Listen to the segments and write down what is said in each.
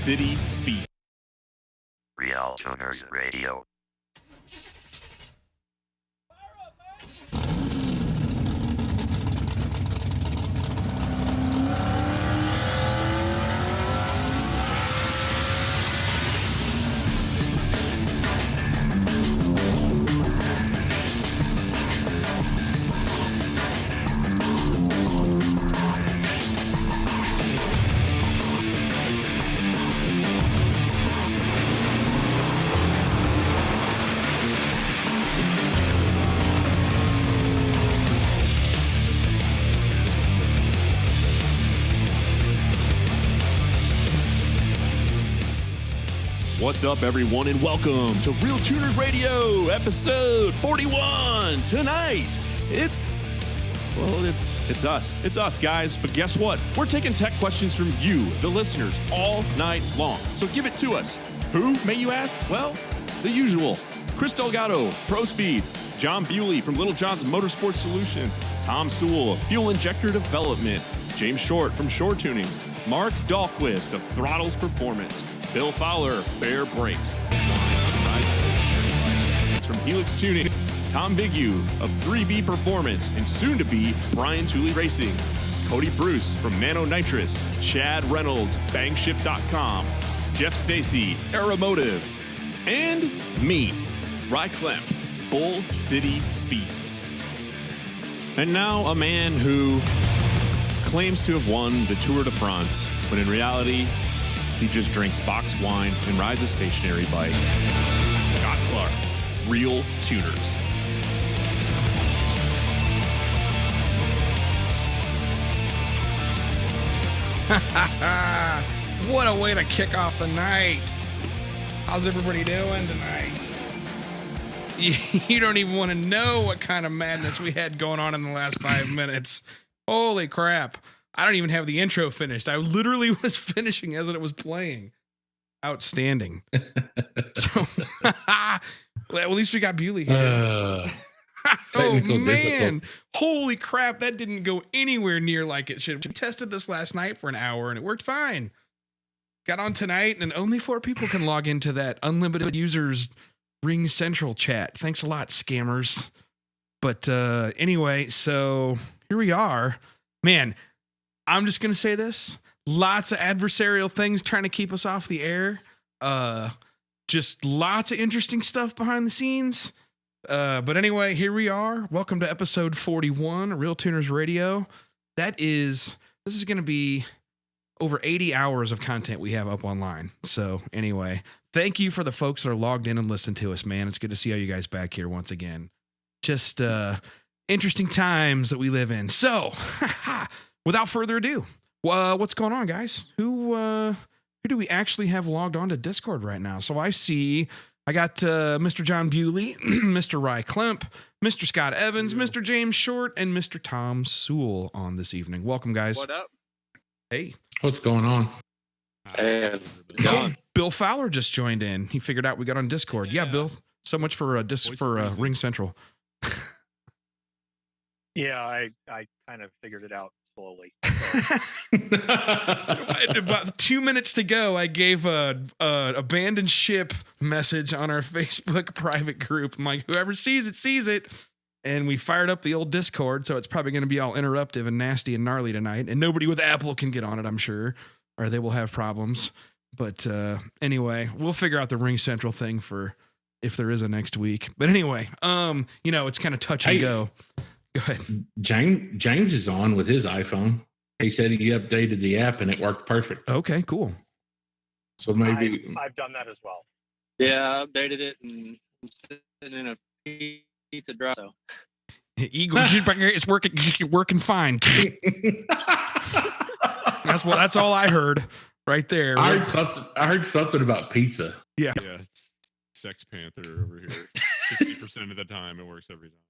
City Speed. RealTuners Radio. What's up, everyone, and welcome to RealTuners Radio, episode 41. Tonight, it's us. It's us, guys. But guess what? We're taking tech questions from you, the listeners, all night long. So give it to us. Who, may you ask? Well, the usual. Chris Delgado, Pro Speed. John Bewley from Little John's Motorsports Solutions. Tom Sewell of Fuel Injector Development. James Short from Shore Tuning. Mark Dahlquist of Throttles Performance. Bill Fowler, Bear Brakes. It's from Helix Tuning. Tom Bigu of 3B Performance and soon to be Brian Tooley Racing. Cody Bruce from Nano Nitrous. Chad Reynolds, Bangshift.com. Jeff Stacy, Aeromotive. And me, Rye Klemp, Bull City Speed. And now a man who claims to have won the Tour de France, but in reality, he just drinks boxed wine and rides a stationary bike. Scott Clark, RealTuners. What a way to kick off the night. How's everybody doing tonight? You don't even want to know what kind of madness we had going on in the last 5 minutes. Holy crap. I don't even have the intro finished. I literally was finishing as it was playing. Outstanding. So, well, at least we got Bewley here. Oh, man. Holy crap. That didn't go anywhere near like it should. We tested this last night for an hour and it worked fine. Got on tonight and only 4 people can log into that unlimited users Ring Central chat. Thanks a lot, scammers. But anyway, so here we are. Man, I'm just going to say this. Lots of adversarial things trying to keep us off the air. Just lots of interesting stuff behind the scenes. But anyway, here we are. Welcome to episode 41 of RealTuners Radio. This is going to be over 80 hours of content we have up online. So anyway, thank you for the folks that are logged in and listen to us, man. It's good to see all you guys back here once again. Just interesting times that we live in. So, without further ado, what's going on, guys? Who do we actually have logged on to Discord right now? So I got Mr. John Bewley, Mr. Rye Klemp, Mr. Scott Evans, Mr. James Short, and Mr. Tom Sewell on this evening. Welcome, guys. What up? Hey. What's going on? Bill Fowler just joined in. He figured out we got on Discord. Yeah, Bill. So much for Ring Central. Yeah, I kind of figured it out slowly. About 2 minutes to go, I gave a abandoned ship message on our Facebook private group. I'm like, whoever sees it, sees it. And we fired up the old Discord, so it's probably going to be all interruptive and nasty and gnarly tonight. And nobody with Apple can get on it, I'm sure, or they will have problems. But anyway, we'll figure out the Ring Central thing for if there is a next week. But anyway, it's kind of touch and go. Go ahead. James is on with his iPhone. He said he updated the app and it worked perfect. Okay, cool. So maybe I've done that as well. Yeah, I updated it and I'm sitting in a pizza drop. So. Eagle, it's working fine. That's all I heard right there. I heard something about pizza. Yeah, It's Sex Panther over here. 60% of the time, it works every time.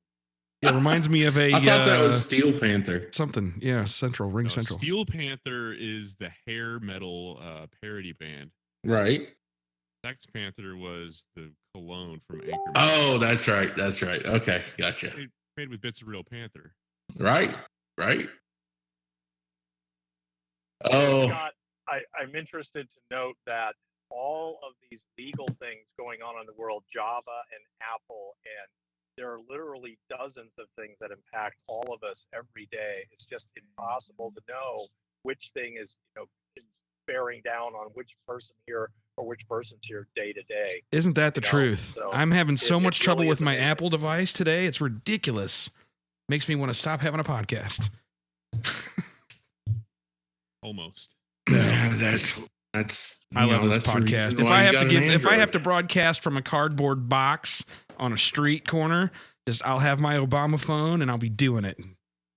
Yeah, it reminds me of a. I thought that was Steel Panther. Something, yeah, Ring Central. Steel Panther is the hair metal parody band. Right. Sex Panther was the cologne from Anchorman. Oh, that's right. Okay, gotcha. Made with bits of real panther. Right. So, Scott, I'm interested to note that all of these legal things going on in the world, Java and Apple, and there are literally dozens of things that impact all of us every day. It's just impossible to know which thing is, bearing down on which person here or which person's here day to day. Isn't that the truth? So I'm having so much trouble really with is my amazing. Apple device today. It's ridiculous. Makes me want to stop having a podcast. Almost. Yeah, that's. I you love know, this that's the reason podcast. If why I you have to got give, an if I have Android. to broadcast from a cardboard box on a street corner, I'll have my Obama phone and I'll be doing it.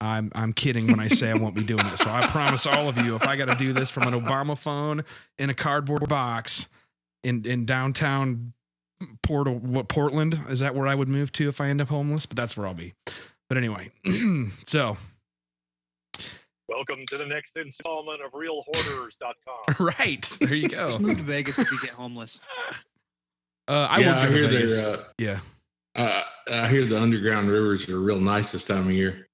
I'm kidding when I say I won't be doing it. So I promise all of you, if I got to do this from an Obama phone in a cardboard box in downtown Portland, is that where I would move to if I end up homeless? But that's where I'll be. But anyway, so. Welcome to the next installment of RealHoarders.com. Right. There you go. Just move to Vegas if you get homeless. I will go to Vegas. Yeah. I hear the underground rivers are real nice this time of year.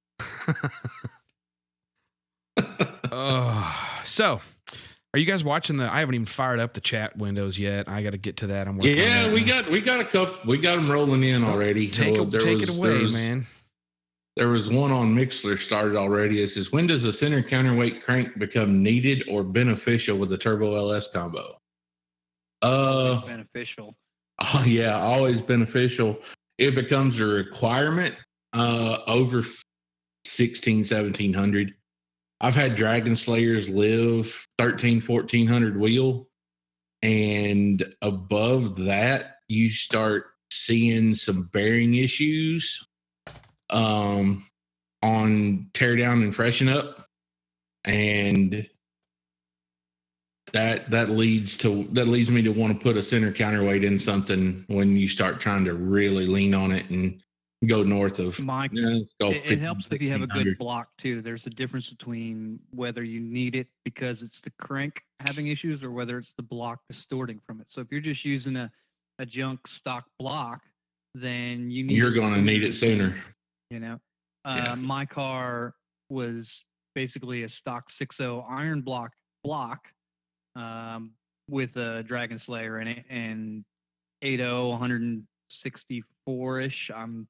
So are you guys watching I haven't even fired up the chat windows yet. I got to get to that. I'm working on that. we got a couple. We got them rolling in already. Take it away, man. There was one on Mixler started already. It says, when does a center counterweight crank become needed or beneficial with the Turbo LS combo? Beneficial. Oh, yeah, always beneficial. It becomes a requirement over 1700. I've had Dragon Slayers live 1400 wheel, and above that, you start seeing some bearing issues on tear down and freshen up, and that leads me to want to put a center counterweight in something when you start trying to really lean on it and go north of Mike, it helps if you have a good block too. There's a difference between whether you need it because it's the crank having issues or whether it's the block distorting from it. So if you're just using a junk stock block, then you're going to need it sooner. My car was basically a stock 6.0 iron block with a Dragon Slayer in it and 8.0 164-ish. I'm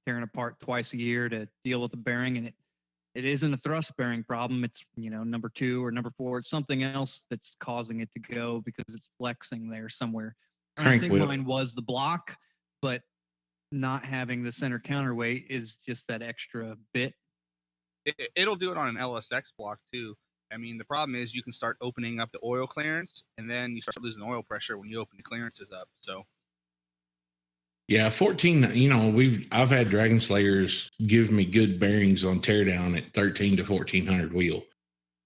tearing apart twice a year to deal with the bearing, and it isn't a thrust bearing problem. It's number 2 or number 4. It's something else that's causing it to go because it's flexing there somewhere. I think mine was the block, but not having the center counterweight is just that extra bit. It'll do it on an LSX block too. I mean, the problem is you can start opening up the oil clearance, and then you start losing oil pressure when you open the clearances up. So, yeah, 14. I've had Dragon Slayers give me good bearings on teardown at 13 to 1400 wheel,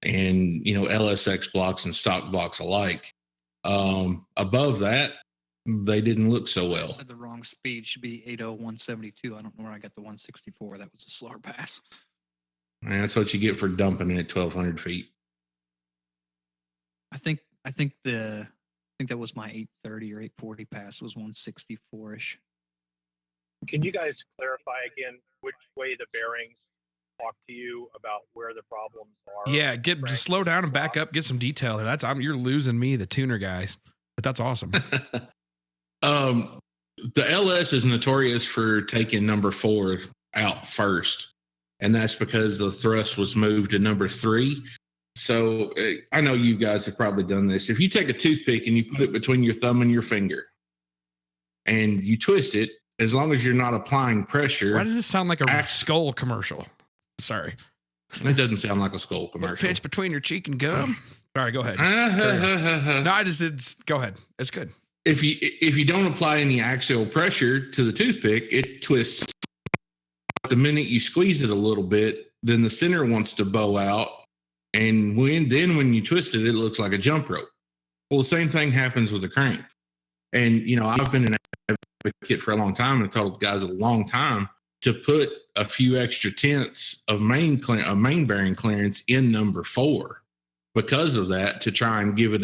and LSX blocks and stock blocks alike. Above that, they didn't look so well. I said the wrong speed. Should be 8.0 172. I don't know where I got the 164. That was a slower pass. And that's what you get for dumping it at 1200 feet. I think that was my 830 or 840 pass was 164-ish. Can you guys clarify again which way the bearings talk to you about where the problems are? Yeah, just slow down and back up. Get some detail there. You're losing me, the tuner guys, but that's awesome. The LS is notorious for taking number 4 out first, and that's because the thrust was moved to number 3. So I know you guys have probably done this. If you take a toothpick and you put it between your thumb and your finger and you twist it, as long as you're not applying pressure. Why does this sound like a skull commercial? Sorry. It doesn't sound like a skull commercial. Pinch between your cheek and gum. Sorry, go ahead. No, go ahead. It's good. If you don't apply any axial pressure to the toothpick, it twists. The minute you squeeze it a little bit, then the center wants to bow out. And when you twist it, it looks like a jump rope. Well, the same thing happens with a crank. And, I've been an advocate for a long time and told guys a long time to put a few extra tenths of main bearing clearance in number 4 because of that, to try and give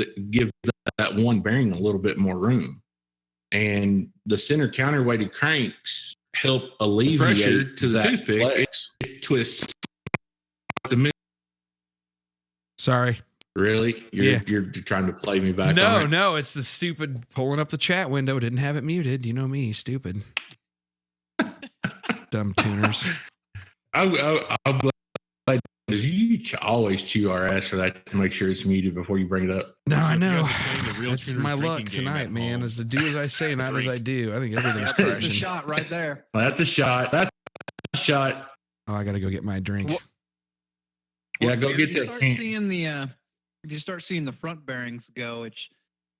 that one bearing a little bit more room. And the center counterweighted cranks help alleviate pressure to the toothpick. It twists the minute. Sorry. Really? You're trying to play me back? on it? No, it's the stupid pulling up the chat window. Didn't have it muted. You know me, stupid. Dumb tuners. I'm glad you always chew our ass for that to make sure it's muted before you bring it up. No, So I if you know. guys are playing the Real That's Tuners my drinking luck game tonight, at man. home, Is to do as I say, not as I do. I think everything's That's a crashing. shot right there. That's a shot. That's a shot. Oh, I got to go get my drink. Well, Yeah, go if get you that start can. seeing the if you start seeing the front bearings go,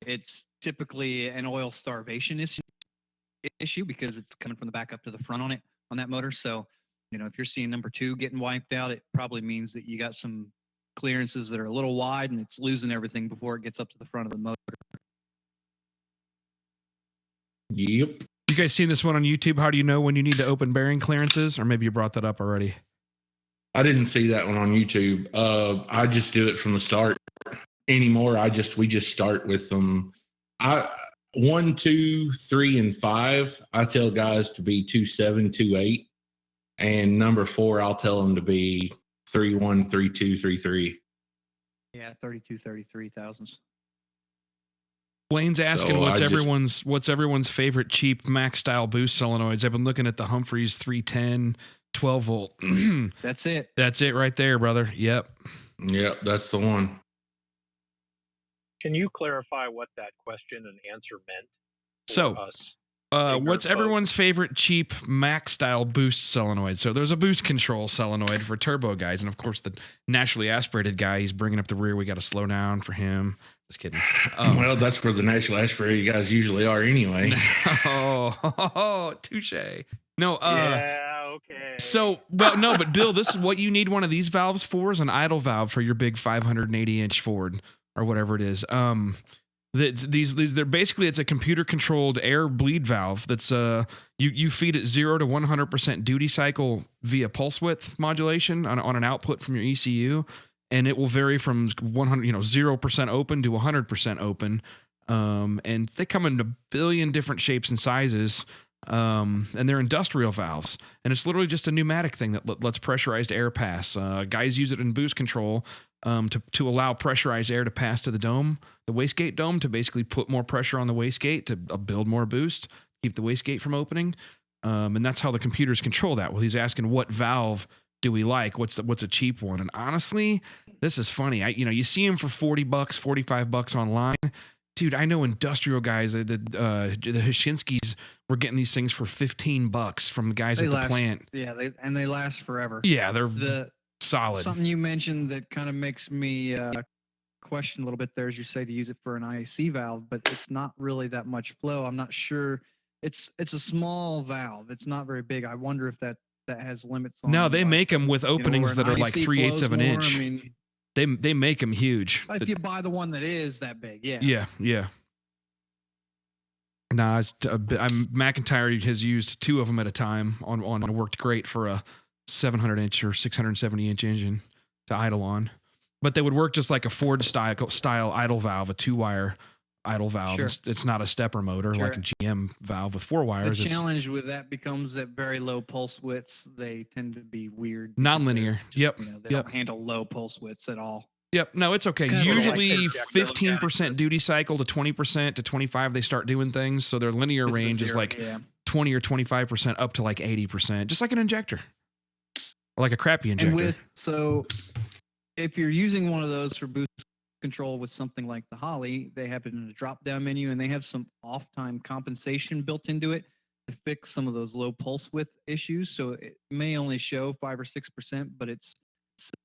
it's typically an oil starvation issue because it's coming from the back up to the front on that motor. So, if you're seeing number 2 getting wiped out, it probably means that you got some clearances that are a little wide and it's losing everything before it gets up to the front of the motor. Yep. You guys seen this one on YouTube? How do you know when you need to open bearing clearances? Or maybe you brought that up already. I didn't see that one on YouTube. I just do it from the start anymore. We just start with them. 1, 2, 3, and 5. I tell guys to be 2.7, 2.8, and number 4, I'll tell them to be 3.1, 3.2, 3.3. Yeah, 32, 33 thousandths. Blaine's asking So what's everyone's favorite cheap Mac style boost solenoids. I've been looking at the Humphreys 310 12 volt. That's it. That's it right there, brother. Yep. Yep, that's the one. Can you clarify what that question and answer meant for So, us? what's folks. everyone's favorite cheap Mac style boost solenoid? So there's a boost control solenoid for turbo guys, and of course the naturally aspirated guy. He's bringing up the rear. We got to slow down for him. Just kidding. Well, that's where the natural aspirated guys usually are anyway. Touche. No. Yeah, okay. So, well, no, but Bill, this is what you need one of these valves for is an idle valve for your big 580-inch Ford or whatever it is. They're basically, it's a computer controlled air bleed valve that's you feed it 0 to 100% duty cycle via pulse width modulation on an output from your ECU, and it will vary from 0% open to 100% open. And they come in a billion different shapes and sizes. And they're industrial valves, and it's literally just a pneumatic thing that lets pressurized air pass. Guys use it in boost control to allow pressurized air to pass to the dome, the wastegate dome, to basically put more pressure on the wastegate to build more boost, keep the wastegate from opening. And that's how the computers control that. Well, he's asking what valve do we like? What's a cheap one? And honestly, this is funny. You see them for $40, $45 online. Dude, I know industrial guys. The Hoshinskis were getting these things for $15 from guys at the plant. Yeah, they last forever. Yeah, they're solid. Something you mentioned that kind of makes me question a little bit there, as you say, to use it for an IAC valve, but it's not really that much flow. I'm not sure. It's a small valve. It's not very big. I wonder if that has limits on. No, they make them with openings that are like 3/8 of an more. inch. I mean, they make them huge. if you buy the one that is that big, yeah. Yeah. Nah, McIntyre has used 2 of them at a time on worked great for a 700-inch or 670-inch engine to idle on. But they would work just like a Ford style idle valve, a 2-wire idle valve. Sure. It's not a stepper motor like a GM valve with 4 wires. The challenge with that becomes that very low pulse widths, they tend to be weird. Non-linear. Yep. They don't handle low pulse widths at all. Yep. No, it's okay. It's kind of Usually like 15% duty cycle to 20% to 25, they start doing things. So their linear This range is zero, like yeah. 20 or 25% up to like 80%, just like an injector. Or like a crappy injector. And so if you're using one of those for boost control with something like the Holly, they have it in a drop down menu, and they have some off time compensation built into it to fix some of those low pulse width issues. So it may only show 5 or 6%, but it's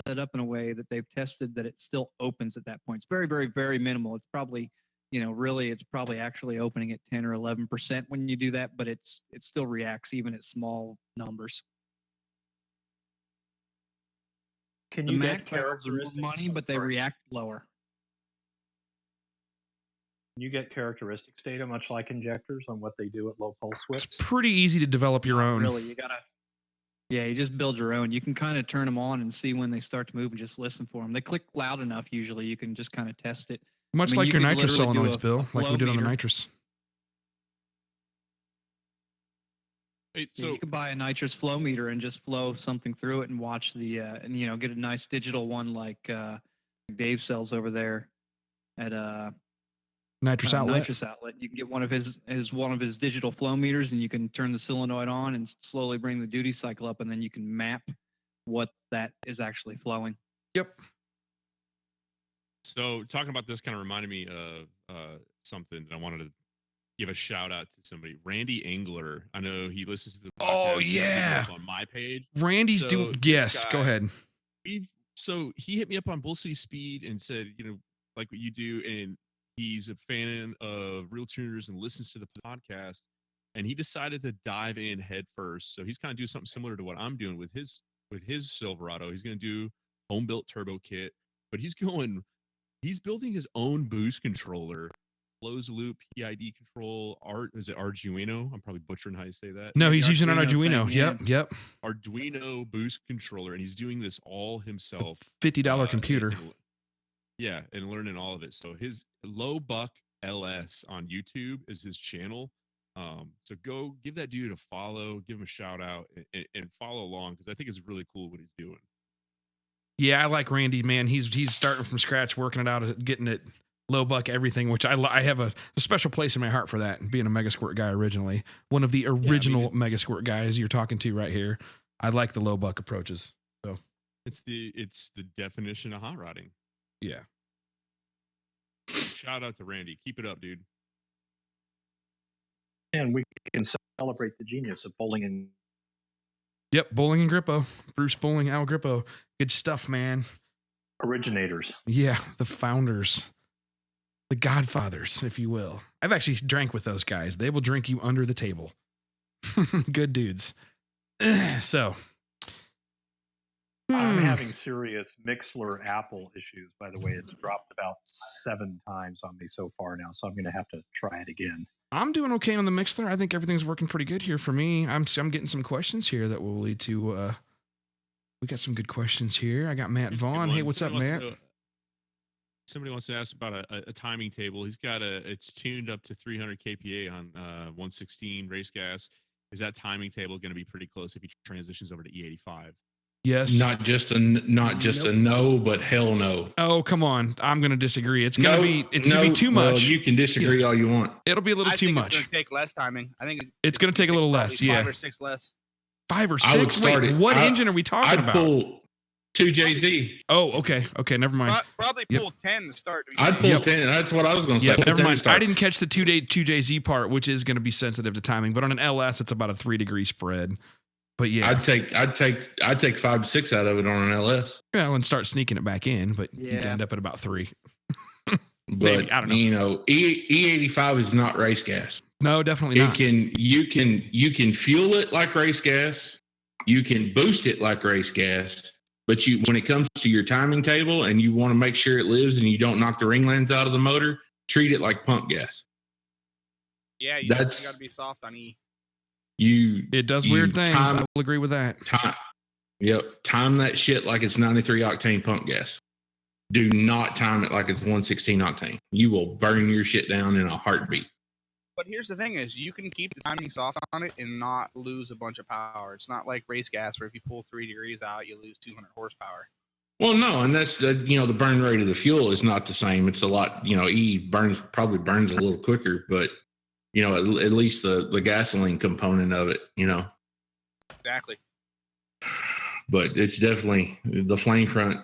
set up in a way that they've tested that it still opens at that point. It's very, very, very minimal. It's probably, really it's probably actually opening at 10 or 11% when you do that, but it still reacts even at small numbers. Can The you Mac get valves are more characteristics? money, but they react lower. Can you get characteristics data, much like injectors, on what they do at low pulse It's widths? pretty easy to develop your own. Really, you just build your own. You can kind of turn them on and see when they start to move and just listen for them. They click loud enough usually. You can just kind of test it. Much I mean, like you your could nitrous literally do solenoids, a Bill, like we flow did on the meter. nitrous. Hey, So so you could buy a nitrous flow meter and just flow something through it and watch the and get a nice digital one like Dave sells over there at Nitrous outlet. Nitrous outlet. You can get one of his digital flow meters, and you can turn the solenoid on and slowly bring the duty cycle up, and then you can map what that is actually flowing. Yep. So talking about this kind of reminded me of something that I wanted to give a shout out to somebody. Randy Engler. I know he listens to the podcast. Oh, yeah. On my page. Randy's So doing. this Yes, guy- go ahead. So he hit me up on Bull City Speed and said, like what you do, and he's a fan of RealTuners and listens to the podcast, and he decided to dive in head first. So he's kind of doing something similar to what I'm doing with his Silverado. He's going to do home built turbo kit, but he's building his own boost controller, closed loop PID control. Is it Arduino? I'm probably butchering how you say that. No, the he's using an Arduino Arduino. thing, Yep. Arduino boost controller, and he's doing this all himself. $50 computer. And learning all of it. So his Low Buck LS on YouTube is his channel. So go give that dude a follow, give him a shout out, and follow along, because I think it's really cool what he's doing. Yeah, I like Randy, man. He's starting from scratch, working it out, getting it low buck everything, which I have a special place in my heart for that. Being a Mega Squirt guy originally, one of the original Mega Squirt guys you're talking to right here. I like the low buck approaches. So it's the definition of hot rodding. Yeah. Shout out to Randy. Keep it up, dude. And we can celebrate the genius of bowling and Yep, Bowling and Grippo. Bruce Bowling, Al Grippo. Good stuff, man. originators. Yeah, the founders. The godfathers, if you will. I've actually drank with those guys. They will drink you under the table. Good dudes. So. I'm having serious Mixler Apple issues, by the way. It's dropped about 7 times on me so far now, so I'm going to have to try it again. I'm doing okay on the Mixler. I think everything's working pretty good here for me. I'm getting some questions here that will lead to. We got some good questions here. I got Matt Vaughn. Hey, what's up, Matt? Somebody wants to ask about a timing table. He's got it's tuned up to 300 kPa on 116 race gas. Is that timing table going to be pretty close if he transitions over to E85? Yes. Not just a no, but hell no. Oh, come on. I'm going to disagree. It's going to be too much. Well, you can disagree all you want. It'll be a little too much. It's going to take less timing. I think it's going to take a little less. Probably Yeah. 5 or 6 less. 5 or 6? I would start Wait, it. what engine are we talking I'd about? pull 2JZ. Oh, okay. Okay, never mind. Probably Yep. pull 10 to start. I'd pull 10. That's what I was going to say. Yeah, Pull never 10 to mind. start. I didn't catch the 2JZ part, which is going to be sensitive to timing. But on an LS, it's about a 3-degree spread. But yeah, I'd take 5 to 6 out of it on an LS. well, and start sneaking it back in. But you can Yeah. end up at about 3. But Maybe, I don't know. E85 is not race gas. No, definitely not. You can fuel it like race gas. You can boost it like race gas. But when it comes to your timing table and you want to make sure it lives and you don't knock the ringlands out of the motor, treat it like pump gas. Yeah, you got to be soft on E. It does weird things. I Time, will agree with that. time that shit like it's 93 octane pump gas. Do not time it like it's 116 octane. You will burn your shit down in a heartbeat. But here's the thing is you can keep the timing soft on it and not lose a bunch of power. It's not like race gas where if you pull 3 degrees out, you lose 200 horsepower. Well, no, and that's the burn rate of the fuel is not the same. It's a lot, E probably burns a little quicker, but at least the gasoline component of it, Exactly. But it's definitely the flame front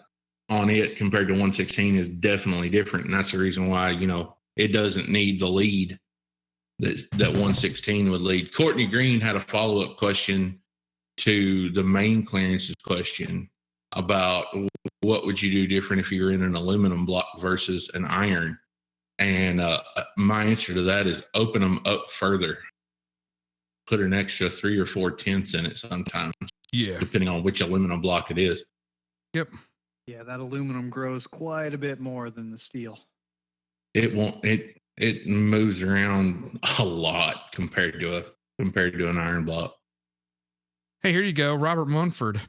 on it compared to 116 is definitely different, and that's the reason why it doesn't need the lead that 116 would lead. Courtney Green had a follow-up question to the main clearances question about what would you do different if you were in an aluminum block versus an iron. And my answer to that is open them up further. Put an extra 3 or 4 tenths in it sometimes. Yeah. Depending on which aluminum block it is. Yep. Yeah, that aluminum grows quite a bit more than the steel. It won't. It moves around a lot compared to an iron block. Hey, here you go. Robert Munford.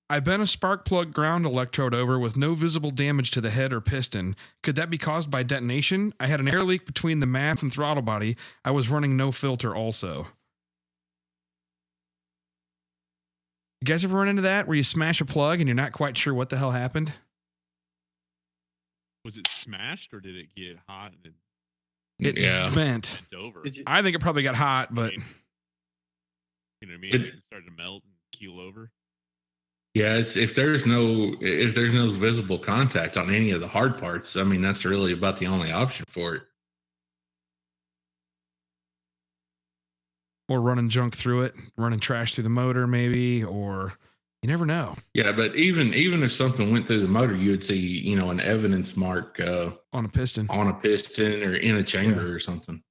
I bent a spark plug ground electrode over with no visible damage to the head or piston. Could that be caused by detonation? I had an air leak between the MAF and throttle body. I was running no filter also. You guys ever run into that where you smash a plug and you're not quite sure what the hell happened? Was it smashed or did it get hot and It Yeah. bent. bent over? Did you, I think it probably got hot, but You know what I mean? It- Like it started to melt and keel over. Yeah, it's if there's no visible contact on any of the hard parts, I mean that's really about the only option for it. or running junk through it, running trash through the motor, maybe, or you never know. Yeah, but even if something went through the motor, you would see an evidence mark On a piston. on a piston or in a chamber or something.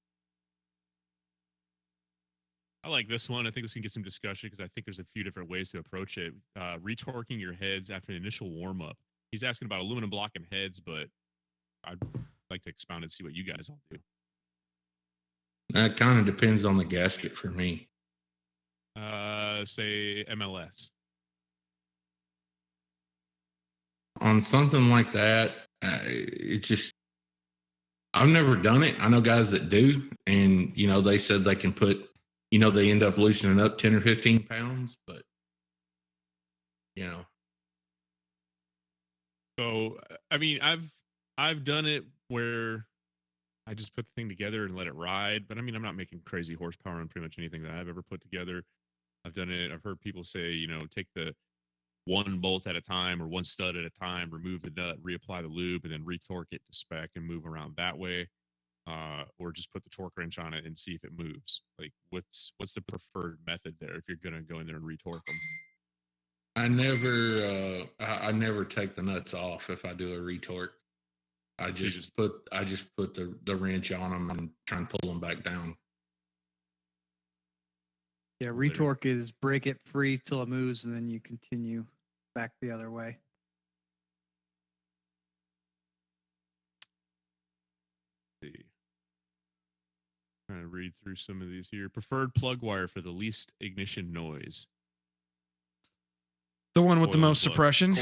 I like this one. I think this can get some discussion because I think there's a few different ways to approach it. Retorquing your heads after an initial warm up. He's asking about aluminum block and heads, but I'd like to expound and see what you guys all do. That kind of depends on the gasket for me. Say MLS. On something like that, it just I've never done it. I know guys that do, and they said they can put, they end up loosening up 10 or 15 pounds, but So I mean, I've done it where I just put the thing together and let it ride. But I mean, I'm not making crazy horsepower on pretty much anything that I've ever put together. I've done it. I've heard people say, take the one bolt at a time or one stud at a time, remove the nut, reapply the lube, and then retorque it to spec and move around that way. Or just put the torque wrench on it and see if it moves. Like, what's the preferred method there if you're gonna go in there and retorque them? I never take the nuts off if I do a retorque. I just put the wrench on them and try and pull them back down. yeah, retorque is break it free till it moves, and then you continue back the other way. See. Trying to read through some of these here. Preferred plug wire for the least ignition noise. The one with the Coil most plug. suppression.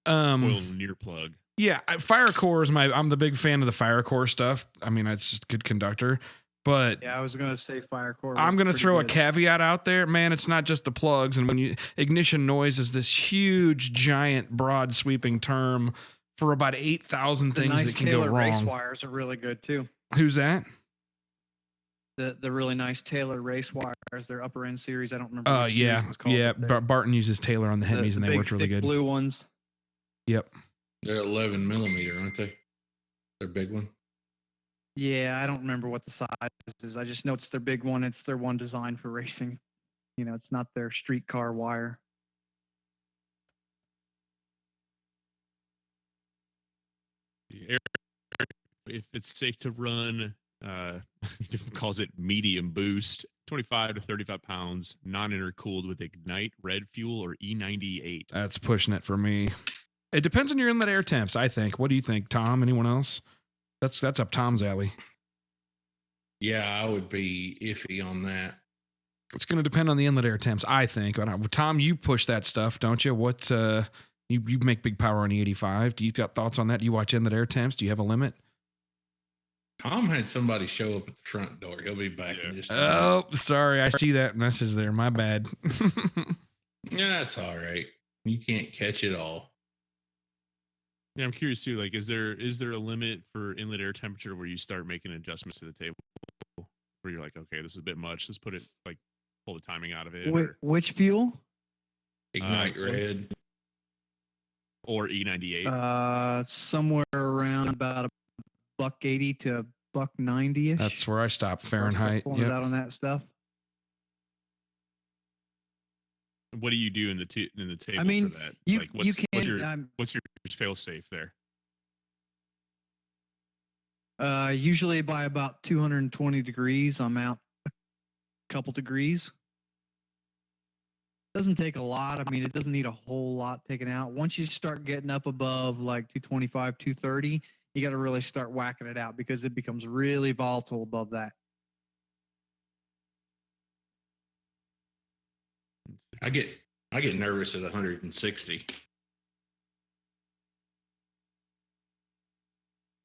Coil near plug. Yeah, fire core is I'm the big fan of the fire core stuff. I mean, it's just good conductor. But Yeah, I was gonna say fire core. I'm going to pretty throw a good. caveat out there. Man, it's not just the plugs. And when ignition noise is this huge, giant, broad sweeping term for about 8,000 The things nice that can Taylor go race wrong. wires are really good too. Who's that? The really nice Taylor race wires, their upper end series. I don't remember. which series Yeah. it's called, Yeah. but they're- Barton uses Taylor on the Hemis, and they big, worked really thick good. Blue ones. Yep. They're 11 millimeter, aren't they? They're big one. Yeah, I don't remember what the size is. I just know it's their big one. It's their one designed for racing. It's not their street car wire. If it's safe to run, calls it medium boost, 25 to 35 pounds, non-intercooled with Ignite, red fuel, or E98. That's pushing it for me. It depends on your inlet air temps, I think. What do you think, Tom? Anyone else? That's up Tom's alley. Yeah, I would be iffy on that. It's going to depend on the inlet air temps, I think. Tom, you push that stuff, don't you? What you make big power on E85. Do you got thoughts on that? Do you watch inlet air temps? Do you have a limit? Tom had somebody show up at the front door. He'll be back in just a Oh, sorry. I see that message there. My bad. minute. Yeah, it's all right. You can't catch it all. Yeah, I'm curious too. Like, is there a limit for inlet air temperature where you start making adjustments to the table? Where you're like, okay, this is a bit much. Let's put it pull the timing out of it, Which fuel? Ignite red. or E98. Somewhere around about $1.80 to $1.90 ish. That's where I stop. Fahrenheit. Pulling it Yep. out on that stuff. What do you do in the table I mean, for that? you what's can. your fail safe there? Usually by about 220 degrees, I'm out a couple degrees. Doesn't take a lot. I mean, it doesn't need a whole lot taken out. Once you start getting up above like 225, 230, you got to really start whacking it out because it becomes really volatile above that. I get nervous at 160.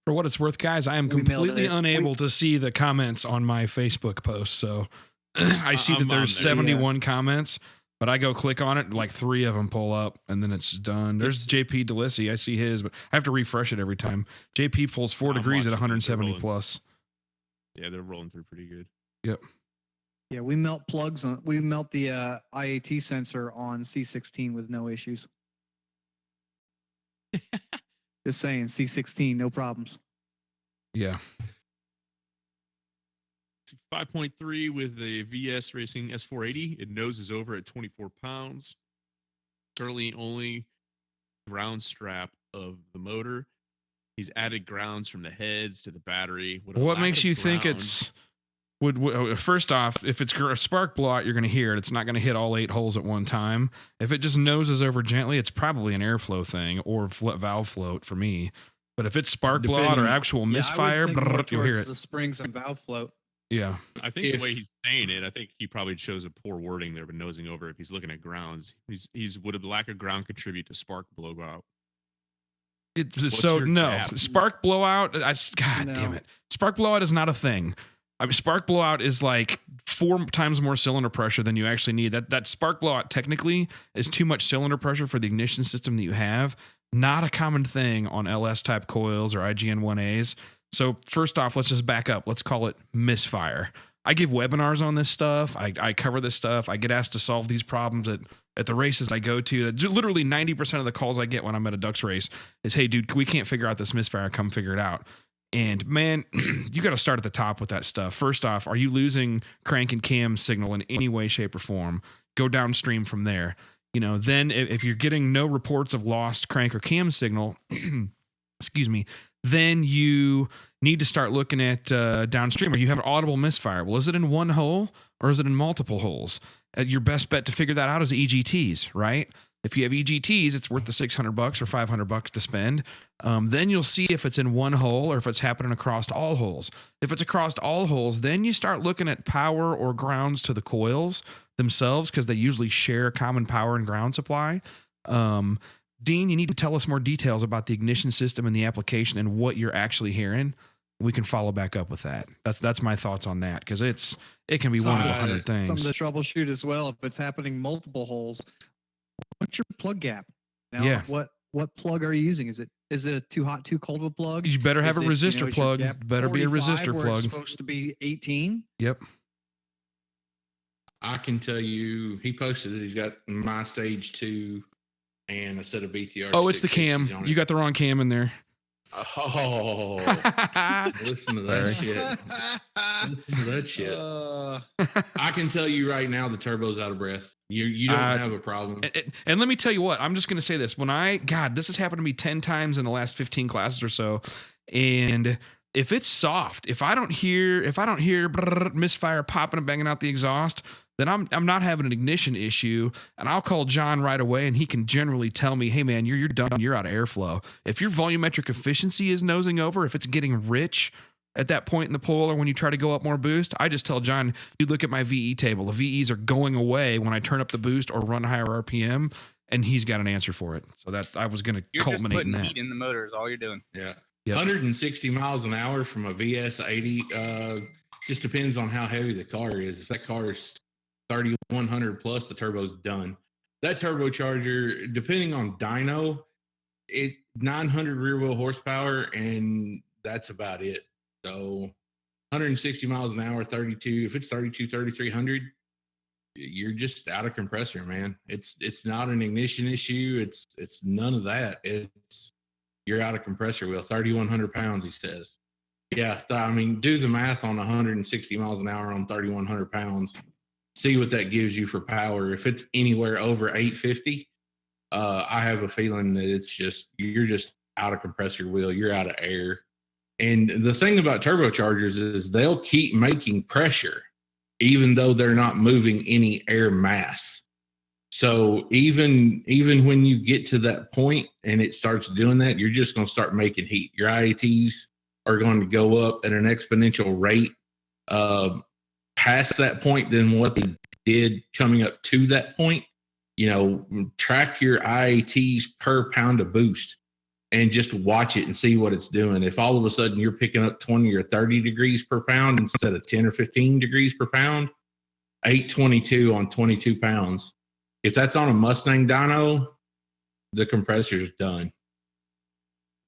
For what it's worth, guys, I am We mailed completely it. unable to see the comments on my Facebook post. So I see I'm that on there's there. 71 comments. But I go click on it, like 3 of them pull up, and then it's done. There's JP Delissi. I see his, but I have to refresh it every time. JP pulls 4 degrees at watching it. They're 170 rolling. plus. Yeah, they're rolling through pretty good. Yep. Yeah, we melt plugs on. We melt the IAT sensor on C16 with no issues. Just saying, C16, no problems. Yeah. 5.3 with the VS Racing S480. It noses over at 24 pounds. Currently only ground strap of the motor. He's added grounds from the heads to the battery. With a What lack makes of you think ground- it's first off, if it's a spark blowout, you're going to hear it. It's not going to hit all 8 holes at one time. If it just noses over gently, it's probably an airflow thing or valve float for me. But if it's spark blowout or actual misfire, you'll hear it. The springs and valve float. Yeah. I think the way he's saying it, I think he probably chose a poor wording there, but nosing over if he's looking at grounds. He's would a lack of ground contribute to spark blowout? So your no, gap? spark blowout. God No. damn it, spark blowout is not a thing. I mean, spark blowout is like 4 times more cylinder pressure than you actually need. That spark blowout technically is too much cylinder pressure for the ignition system that you have. Not a common thing on LS type coils or IGN 1As. So first off, let's just back up. Let's call it misfire. I give webinars on this stuff. I cover this stuff. I get asked to solve these problems at the races I go to. Literally 90% of the calls I get when I'm at a Ducks race is, hey, dude, we can't figure out this misfire. Come figure it out. And man, you got to start at the top with that stuff. First off, are you losing crank and cam signal in any way, shape, or form? Go downstream from there. Then if you're getting no reports of lost crank or cam signal, excuse me, then you need to start looking at downstream. Or you have an audible misfire. Well, is it in one hole or is it in multiple holes? Your best bet to figure that out is EGTs, right? If you have EGTs, it's worth the $600 or $500 to spend. Then you'll see if it's in one hole or if it's happening across all holes. If it's across all holes, then you start looking at power or grounds to the coils themselves because they usually share a common power and ground supply. Dean, you need to tell us more details about the ignition system and the application and what you're actually hearing. We can follow back up with that. That's my thoughts on that because it can be one of 100 things. Something to troubleshoot as well. If it's happening multiple holes, what's your plug gap? Now, Yeah. What plug are you using? Is it a too hot, too cold of a plug? You better have Is a it, resistor is your plug. gap Better be a 45 resistor where it's plug. supposed to be 18. Yep. I can tell you, he posted that he's got my stage 2 and a set of BTR. Oh, it's the 660s cam. on You it. got the wrong cam in there. Oh, listen to that shit. Listen to that shit. I can tell you right now, the turbo's out of breath. You don't have a problem. And let me tell you what, I'm just going to say this. This has happened to me 10 times in the last 15 classes or so. And if it's soft, if I don't hear misfire popping and banging out the exhaust, then I'm not having an ignition issue, and I'll call John right away, and he can generally tell me, hey man, you're done, you're out of airflow. If your volumetric efficiency is nosing over, if it's getting rich at that point in the pull or when you try to go up more boost, I just tell John, you look at my VE table. The VEs are going away when I turn up the boost or run higher RPM, and he's got an answer for it. So that I was going to You're just culminate in putting that. heat in the motor is all you're doing. Yeah. Yep. 160 miles an hour from a VS80 just depends on how heavy the car is. If that car is 3,100 plus, the turbo's done. That turbocharger, depending on dyno, 900 rear wheel horsepower, and that's about it. So 160 miles an hour, 32. If it's 32, 3,300, you're just out of compressor, man. It's not an ignition issue. It's none of that. You're out of compressor wheel. 3,100 pounds, he says. Yeah, I mean, do the math on 160 miles an hour on 3,100 pounds. See what that gives you for power. If it's anywhere over 850, I have a feeling that you're just out of compressor wheel. You're out of air. And the thing about turbochargers is they'll keep making pressure, even though they're not moving any air mass. So even when you get to that point and it starts doing that, you're just going to start making heat. Your IATs are going to go up at an exponential rate past that point than what they did coming up to that point. Track your IATs per pound of boost and just watch it and see what it's doing. If all of a sudden you're picking up 20 or 30 degrees per pound instead of 10 or 15 degrees per pound, 822 on 22 pounds. If that's on a Mustang dyno, the compressor's done.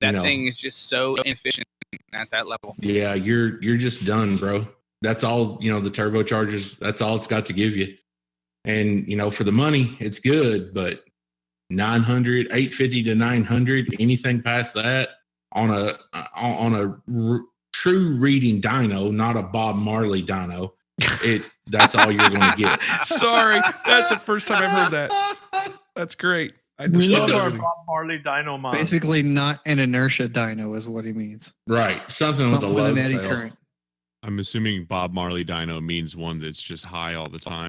That thing is just so inefficient at that level. Yeah, you're just done, bro. That's all, the turbochargers, that's all it's got to give you. And, for the money, it's good, but 850 to 900, anything past that on a true reading dyno, not a Bob Marley dyno, that's all you're going to get. Sorry, that's the first time I've heard that. That's great. I We just love love our everything. Bob Marley dyno mod. Basically, not an inertia dyno is what he means. Right. Something with a Something load with an eddy cell. current. I'm assuming Bob Marley dyno means one that's just high all the time.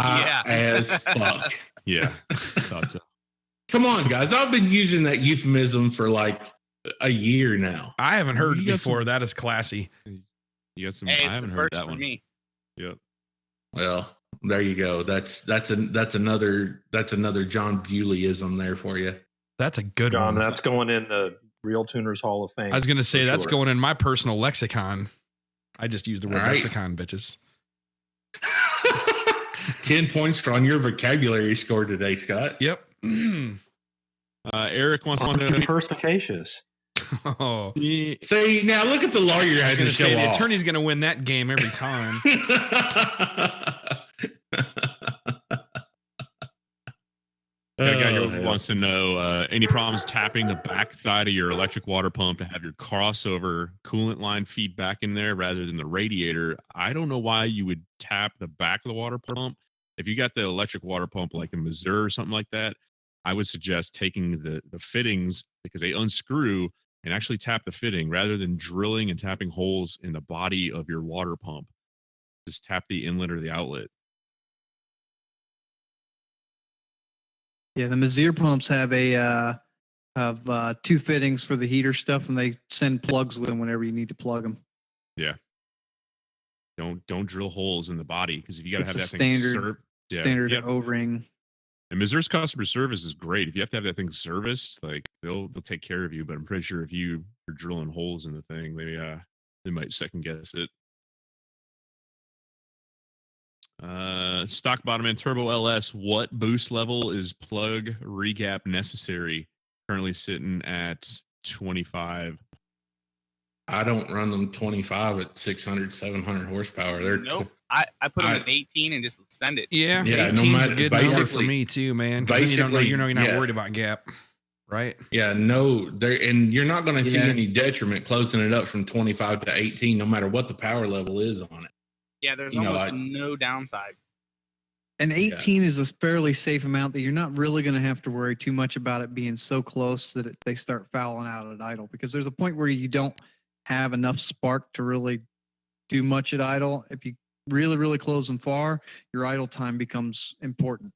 High as fuck. Yeah, thought so. Come on, guys. I've been using that euphemism for like a year now. I haven't heard it You got before. some- That is classy. You got some. Hey, I it's the haven't heard first that for one. me. Yep. Well, there you go. That's another John Bewleyism there for you. That's a good John, one. that's going in the Real-Tuners Hall of Fame. I was going to say for that's sure. going in my personal lexicon. I just use the word All right. lexicon, bitches. 10 points on your vocabulary score today, Scott. Yep. Eric wants to Aren't you know. perspicacious? Oh, See, now look at the lawyer I was having going to to say show the off. attorney's going to win that game every time. Got a guy Oh, who hell. wants to know any problems tapping the backside of your electric water pump to have your crossover coolant line feed back in there rather than the radiator. I don't know why you would tap the back of the water pump. If you got the electric water pump like in Missouri or something like that, I would suggest taking the fittings because they unscrew and actually tap the fitting rather than drilling and tapping holes in the body of your water pump. Just tap the inlet or the outlet. Yeah, the Mazir pumps have two fittings for the heater stuff, and they send plugs with them whenever you need to plug them. Yeah. Don't drill holes in the body because if you got to have It's that a thing standard yeah. O-ring. And Missouri's customer service is great. If you have to have that thing serviced, like they'll take care of you. But I'm pretty sure if you're drilling holes in the thing, they might second guess it. Stock bottom end turbo LS. What boost level is plug regap necessary? Currently sitting at 25. I don't run them 25 at 600, 700 horsepower. They're Nope. I put them at 18 and just send it. Yeah, Yeah, no 18's matter- a good number for basically- me too, man. Because you don't know, you're not yeah. worried about gap, right? Yeah, no, and you're not going to see Yeah. any detriment closing it up from 25 to 18, no matter what the power level is on it. Yeah, there's You know, almost I- no downside. And 18 is a fairly safe amount that you're not really going to have to worry too much about it being so close that they start fouling out at idle, because there's a point where you don't have enough spark to really do much at idle. If you really, really close them far, your idle time becomes important.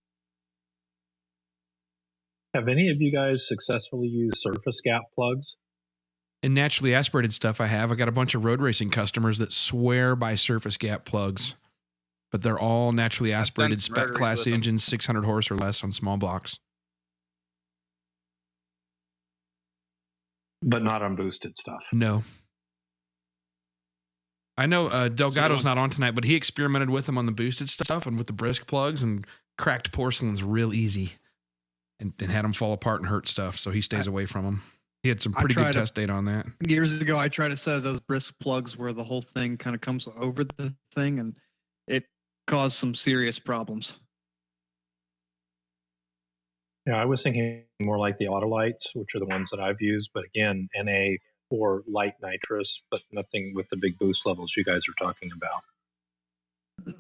Have any of you guys successfully used surface gap plugs? And naturally aspirated stuff I got a bunch of road racing customers that swear by surface gap plugs, but they're all naturally aspirated some spec rotaries class with them. engines, 600 horse or less on small blocks. But not on boosted stuff. No. I know Delgado's So- not on tonight, but he experimented with them on the boosted stuff and with the brisk plugs and cracked porcelains real easy and had them fall apart and hurt stuff. So he stays away from them. He had some I pretty good tried to- test data on that. Years ago, I tried to set those brisk plugs where the whole thing kind of comes over the thing, and it caused some serious problems. Yeah, I was thinking more like the Autolites, which are the ones that I've used. But again, NA or light nitrous, but nothing with the big boost levels you guys are talking about.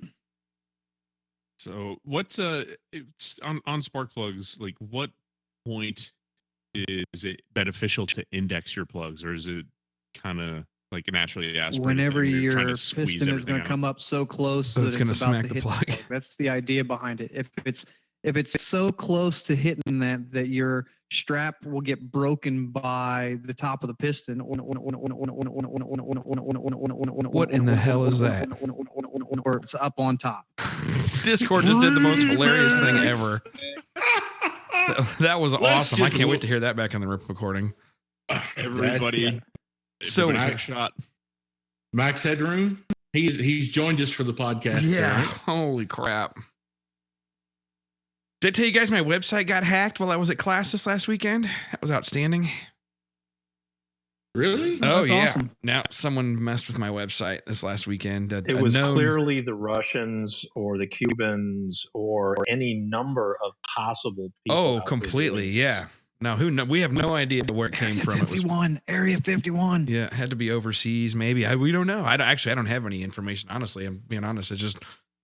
So what's it's on spark plugs, like what point is it beneficial to index your plugs, or is it kind of like a naturally aspirated Whenever thing where you're trying your to squeeze piston is everything going to out? come up so close So that it's it's gonna about smack to the hit plug. That's the idea behind it. If it's so close to hitting that your strap will get broken by the top of the piston. What in the hell is that? Or it's up on top. Discord just did the most hilarious thing ever. That was awesome. I can't wait to hear that back on the rip recording. Everybody, So- everybody took a shot. Max Headroom, he's joined us for the podcast Yeah. tonight. Holy crap. Did I tell you guys my website got hacked while I was at class this last weekend? That was outstanding. Really? Oh, that's yeah. awesome. Now someone messed with my website this last weekend. It was clearly the Russians or the Cubans or any number of possible people. Oh, out there completely. doing Yeah. this. No, we have no idea where it came from. It was Area 51. Yeah, it had to be overseas. Maybe we don't know. I don't have any information. Honestly, I'm being honest. It's just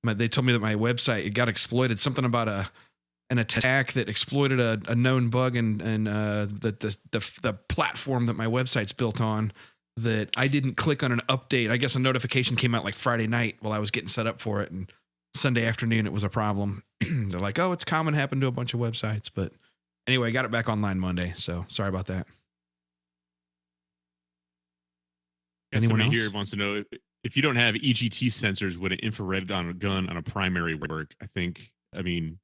they told me that my website it got exploited. Something about an attack that exploited a known bug and the platform that my website's built on. That I didn't click on an update. I guess a notification came out like Friday night while I was getting set up for it, and Sunday afternoon it was a problem. They're like, "Oh, it's common. Happened to a bunch of websites," but. Anyway, got it back online Monday, so sorry about that. Anyone else? Here wants to know if you don't have EGT sensors, would an infrared on a gun on a primary work? I mean,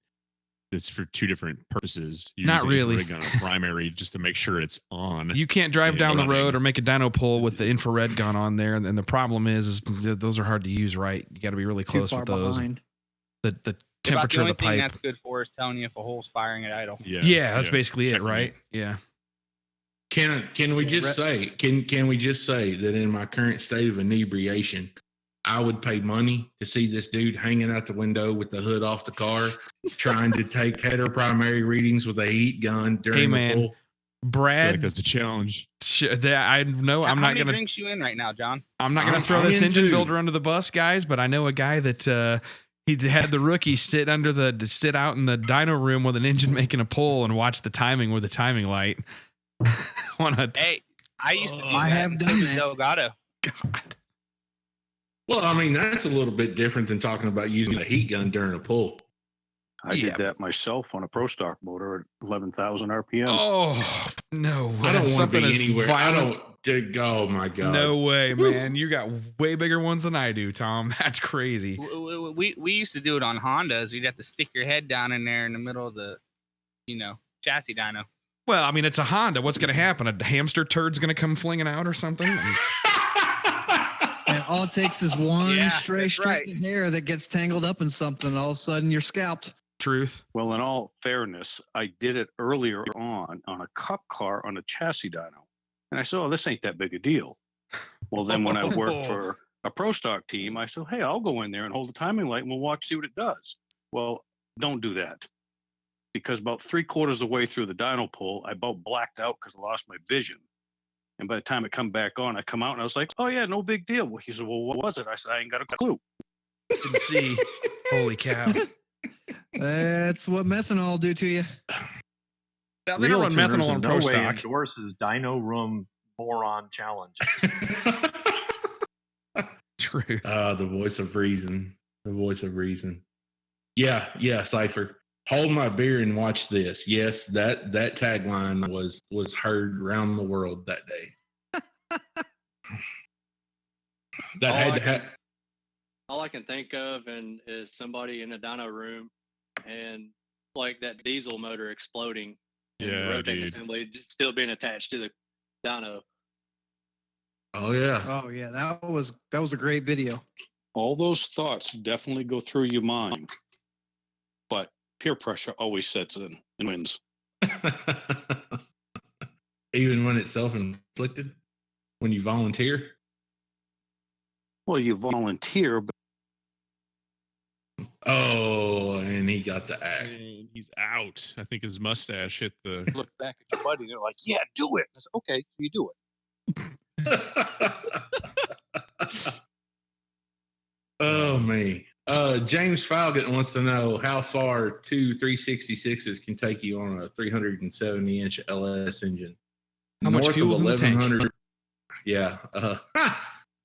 it's for two different purposes. You Not use an really. infrared gun on a primary just to make sure it's on. You can't drive down the running. road or make a dyno pull with the infrared gun on there, and the problem is those are hard to use. Right, you got to be really close with those. Behind. The temperature of the thing pipe. that's good for is telling you if a hole's firing at idle. Yeah, that's basically it, right? Yeah. Can we just say that in my current state of inebriation, I would pay money to see this dude hanging out the window with the hood off the car, trying to take header primary readings with a heat gun during the pull. Brad, that's a challenge. I know I'm not How many gonna. drinks you in right now, John? I'm not gonna throw this engine builder under the bus, guys. But I know a guy that he had the rookie sit out in the dyno room with an engine making a pull and watch the timing with a timing light. Hey, I used to. Do I that have in done that. Delgado. God. Well, I mean, that's a little bit different than talking about using a heat gun during a pull. I did that myself on a Pro Stock motor at 11,000 RPM. Oh, no way. I don't want to be as anywhere. violent. Oh my God. No way, man. You got way bigger ones than I do, Tom. That's crazy. We used to do it on Hondas. You'd have to stick your head down in there in the middle of the, chassis dyno. Well, I mean, it's a Honda. What's going to happen? A hamster turd's going to come flinging out or something? And all it takes is one stray that's right. strand of hair that gets tangled up in something, and all of a sudden you're scalped. Truth. Well, in all fairness, I did it earlier on a cup car on a chassis dyno. And I said, oh, this ain't that big a deal. Well, then when I worked for a Pro Stock team, I said, hey, I'll go in there and hold the timing light and we'll see what it does. Well, don't do that. Because about 3/4 of the way through the dyno pull, I about blacked out because I lost my vision. And by the time it come back on, I come out and I was like, oh, yeah, no big deal. Well, he said, well, what was it? I said, I ain't got a clue. Didn't see. Holy cow. That's what methanol will do to you. Now, they don't run methanol on Pro Stock. Endorses Dyno Room Moron Challenge. Truth. The voice of reason. The voice of reason. Yeah, Cypher. Hold my beer and watch this. Yes, that tagline was heard around the world that day. That had to happen. All I can think of is somebody in a dyno room and like that diesel motor exploding and the rotating assembly just still being attached to the dyno. Oh yeah. Oh yeah, that was a great video. All those thoughts definitely go through your mind. But peer pressure always sets in and wins. Even when it's self-inflicted? When you volunteer? Well, you volunteer, but oh, and he got the act. And he's out. I think his mustache hit the. look back at your buddy and they're like, yeah, do it. I said, okay, so you do it. Oh, me. James Falgot wants to know how far two 366s can take you on a 370-inch LS engine. How much fuel's in the tank? Yeah.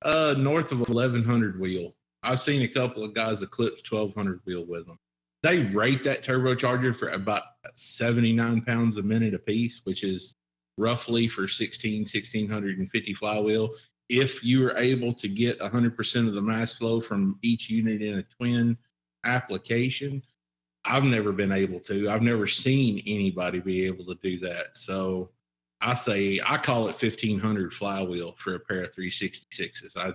North of 1,100 wheel. I've seen a couple of guys eclipse 1,200 wheel with them. They rate that turbocharger for about 79 pounds a minute a piece, which is roughly for 1,650 flywheel. If you are able to get 100% of the mass flow from each unit in a twin application, I've never been able to. I've never seen anybody be able to do that. So I call it 1,500 flywheel for a pair of 366s.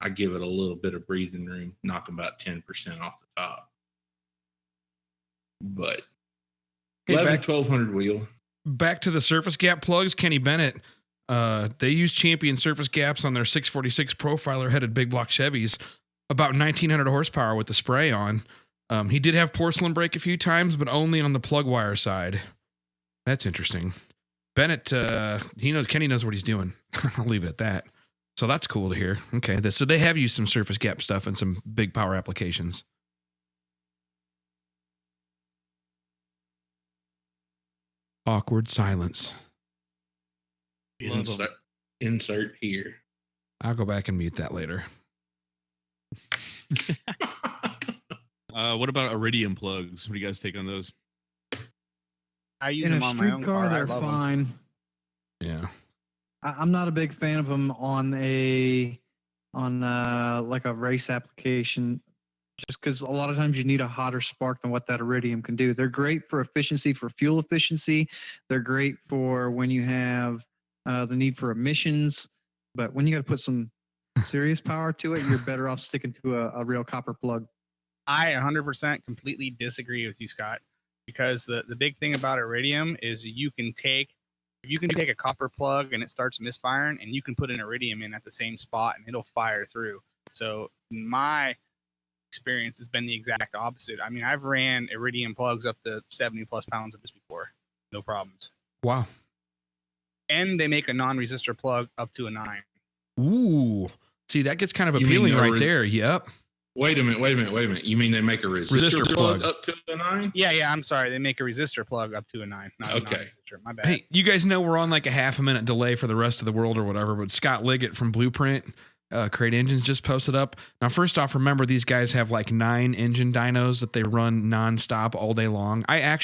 I give it a little bit of breathing room, knock about 10% off the top. But Hey, 1200 wheel. Back to the surface gap plugs. Kenny Bennett, they use Champion surface gaps on their 646 profiler headed big block Chevys, about 1900 horsepower with the spray on. He did have porcelain break a few times, but only on the plug wire side. That's interesting. Bennett, Kenny knows what he's doing. I'll leave it at that. So that's cool to hear. Okay, so they have used some surface gap stuff and some big power applications. Awkward silence. Insert here. I'll go back and mute that later. What about iridium plugs? What do you guys take on those? I use In them a on my street own car, car. I they're love 'em. fine. Yeah. I'm not a big fan of them on like a race application, just because a lot of times you need a hotter spark than what that iridium can do. They're great for efficiency, for fuel efficiency. They're great for when you have the need for emissions. But when you got to put some serious power to it, you're better off sticking to a real copper plug. I 100% completely disagree with you, Scott, because the big thing about iridium is you can take a copper plug and it starts misfiring, and you can put an iridium in at the same spot and it'll fire through. So my experience has been the exact opposite. I mean, I've ran iridium plugs up to 70 plus pounds of this before, no problems. Wow. And they make a non-resistor plug up to a 9. Ooh. See, that gets kind of You mean appealing the right there. Yep. Wait a minute. You mean they make a resistor plug up to a 9? Yeah. I'm sorry. They make a resistor plug up to a 9. Not Okay. A non-resistor. My bad. Hey, you guys know we're on like a half a minute delay for the rest of the world or whatever, but Scott Liggett from Blueprint Crate Engines just posted up. Now, first off, remember these guys have like 9 engine dynos that they run nonstop all day long. I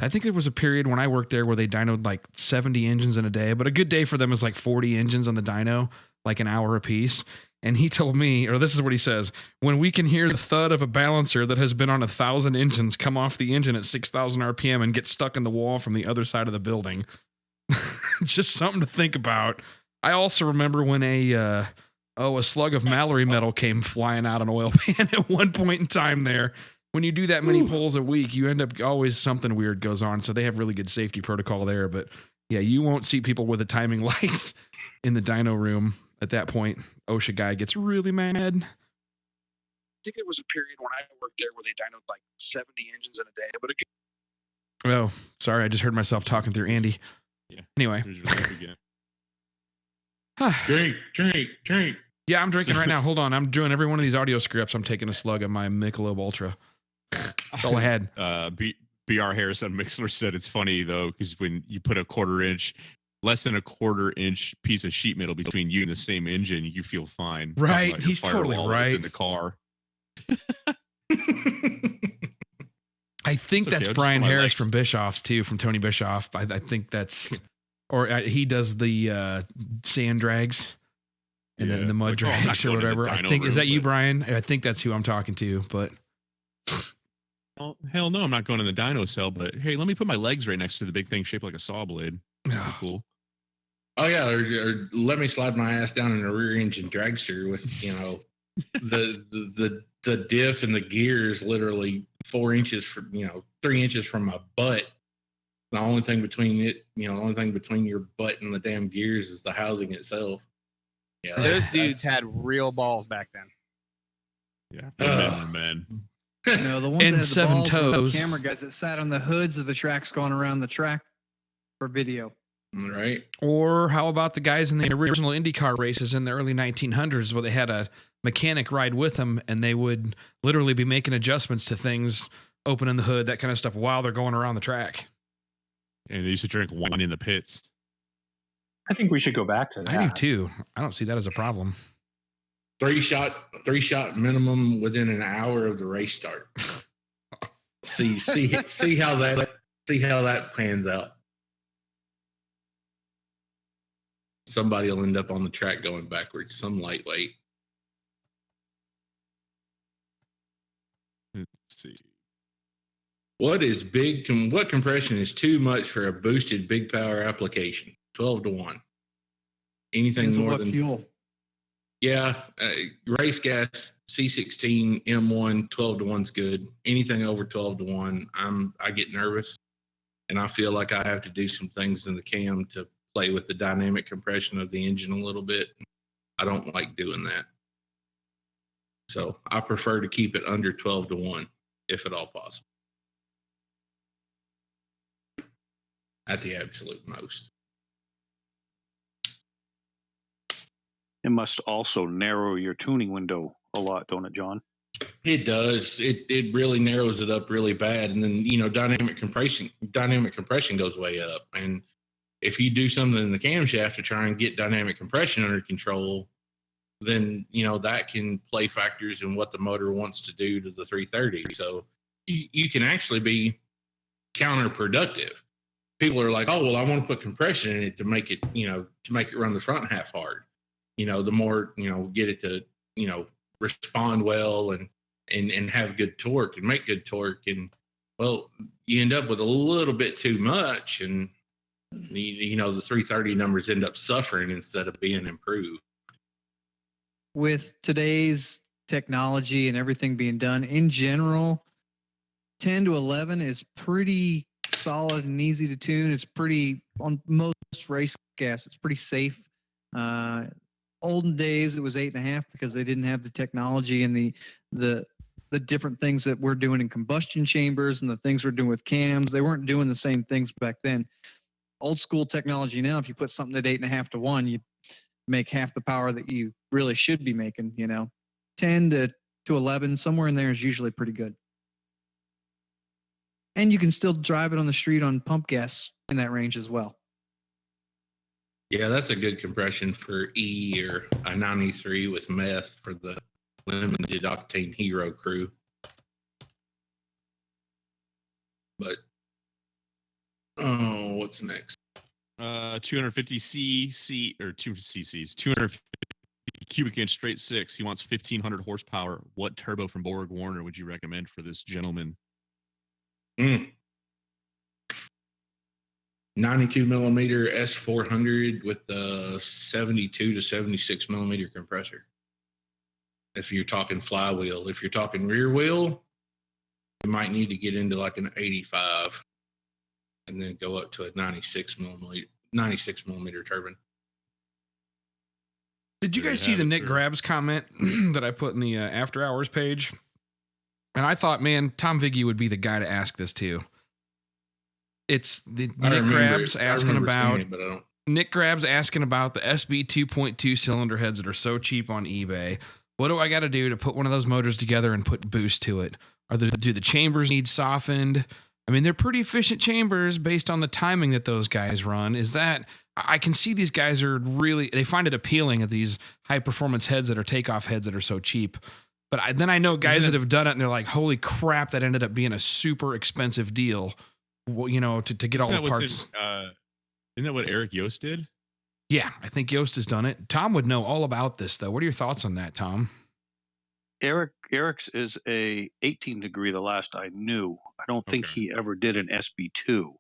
think there was a period when I worked there where they dynoed like 70 engines in a day, but a good day for them is like 40 engines on the dyno, like an hour a piece. And he told me, or this is what he says, when we can hear the thud of a balancer that has been on 1,000 engines come off the engine at 6,000 RPM and get stuck in the wall from the other side of the building. Just something to think about. I also remember when a slug of Mallory metal came flying out an oil pan at one point in time there. When you do that many pulls a week, you end up always something weird goes on. So they have really good safety protocol there. But yeah, you won't see people with the timing lights in the dyno room. At that point, OSHA guy gets really mad. I think there was a period when I worked there where they dynoed like 70 engines in a day. But oh, sorry, I just heard myself talking through Andy. Yeah. Anyway. Drink. Yeah, I'm drinking right now. Hold on. I'm doing every one of these audio scripts. I'm taking a slug of my Michelob Ultra. That's all I had. BR Harris on Mixler said it's funny though, because when you put less than a quarter inch piece of sheet metal between you and the same engine, you feel fine. Right. He's totally right. In the car. I think okay. that's Brian Harris from Bischoff's too, from Tony Bischoff. I think that's, or he does the sand drags and the mud drags or whatever. I think, is that you, Brian? I think that's who I'm talking to, but. Oh, hell no, I'm not going in the dyno cell, but hey, let me put my legs right next to the big thing shaped like a saw blade. Cool. Oh yeah, or let me slide my ass down in a rear engine dragster with, the diff and the gears literally 4 inches from, 3 inches from my butt. The only thing between your butt and the damn gears is the housing itself. Yeah, those dudes had real balls back then. Yeah, man. No, the ones and that had the 7 balls were toes. the camera guys that sat on the hoods of the tracks going around the track for video. Right. Or how about the guys in the original IndyCar races in the early 1900s where they had a mechanic ride with them and they would literally be making adjustments to things, opening the hood, that kind of stuff while they're going around the track. And they used to drink wine in the pits. I think we should go back to that. I do too. I don't see that as a problem. 3 shot minimum within an hour of the race start. see how that pans out. Somebody will end up on the track going backwards. Some lightweight. Let's see. What compression is too much for a boosted big power application? 12-1. Anything Depends on more what than fuel? Yeah, race gas C16 M1 12-1's good. Anything over 12-1, I get nervous. And I feel like I have to do some things in the cam to play with the dynamic compression of the engine a little bit. I don't like doing that. So I prefer to keep it under 12-1, if at all possible. At the absolute most. It must also narrow your tuning window a lot, don't it, John? It does. It really narrows it up really bad. And then, dynamic compression goes way up. And if you do something in the camshaft to try and get dynamic compression under control, then, that can play factors in what the motor wants to do to the 330. So you can actually be counterproductive. People are like, oh, well, I want to put compression in it to make it, to make it run the front half hard. The more, get it to, respond well and have good torque and make good torque. And well, you end up with a little bit too much, and the 330 numbers end up suffering instead of being improved. With today's technology and everything being done in general, 10 to 11 is pretty solid and easy to tune. It's pretty, on most race gas, it's pretty safe. Olden days, it was 8.5 because they didn't have the technology and the different things that we're doing in combustion chambers and the things we're doing with cams. They weren't doing the same things back then. Old school technology now, if you put something at 8.5 to 1, you make half the power that you really should be making. 10 to 11, somewhere in there is usually pretty good. And you can still drive it on the street on pump gas in that range as well. Yeah, that's a good compression for E or a 93 with meth for the limited octane hero crew. But what's next? 250 cc or 2 cc's, 250 cubic inch straight six. He wants 1,500 horsepower. What turbo from Borg Warner would you recommend for this gentleman? 92 millimeter S400 with the 72 to 76 millimeter compressor. If you're talking flywheel, if you're talking rear wheel, you might need to get into like an 85 and then go up to a 96 millimeter turbine. Did you guys see the Nick Grabs comment that I put in the after hours page? And I thought, man, Tom Viggy would be the guy to ask this to. It's the Nick Grabs asking about Nick Grabs asking about the SB 2.2 cylinder heads that are so cheap on eBay. What do I got to do to put one of those motors together and put boost to it? Do the chambers need softened? I mean, they're pretty efficient chambers based on the timing that those guys run. I can see these guys are really, they find it appealing at these high performance heads that are takeoff heads that are so cheap. But then I know guys that have done it and they're like, holy crap, that ended up being a super expensive deal. To get all the parts. Isn't that what Eric Yost did? Yeah, I think Yost has done it. Tom would know all about this, though. What are your thoughts on that, Tom? Eric's is a 18 degree, the last I knew. I don't think he ever did an SB2.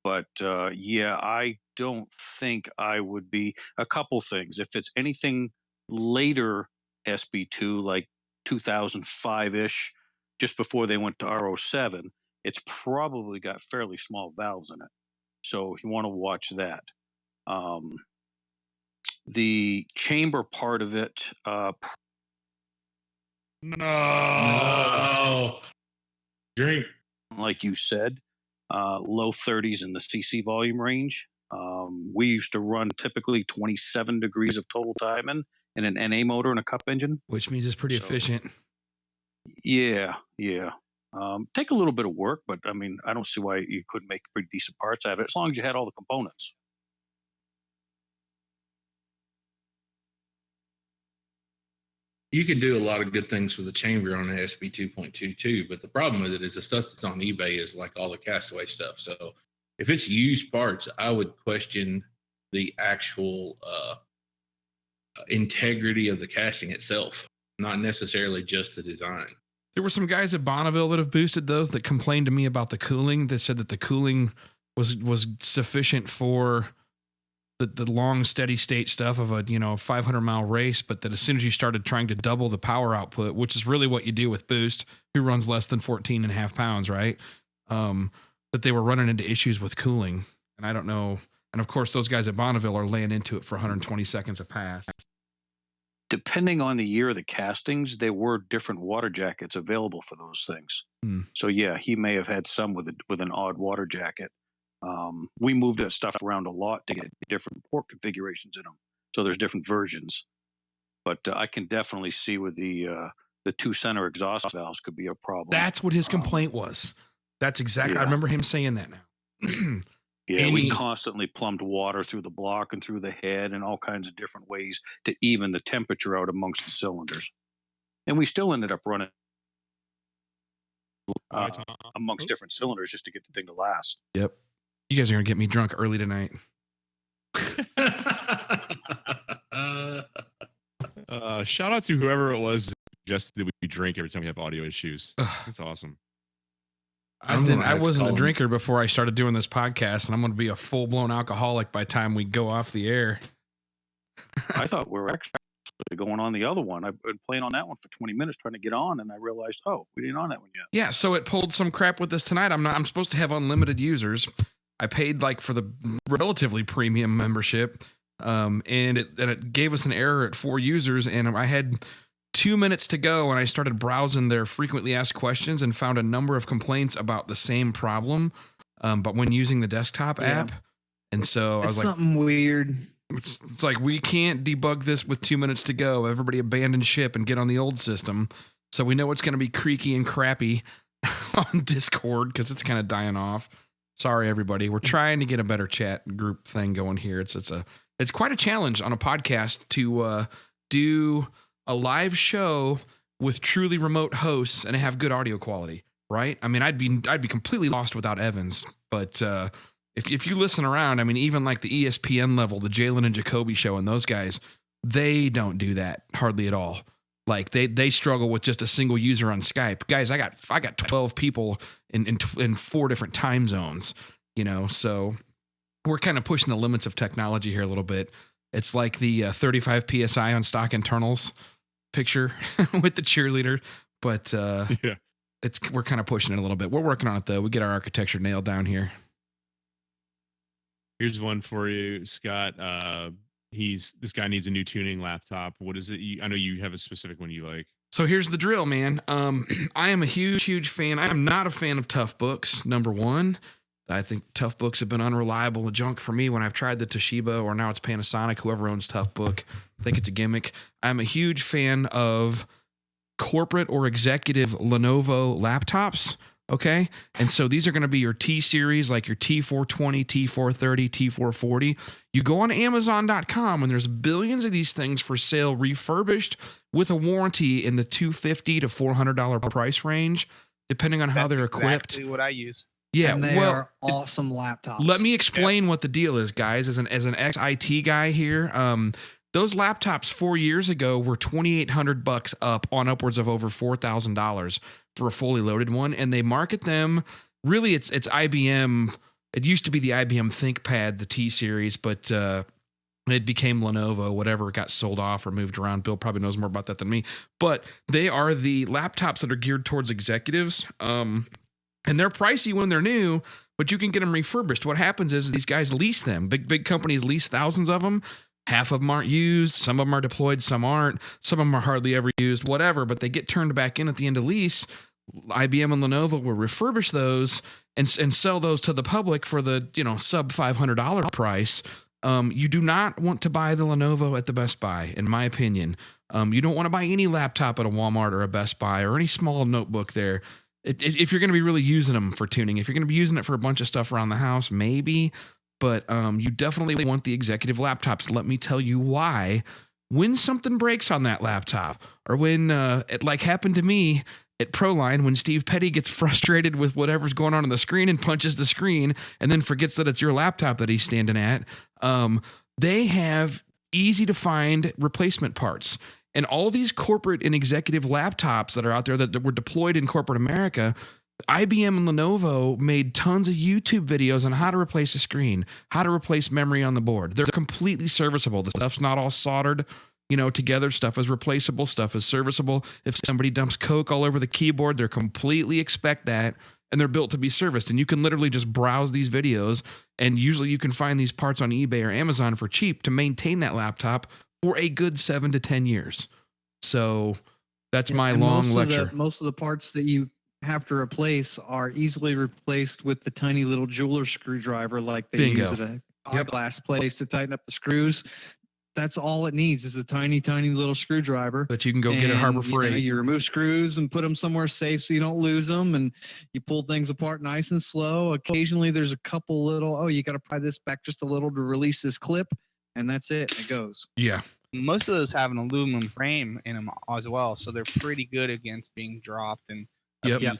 But I don't think I would be. A couple things. If it's anything later SB2, like 2005-ish, just before they went to R07, it's probably got fairly small valves in it. So you want to watch that. The chamber part of it. No. Drink. Like you said, low 30s in the CC volume range. We used to run typically 27 degrees of total timing in an NA motor and a cup engine. Which means it's pretty efficient. Yeah. Take a little bit of work, but I mean, I don't see why you couldn't make pretty decent parts out of it as long as you had all the components. You can do a lot of good things with the chamber on the SB 2.2 too, but the problem with it is the stuff that's on eBay is like all the castaway stuff. So if it's used parts, I would question the actual integrity of the casting itself, not necessarily just the design. There were some guys at Bonneville that have boosted those that complained to me about the cooling. They said that the cooling was sufficient for the long steady state stuff of a 500-mile race, but that as soon as you started trying to double the power output, which is really what you do with boost, who runs less than 14.5 pounds, right? That that they were running into issues with cooling. And I don't know. And of course, those guys at Bonneville are laying into it for 120 seconds a pass. Depending on the year of the castings, there were different water jackets available for those things. So yeah, he may have had some with an odd water jacket. We moved that stuff around a lot to get different port configurations in them. So there's different versions. But I can definitely see where the 2 center exhaust valves could be a problem. That's what his complaint was. That's exactly. Yeah. I remember him saying that now. Yeah, we constantly plumbed water through the block and through the head and all kinds of different ways to even the temperature out amongst the cylinders. And we still ended up running amongst different cylinders just to get the thing to last. Yep. You guys are going to get me drunk early tonight. Shout out to whoever it was just that we drink every time we have audio issues. That's awesome. I wasn't a drinker before I started doing this podcast, and I'm going to be a full-blown alcoholic by the time we go off the air. I thought we were actually going on the other one. I've been playing on that one for 20 minutes trying to get on, and I realized, we didn't on that one yet. Yeah, so it pulled some crap with us tonight. I'm supposed to have unlimited users. I paid for the relatively premium membership, and it gave us an error at 4 users, and I had 2 minutes to go, and I started browsing their frequently asked questions and found a number of complaints about the same problem, but when using the desktop app. And so I was like, something weird. It's like, we can't debug this with 2 minutes to go. Everybody abandon ship and get on the old system. So we know it's going to be creaky and crappy on Discord because it's kind of dying off. Sorry, everybody. We're trying to get a better chat group thing going here. It's quite a challenge on a podcast to do a live show with truly remote hosts and have good audio quality, right? I mean, I'd be completely lost without Evans, but if you listen around, I mean, even like the ESPN level, the Jalen and Jacoby show and those guys, they don't do that hardly at all. Like they struggle with just a single user on Skype. Guys, I got 12 people in 4 different time zones, so we're kind of pushing the limits of technology here a little bit. It's like the 35 PSI on stock internals picture with the cheerleader, but we're kind of pushing it a little bit. We're working on it though. We get our architecture nailed down here. Here's one for you, Scott. This guy needs a new tuning laptop. What is it? I know you have a specific one you like. So here's the drill, man. I am a huge fan. I am not a fan of Tough Books. Number one, I think Tough Books have been unreliable junk for me when I've tried the Toshiba, or now it's Panasonic, whoever owns Tough Book. I think it's a gimmick. I'm a huge fan of corporate or executive Lenovo laptops. Okay. And so these are going to be your T series, like your T420, T430, T440. You go on Amazon.com and there's billions of these things for sale, refurbished with a warranty in the $250 to $400 price range, depending on how they're equipped. Exactly what I use. Yeah, and they are awesome laptops. Let me explain what the deal is, guys. As an ex-IT guy here, those laptops 4 years ago were $2,800 up on upwards of over $4,000 for a fully loaded one, and they market them. Really, it's IBM. It used to be the IBM ThinkPad, the T series, but it became Lenovo. Whatever, it got sold off or moved around. Bill probably knows more about that than me. But they are the laptops that are geared towards executives. And they're pricey when they're new, but you can get them refurbished. What happens is these guys lease them. Big companies lease thousands of them. Half of them aren't used. Some of them are deployed. Some aren't. Some of them are hardly ever used, whatever, but they get turned back in at the end of lease. IBM and Lenovo will refurbish those and sell those to the public for the, sub $500 price. You do not want to buy the Lenovo at the Best Buy, in my opinion. You don't want to buy any laptop at a Walmart or a Best Buy or any small notebook there. If you're going to be really using them for tuning, if you're going to be using it for a bunch of stuff around the house, maybe, but you definitely want the executive laptops. Let me tell you why. When something breaks on that laptop, or when it like happened to me at Proline, when Steve Petty gets frustrated with whatever's going on the screen and punches the screen and then forgets that it's your laptop that he's standing at, they have easy to find replacement parts. And all these corporate and executive laptops that are out there that were deployed in corporate America, IBM and Lenovo made tons of YouTube videos on how to replace a screen, how to replace memory on the board. They're completely serviceable. The stuff's not all soldered, together. Stuff is replaceable. Stuff is serviceable. If somebody dumps Coke all over the keyboard, they completely expect that. and they're built to be serviced. And you can literally just browse these videos, and usually you can find these parts on eBay or Amazon for cheap to maintain that laptop for a good 7 to 10 years. So that's my and long lecture. Most of the parts that you have to replace are easily replaced with the tiny little jeweler screwdriver like they Bingo. use at a eyeglass place to tighten up the screws. That's all it needs is a tiny, tiny little screwdriver. But you can go get at Harbor Freight. You remove screws and put them somewhere safe so you don't lose them, and you pull things apart nice and slow. Occasionally there's a couple little, you got to pry this back just a little to release this clip, and that's it. It goes. Yeah. Most of those have an aluminum frame in them as well, so they're pretty good against being dropped. And Yep.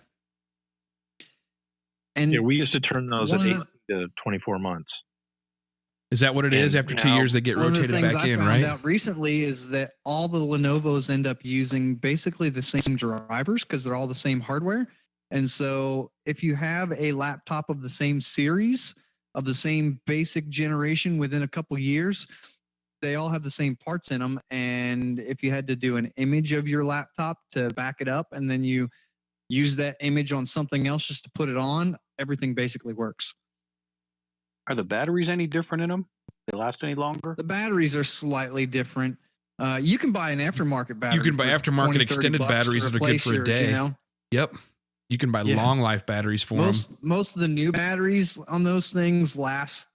And Yeah, we used to turn those at one 8 of to 24 months. Is that what it is? And After 2 now- years, they get one of the rotated things back I in, found right? out recently is that all the Lenovo's end up using basically the same drivers because they're all the same hardware. And so if you have a laptop of the same series, of the same basic generation within a couple years, they all have the same parts in them. And if you had to do an image of your laptop to back it up, and then you use that image on something else just to put it on, everything basically works. Are the batteries any different in them? They last any longer? The batteries are slightly different. You can buy an aftermarket battery. You can buy for aftermarket 20, 30 extended bucks to batteries that are good replace for a yours, day. You know? Yep. You can buy Yeah. long life batteries for them. Most of the new batteries on those things last,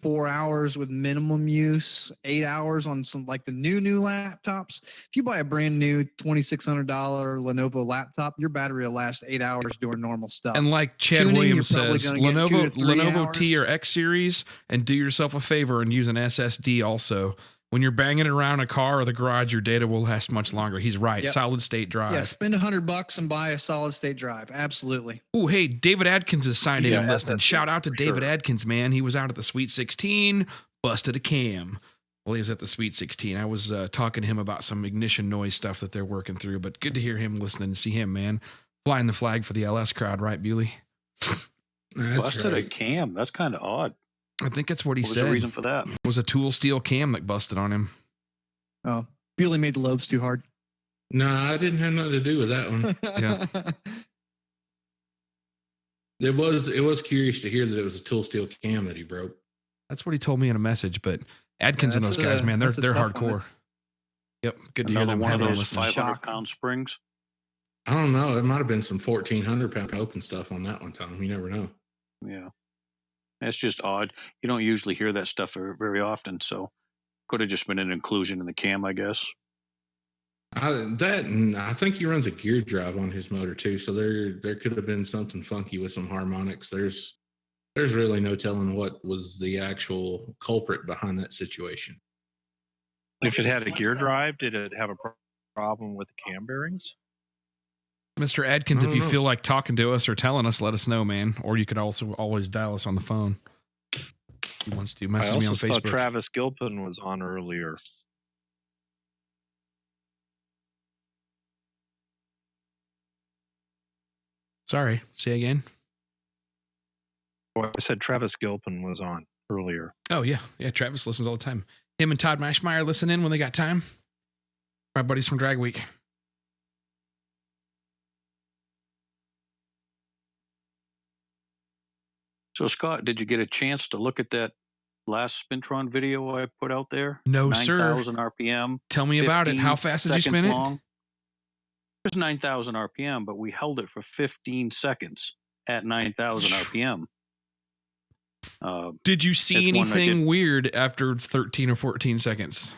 4 hours with minimum use, 8 hours on some like the new laptops. If you buy a brand new $2,600 Lenovo laptop, your battery will last 8 hours doing normal stuff. And like Chad Tuning, Williams you're probably says, gonna get 2 to 3 Lenovo T hours. or X series, and do yourself a favor and use an SSD also. When you're banging it around a car or the garage, your data will last much longer. He's right. Yep. Solid state drive. Yeah, spend $100 and buy a solid state drive. Absolutely. Oh, hey, David Adkins is signed in Yeah, and listening. SSD Shout out to for David sure. Adkins, man. He was out at the Sweet 16, busted a cam. Well, he was at the Sweet 16. I was talking to him about some ignition noise stuff that they're working through, but good to hear him listening and see him, man. Flying the flag for the LS crowd, right, Bewley? That's Busted a right. cam. That's kind of odd. I think that's what he What was said. the reason for that? It was a tool steel cam that busted on him. Oh, Bewley made the lobes too hard. No, I didn't have nothing to do with that one. Yeah. It was curious to hear that it was a tool steel cam that he broke. That's what he told me in a message, but Adkins and that's those guys, man, they're that's a tough one. hardcore. Yep. Good to hear Another them one of having those listeners. 500-pound springs. I don't know. It might have been some 1,400-pound open stuff on that one time. You never know. Yeah. That's just odd. You don't usually hear that stuff very often, so could have just been an inclusion in the cam, I guess. And I think he runs a gear drive on his motor too. So there could have been something funky with some harmonics. There's really no telling what was the actual culprit behind that situation. If it had a gear drive, did it have a problem with the cam bearings? Mr. Adkins, I if don't you know. feel like talking to us or telling us, let us know, man. Or you could also always dial us on the phone. He wants to I message me also on saw Facebook. Travis Gilpin was on earlier. Sorry, say again. I said Travis Gilpin was on earlier. Oh, yeah. Yeah, Travis listens all the time. Him and Todd Mashmeyer listen in when they got time. My buddies from Drag Week. So, Scott, did you get a chance to look at that last Spintron video I put out there? No, sir. 9,000 RPM. Tell me about it. 15 How fast did you seconds spin it? long. It was 9,000 RPM, but we held it for 15 seconds at 9,000 RPM. Did you see It's one I anything did- weird after 13 or 14 seconds?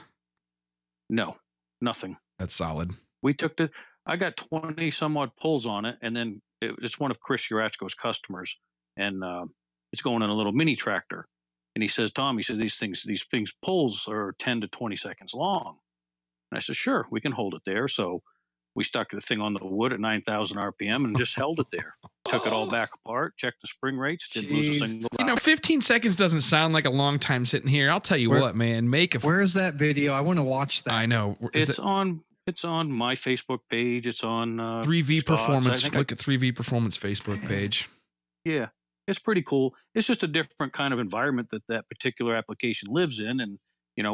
No, nothing. That's solid. We took I got 20 somewhat pulls on it, and then it's one of Chris Urachko's customers, and it's going in a little mini tractor. And he says, Tom, these things pulls are 10 to 20 seconds long. And I said, sure, we can hold it there. So we stuck the thing on the wood at 9,000 RPM and just held it there. Took it all back apart, checked the spring rates, didn't lose a Jeez. single You know, ride. 15 seconds doesn't sound like a long time sitting here. I'll tell you Where- what, man. Where is that video? I want to watch that. I know. Is It's it on my Facebook page. It's on 3V Scott's. Performance? I think Look at 3V Performance Facebook page. Yeah, it's pretty cool. It's just a different kind of environment that particular application lives in, and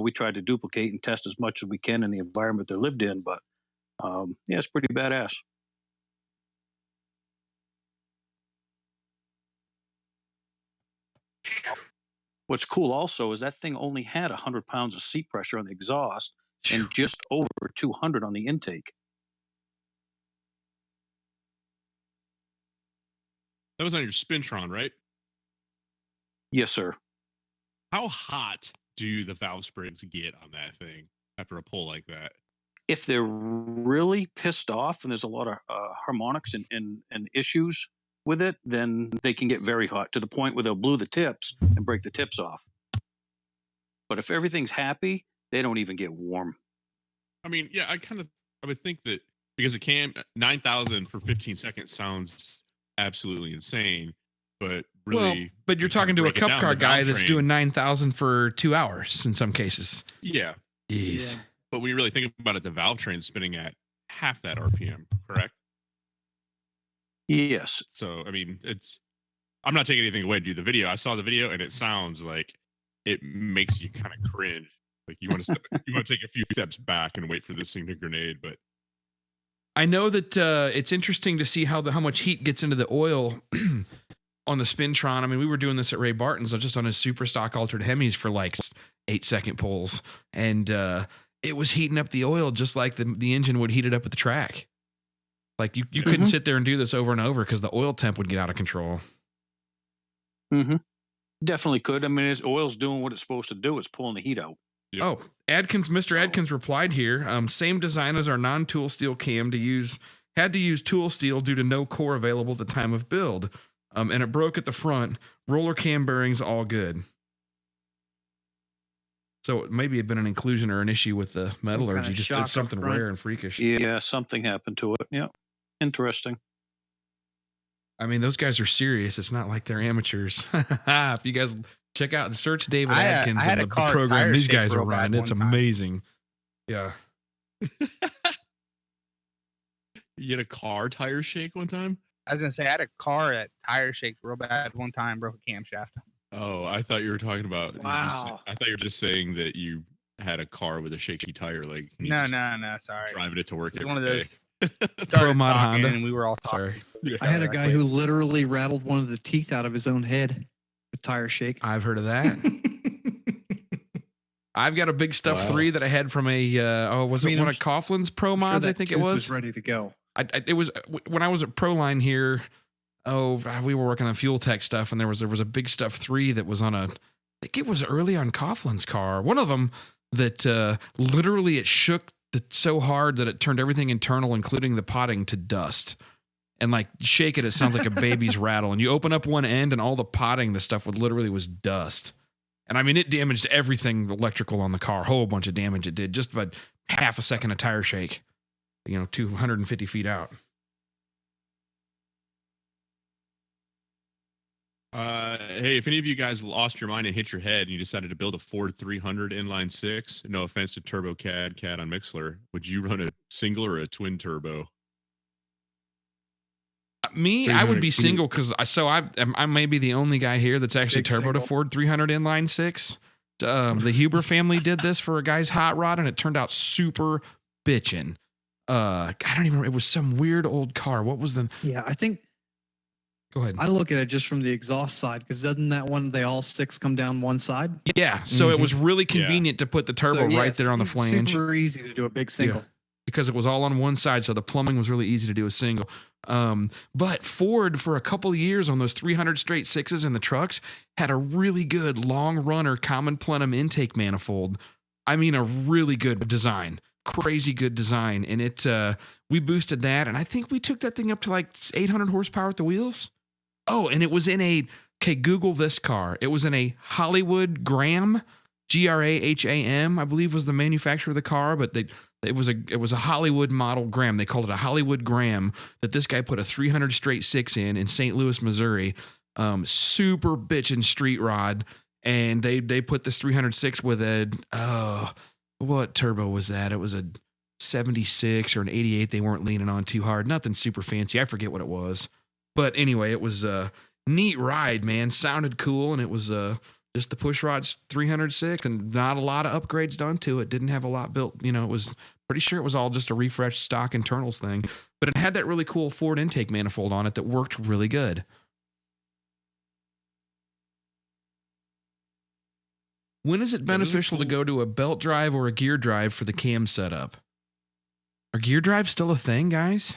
we tried to duplicate and test as much as we can in the environment they lived in. But yeah, it's pretty badass. What's cool also is that thing only had 100 pounds of seat pressure on the exhaust and just over 200 on the intake. That was on your Spintron, right? Yes, sir. How hot do the valve springs get on that thing after a pull like that? If they're really pissed off and there's a lot of harmonics and issues with it, then they can get very hot to the point where they'll blue the tips and break the tips off. But if everything's happy, they don't even get warm. I mean, yeah, I would think that because it can 9,000 for 15 seconds sounds absolutely insane, but really, but you're talking to a cup car guy that's doing 9,000 for 2 hours in some cases. Yeah. Jeez. Yeah. But when you really think about it, the valve train's spinning at half that RPM, correct? Yes. So, I mean, I'm not taking anything away to do the video. I saw the video and it sounds like it makes you kind of cringe. Like you want to take a few steps back and wait for this thing to grenade. But I know that it's interesting to see how much heat gets into the oil on the Spintron. I mean, we were doing this at Ray Barton's just on his super stock altered Hemis for like 8-second pulls, and it was heating up the oil just like the engine would heat it up at the track. Like you couldn't sit there and do this over and over because the oil temp would get out of control. Mm-hmm. Definitely could. I mean, oil's doing what it's supposed to do. It's pulling the heat out. Yep. Oh, Mr. Adkins replied here. Same design as our non-tool steel cam had to use tool steel due to no core available at the time of build. And it broke at the front. Roller cam bearings all good. So maybe it had been an inclusion or an issue with the metallurgy. Just did something rare and freakish. Yeah, something happened to it. Yeah. Interesting. I mean, those guys are serious. It's not like they're amateurs. If you guys check out and search David Adkins and the program these guys are running, it's amazing. Yeah. You had a car tire shake one time? I was gonna say I had a car that tire shaked real bad one time, broke a camshaft. Oh, I thought you were talking about. Wow. I thought you were just saying that you had a car with a shaky tire. Like No, sorry. driving it to work. It was Every one of day. those Pro mod talking, Honda. and we were all talking. Sorry. I had a guy who literally rattled one of the teeth out of his own head with tire shake. I've heard of that. I've got a big stuff 3 that I had from a it one of Coughlin's Pro Mods? I think it was ready to go. It was when I was at Proline here. We were working on fuel tech stuff, and there was a big stuff 3 that was on I think it was early on Coughlin's car. One of them that literally it shook so hard that it turned everything internal, including the potting, to dust. And like you shake it, it sounds like a baby's rattle. And you open up one end, and all the potting, the stuff was dust. And I mean, it damaged everything electrical on the car. A whole bunch of damage it did. Just about half a second of tire shake. 250 feet out. Hey, if any of you guys lost your mind and hit your head and you decided to build a Ford 300 inline 6, no offense to Turbo Cat on Mixler, would you run a single or a twin turbo? Me, I would be single because I may be the only guy here that's actually turboed a Ford 300 inline 6. The Huber family did this for a guy's hot rod, and it turned out super bitchin'. I don't even. It was some weird old car. What was the? Yeah, I think. Go ahead. I look at it just from the exhaust side because doesn't that one they all 6 come down one side? Yeah, so it was really convenient to put the turbo right there on the flange. Super easy to do a big single. Yeah, because it was all on one side, so the plumbing was really easy to do a single. But Ford, for a couple of years on those 300 straight 6s in the trucks, had a really good long runner common plenum intake manifold. I mean, a really good design, crazy good design. And we boosted that, and I think we took that thing up to like 800 horsepower at the wheels. Oh, and it was in Google this car. It was in a Hollywood Graham, Graham, I believe was the manufacturer of the car, but it was a Hollywood model Graham. They called it a Hollywood Graham that this guy put a 300 straight 6 in St. Louis, Missouri. Super bitchin' street rod. And they put this 306 with what turbo was that? It was a 76 or an 88. They weren't leaning on too hard. Nothing super fancy. I forget what it was. But anyway, it was a neat ride, man. Sounded cool, and it was just the pushrod's 306 and not a lot of upgrades done to it. Didn't have a lot built. It was pretty sure it was all just a refreshed stock internals thing. But it had that really cool Ford intake manifold on it that worked really good. When is it beneficial to go to a belt drive or a gear drive for the cam setup? Are gear drives still a thing, guys?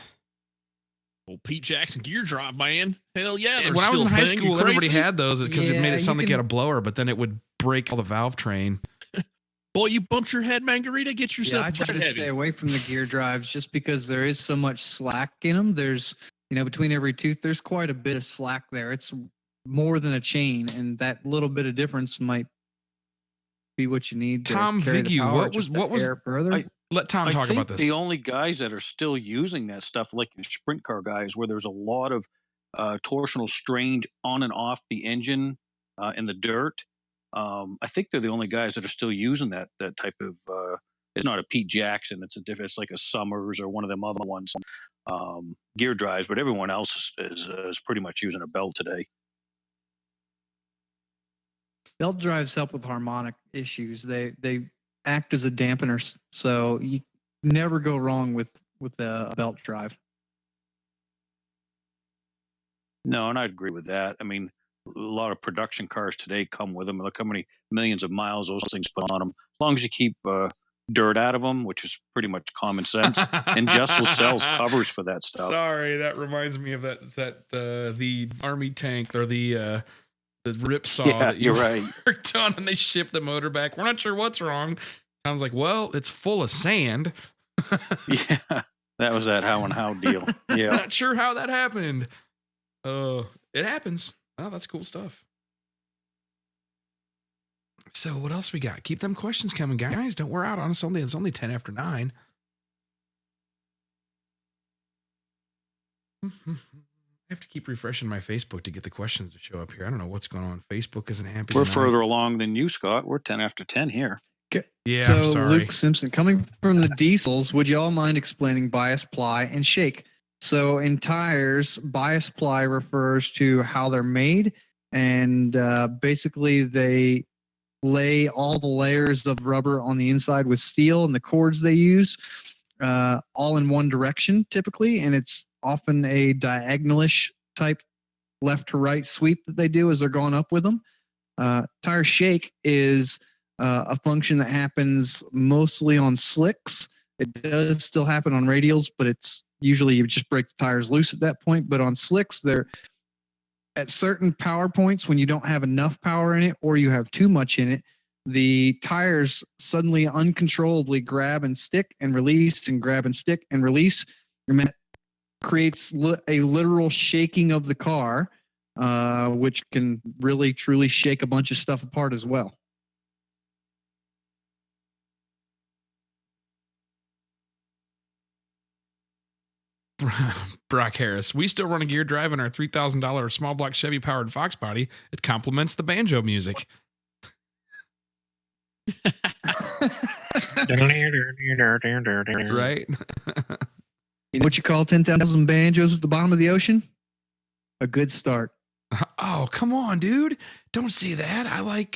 Well, Pete Jackson gear drive, man. Hell yeah. When I was in high school, everybody had those because it made it sound like you had a blower, but then it would break all the valve train. Boy, you bumped your head, Margarita. Get yourself I try to stay away from the gear drives just because there is so much slack in them. There's, between every tooth, there's quite a bit of slack there. It's more than a chain, and that little bit of difference might be what you need. Tom Viggy, what was further? Let Tom talk about this. The only guys that are still using that stuff, like your sprint car guys, where there's a lot of torsional strain on and off the engine in the dirt. I think they're the only guys that are still using that type of. It's not a Pete Jackson. It's like a Summers or one of them other ones, gear drives. But everyone else is pretty much using a belt today. Belt drives help with harmonic issues. They act as a dampener, so you never go wrong with a belt drive. No, and I agree with that. I mean, a lot of production cars today come with them. Look how many millions of miles those things put on them. As long as you keep dirt out of them, which is pretty much common sense, and Jessel sells covers for that stuff. Sorry, that reminds me of the army tank or the ripsaw that you worked on, and they shipped the motor back. We're not sure what's wrong. Sounds like, well, it's full of sand. Yeah, that was that how and how deal. Yeah, not sure how that happened. It happens. Oh, that's cool stuff. So what else we got? Keep them questions coming, guys. Don't wear out on us. It's only 10 after 9. I have to keep refreshing my Facebook to get the questions to show up here. I don't know what's going on. Facebook isn't happy. We're further along than you, Scott. We're 10 after 10 here. Okay. Yeah, so I'm sorry. Luke Simpson, coming from the diesels, would you all mind explaining bias, ply, and shake? So in tires, bias ply refers to how they're made, and basically they lay all the layers of rubber on the inside with steel, and the cords they use all in one direction typically, and it's often a diagonalish type left to right sweep that they do as they're going up with them. Tire shake is a function that happens mostly on slicks. It does still happen on radials, but it's usually you just break the tires loose at that point. But on slicks, they're at certain power points when you don't have enough power in it or you have too much in it, the tires suddenly uncontrollably grab and stick and release and grab and stick and release. And that creates a literal shaking of the car, which can really, truly shake a bunch of stuff apart as well. Brock Harris, we still run a gear drive in our $3,000 small block Chevy powered Fox body. It complements the banjo music. Right? You know what you call 10,000 banjos at the bottom of the ocean? A good start. Oh, come on, dude. Don't say that. I like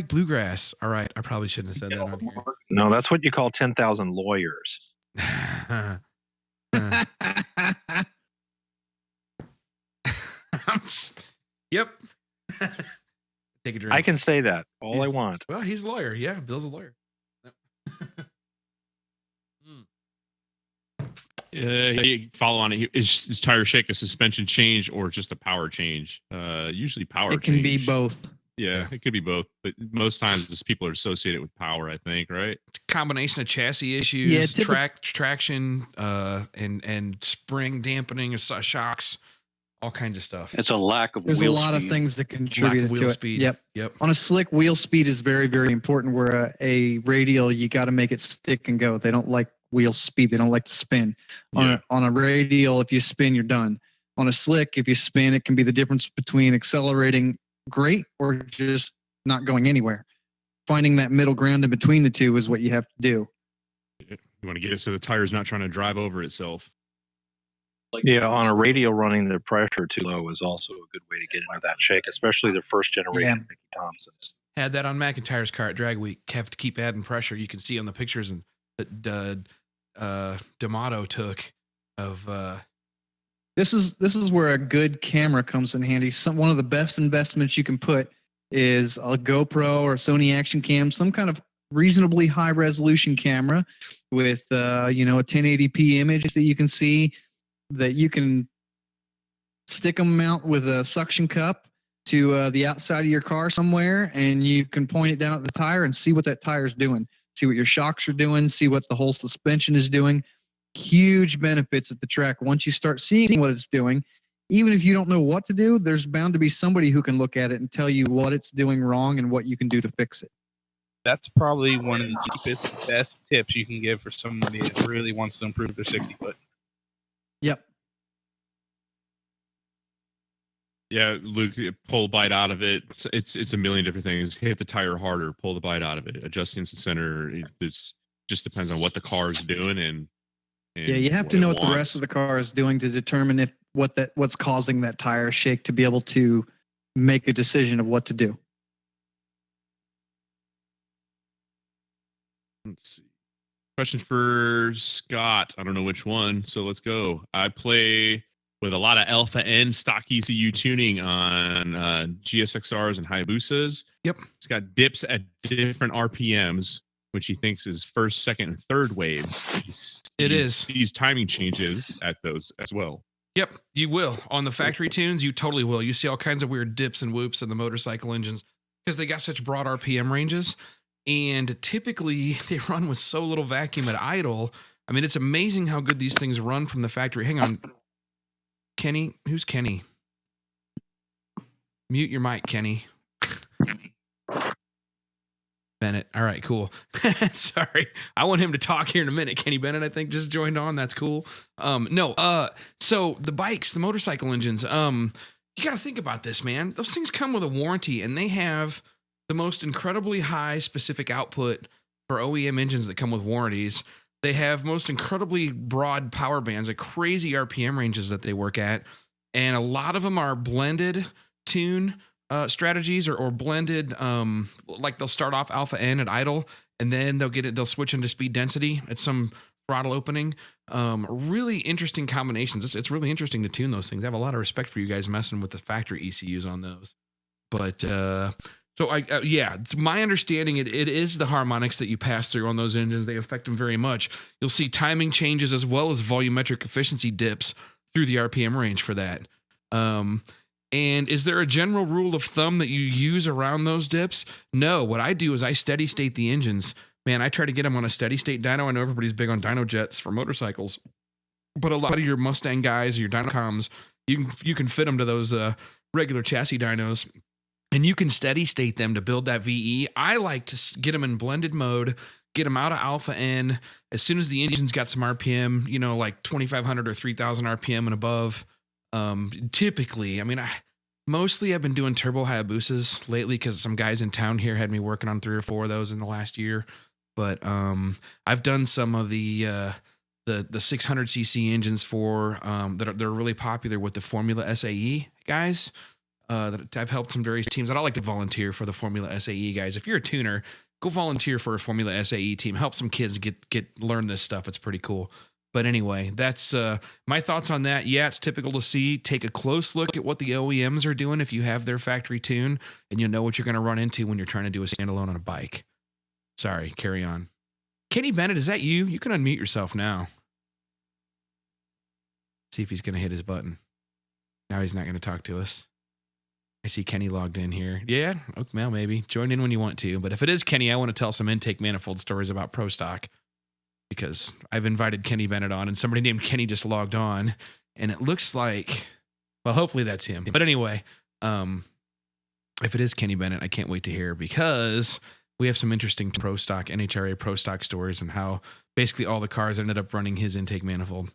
bluegrass. All right. I probably shouldn't have said that on here. No, that's what you call 10,000 lawyers. Yep. Take a drink. I can say that all I want. Well, he's a lawyer. Yeah, Bill's a lawyer. You follow on it. Is tire shake a suspension change or just a power change? Usually power change. It can be both. Yeah, it could be both. But most times just people are associated with power, I think, right? It's a combination of chassis issues, traction, and spring dampening, shocks, all kinds of stuff. It's a lack of There's wheel a lot speed. of things that contribute to it. Speed. Yep. On a slick, wheel speed is very, very important. Where a radial, you got to make it stick and go. They don't like wheel speed. They don't like to spin. On a radial, if you spin, you're done. On a slick, if you spin, it can be the difference between accelerating great or just not going anywhere. Finding that middle ground in between the two is what you have to do. You want to get it so the tire's not trying to drive over itself. Yeah, on a radial, running the pressure too low is also a good way to get into that shake, especially the first generation Mickey Thompsons. Had that on McIntyre's car at Drag Week. Have to keep adding pressure. You can see on the pictures that D'Amato took of. This is where a good camera comes in handy. One of the best investments you can put is a GoPro or Sony Action Cam, some kind of reasonably high resolution camera with a 1080p image that you can see, that you can stick them out with a suction cup to the outside of your car somewhere, and you can point it down at the tire and see what that tire is doing, see what your shocks are doing, see what the whole suspension is doing. Huge benefits at the track. Once you start seeing what it's doing, even if you don't know what to do, there's bound to be somebody who can look at it and tell you what it's doing wrong and what you can do to fix it. That's probably one of the cheapest, best tips you can give for somebody that really wants to improve their 60-foot. Yep. Yeah, Luke, pull the bite out of it. It's a million different things. Hit the tire harder, pull the bite out of it. Adjusting the center. It's just depends on what the car is doing and yeah, you have to know what the rest of the car is doing to determine if what's causing that tire shake, to be able to make a decision of what to do. Let's see. Question for Scott. I don't know which one, so let's go. I play with a lot of Alpha N stock ECU tuning on GSXRs and Hayabusas. Yep. It's got dips at different RPMs, which he thinks is first, second, and third waves. He sees timing changes at those as well. Yep, you will. On the factory tunes, you totally will. You see all kinds of weird dips and whoops in the motorcycle engines because they got such broad RPM ranges. And typically, they run with so little vacuum at idle. I mean, it's amazing how good these things run from the factory. Hang on. Kenny? Who's Kenny? Mute your mic, Kenny. Bennett. All right, cool. Sorry. I want him to talk here in a minute. Kenny Bennett, I think, just joined on. That's cool. So the bikes, the motorcycle engines, you got to think about this, man. Those things come with a warranty, and they have the most incredibly high specific output for OEM engines that come with warranties. They have most incredibly broad power bands, like crazy RPM ranges that they work at. And a lot of them are blended tune strategies or blended, like they'll start off Alpha N at idle, and then they'll switch into speed density at some throttle opening. Really interesting combinations. It's really interesting to tune those things. I have a lot of respect for you guys messing with the factory ECUs on those. But so it's my understanding it is the harmonics that you pass through on those engines. They affect them very much. You'll see timing changes as well as volumetric efficiency dips through the RPM range for that. And is there a general rule of thumb that you use around those dips? No. What I do is I steady state the engines. Man, I try to get them on a steady state dyno. I know everybody's big on dyno jets for motorcycles, but a lot of your Mustang guys, your dyno comms, you can fit them to those regular chassis dynos, and you can steady state them to build that VE. I like to get them in blended mode, get them out of Alpha N as soon as the engine's got some RPM, like 2,500 or 3,000 RPM and above. Typically, I mean, mostly I've been doing turbo Hayabusas lately because some guys in town here had me working on 3 or 4 of those in the last year. But I've done some of the 600cc engines for they're really popular with the Formula SAE guys. That I've helped some various teams. I don't like to volunteer for the Formula SAE guys. If you're a tuner, go volunteer for a Formula SAE team. Help some kids learn this stuff. It's pretty cool. But anyway, that's my thoughts on that. Yeah, it's typical to see. Take a close look at what the OEMs are doing if you have their factory tune, and you'll know what you're going to run into when you're trying to do a standalone on a bike. Sorry, carry on. Kenny Bennett, is that you? You can unmute yourself now. See if he's going to hit his button. Now he's not going to talk to us. I see Kenny logged in here. Yeah, okay, well, maybe. Join in when you want to. But if it is Kenny, I want to tell some intake manifold stories about Pro Stock, because I've invited Kenny Bennett on, and somebody named Kenny just logged on, and it looks like, well, hopefully that's him. But anyway, if it is Kenny Bennett, I can't wait to hear, because we have some interesting Pro Stock, NHRA Pro Stock stories and how basically all the cars ended up running his intake manifold.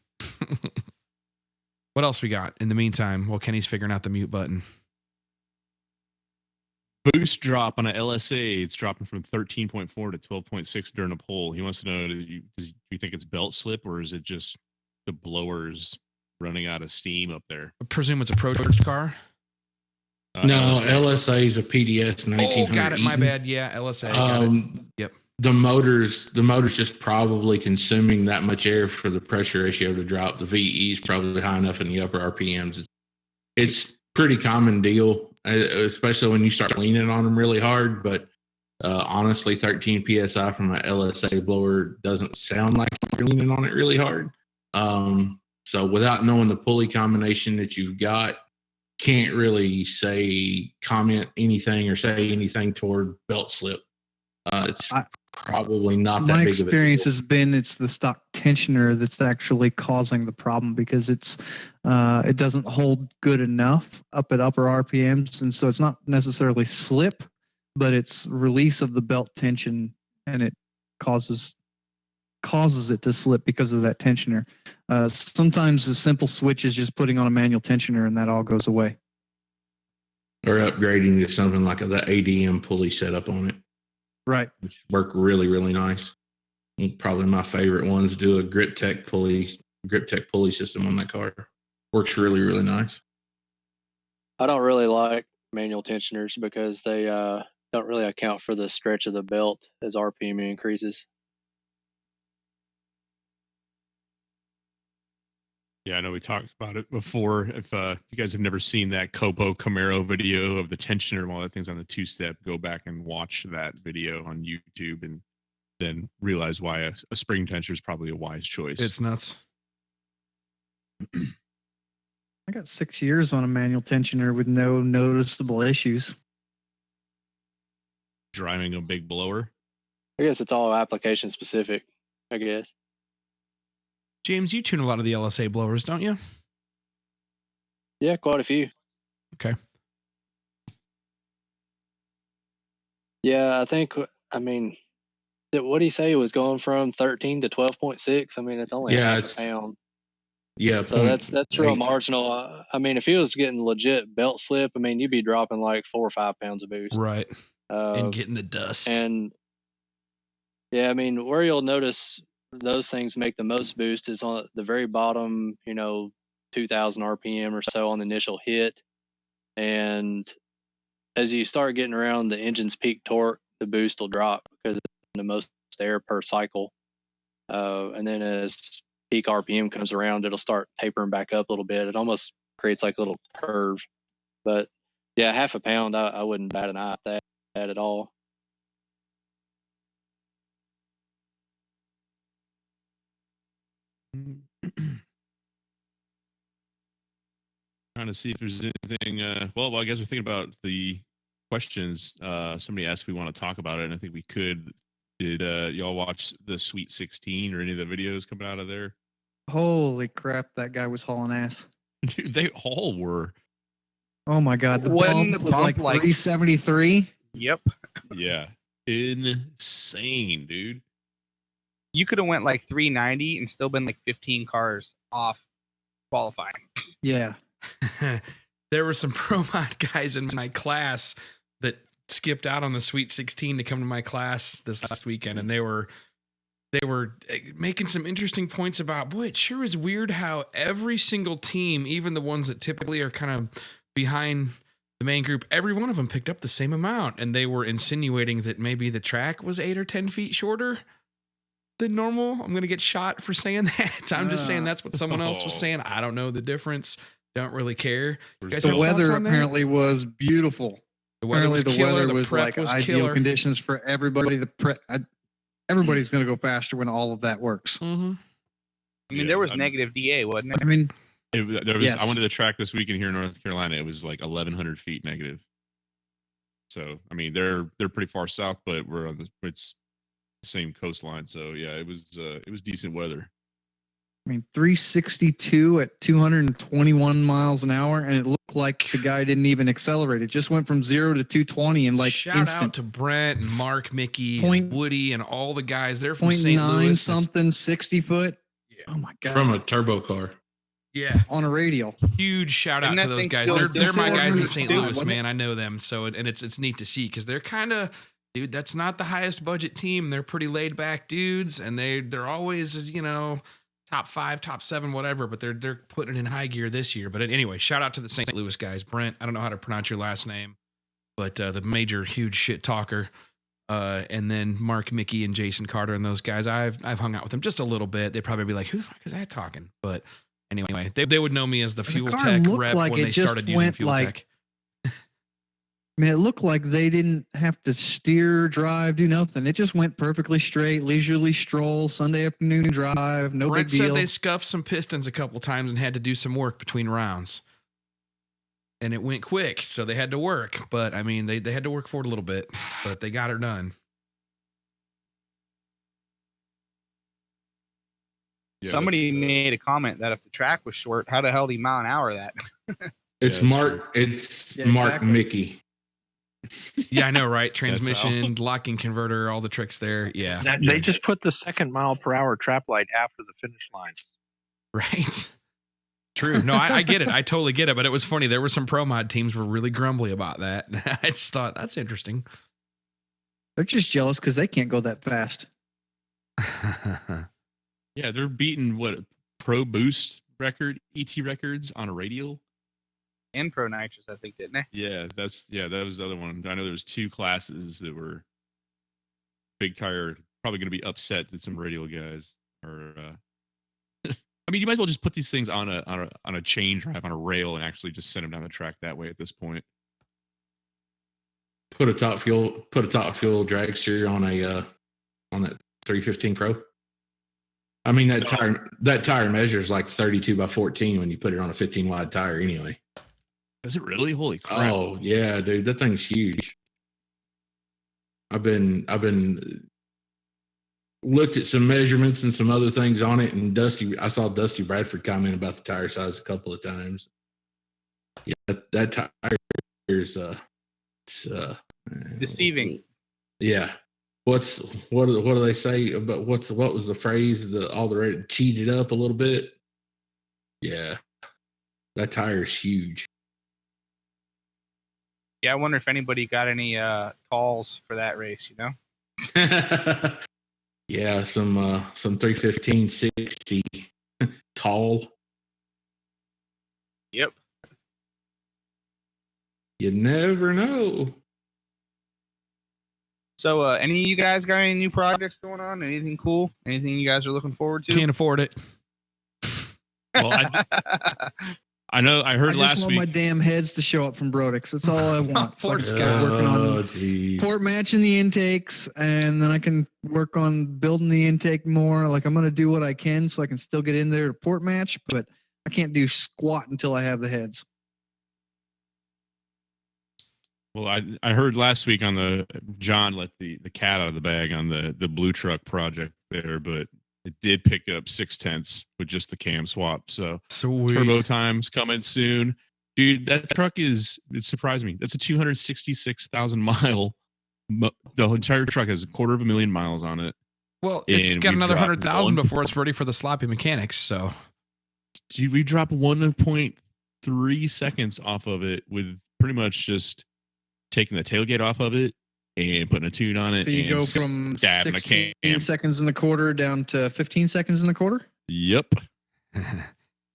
What else we got in the meantime while Kenny's figuring out the mute button? Boost drop on a LSA. It's dropping from 13.4 to 12.6 during a pull. He wants to know, do you think it's belt slip, or is it just the blowers running out of steam up there? I presume it's a Pro Church car. No, LSA is a PDS 1900. Oh, got it. My bad. Yeah, LSA. Got it. Yep. The motor's just probably consuming that much air for the pressure ratio to drop. The VE is probably high enough in the upper RPMs. It's pretty common deal. especially when you start leaning on them really hard. But honestly, 13 psi from an LSA blower doesn't sound like you're leaning on it really hard. So without knowing the pulley combination that you've got, can't really comment anything or say anything toward belt slip. It's probably not that my big experience of a deal. has been it's the stock tensioner that's actually causing the problem because it doesn't hold good enough up at upper RPMs, and so it's not necessarily slip, but it's release of the belt tension, and it causes it to slip because of that tensioner. Sometimes a simple switch is just putting on a manual tensioner, and that all goes away. Or upgrading to something like the ADM pulley setup on it. Right. Which work really, really nice. And probably my favorite ones do a grip tech pulley system on that car. Works really, really nice. I don't really like manual tensioners because they don't really account for the stretch of the belt as RPM increases. Yeah, I know we talked about it before. If you guys have never seen that Copo Camaro video of the tensioner and all that things on the two-step, go back and watch that video on YouTube and then realize why a spring tensioner is probably a wise choice. It's nuts. I got 6 years on a manual tensioner with no noticeable issues. Driving a big blower. I guess it's all application specific, I guess. James, you tune a lot of the LSA blowers, don't you? Yeah, quite a few. Okay. Yeah, I think, what did he say? It was going from 13 to 12.6. I mean, it's only half a pound. Yeah. So that's real marginal. I mean, if he was getting legit belt slip, I mean, you'd be dropping like 4 or 5 pounds of boost. Right. And getting the dust. And yeah, I mean, where you'll notice those things make the most boost is on the very bottom, 2000 RPM or so on the initial hit. And as you start getting around the engine's peak torque, the boost will drop because it's the most air per cycle. And then as peak RPM comes around, it'll start tapering back up a little bit. It almost creates like a little curve. But yeah, half a pound, I wouldn't bat an eye at that at all. Trying to see if there's anything. Well, I guess we're thinking about the questions. Somebody asked if we want to talk about it, and I think we could. Did y'all watch the Sweet 16 or any of the videos coming out of there? Holy crap, that guy was hauling ass. Dude, they all were. Oh my God, the bump was like 373. Yep. Yeah, insane, dude. You could have went like 390 and still been like 15 cars off qualifying. Yeah. There were some pro mod guys in my class that skipped out on the Sweet 16 to come to my class this last weekend, and they were making some interesting points about, boy, it sure is weird how every single team, even the ones that typically are kind of behind the main group, every one of them picked up the same amount, and they were insinuating that maybe the track was 8 or 10 feet shorter than normal. I'm going to get shot for saying that. I'm just saying that's what someone else was saying. I don't know the difference. Don't really care. The weather apparently was beautiful. The weather was killer. The prep was ideal killer. Conditions for everybody. Everybody's going to go faster when all of that works. Mm-hmm. I mean, there was negative DA, wasn't it? I mean, there was. Yes. I went to the track this weekend here in North Carolina. It was like 1,100 feet negative. So I mean, they're pretty far south, but we're on it's the same coastline. So yeah, it was decent weather. I mean, 362 at 221 miles an hour, and it looked like the guy didn't even accelerate. It just went from 0 to 220 in like Shout instant. out to Brent and Mark, Mickey, Point- and Woody, and all the guys. They're from 0.9 St. Louis. something, 60 foot. Yeah. Oh my God. From a turbo car. Yeah. On a radial. Huge shout out And to that those thing guys. still They're my guys in 700 St. feet, Louis, wasn't it? man. I know them. So, and it's neat to see because they're kind of, dude, that's not the highest budget team. They're pretty laid back dudes, and they're always, top 5, top 7, whatever, but they're putting it in high gear this year. But anyway, shout out to the St. Louis guys. Brent, I don't know how to pronounce your last name, but the major huge shit talker. And then Mark, Mickey, and Jason Carter and those guys. I've hung out with them just a little bit. They'd probably be like, who the fuck is that talking? But anyway, they would know me as the fuel car tech looked rep like when it they just started using went fuel like- tech. I mean, it looked like they didn't have to steer, drive, do nothing. It just went perfectly straight, leisurely stroll, Sunday afternoon drive, no Brett big said deal. they scuffed some pistons a couple times and had to do some work between rounds. And it went quick, so they had to work. But, I mean, they had to work for it a little bit, but they got her done. Yeah, Somebody that's, made a comment that if the track was short, how the hell do you mile an hour that? It's Yeah, Mark. It's Yeah, Mark exactly. Mickey. Yeah, I know, right? That's how. Transmission, locking converter, all the tricks there. Yeah. They just put the second mile per hour trap light after the finish line. Right. True. No, I get it. I totally get it. But it was funny. There were some pro mod teams were really grumbly about that. I just thought that's interesting. They're just jealous because they can't go that fast. Yeah, they're beating what Pro Boost record, ET records on a radial. And Pro Nitrous, I think, didn't they? Yeah, that was the other one. I know there was two classes that were big tire, probably going to be upset that some radial guys are. I mean, you might as well just put these things on a chain drive on a rail and actually just send them down the track that way at this point. Put a top fuel dragster on that 315 Pro. I mean that tire measures like 32 by 14 when you put it on a 15 wide tire anyway. Is it really? Holy crap! Oh yeah, dude, that thing's huge. I've been looked at some measurements and some other things on it, and I saw Dusty Bradford comment about the tire size a couple of times. Yeah, that tire is Deceiving. Yeah. What do they say about what was the phrase? All the way cheated up a little bit. Yeah, that tire is huge. Yeah, I wonder if anybody got any talls for that race, you know? Yeah, some 315 60 tall. Yep. You never know. So, any of you guys got any new projects going on? Anything cool? Anything you guys are looking forward to? Can't afford it. Well, I know. I heard I just last want week. my damn heads to show up from Brodix. That's all I want. So I Poor can Scott. start working on Geez. port matching the intakes, and then I can work on building the intake more. Like I'm going to do what I can so I can still get in there to port match, but I can't do squat until I have the heads. Well, I heard last week on the John let the cat out of the bag on the blue truck project there, but it did pick up 6/10 with just the cam swap. So Sweet. turbo time's coming soon, dude. That truck it surprised me. That's a 266,000 mile. The entire truck has 250,000 miles on it. Well, it's And got we've another dropped 100,000 one- before it's ready for the sloppy mechanics. So Dude, we dropped 1.3 seconds off of it with pretty much just taking the tailgate off of it and putting a tune on it. So you and go from stabbing a 16 cam. seconds in the quarter down to 15 seconds in the quarter? Yep.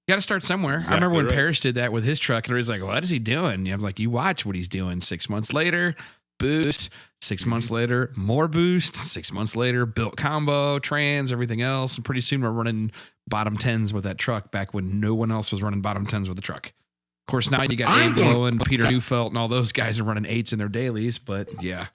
got to start somewhere. I Exactly remember when right. Parrish did that with his truck, and everybody's like, "What is he doing?" And I was like, "You watch what he's doing." 6 months later, boost. 6 months later, more boost. 6 months later, built combo, trans, everything else. And pretty soon we're running bottom 10s with that truck back when no one else was running bottom 10s with the truck. Of course, now you got Dave Blow and Peter Neufeld and all those guys are running 8s in their dailies, but yeah.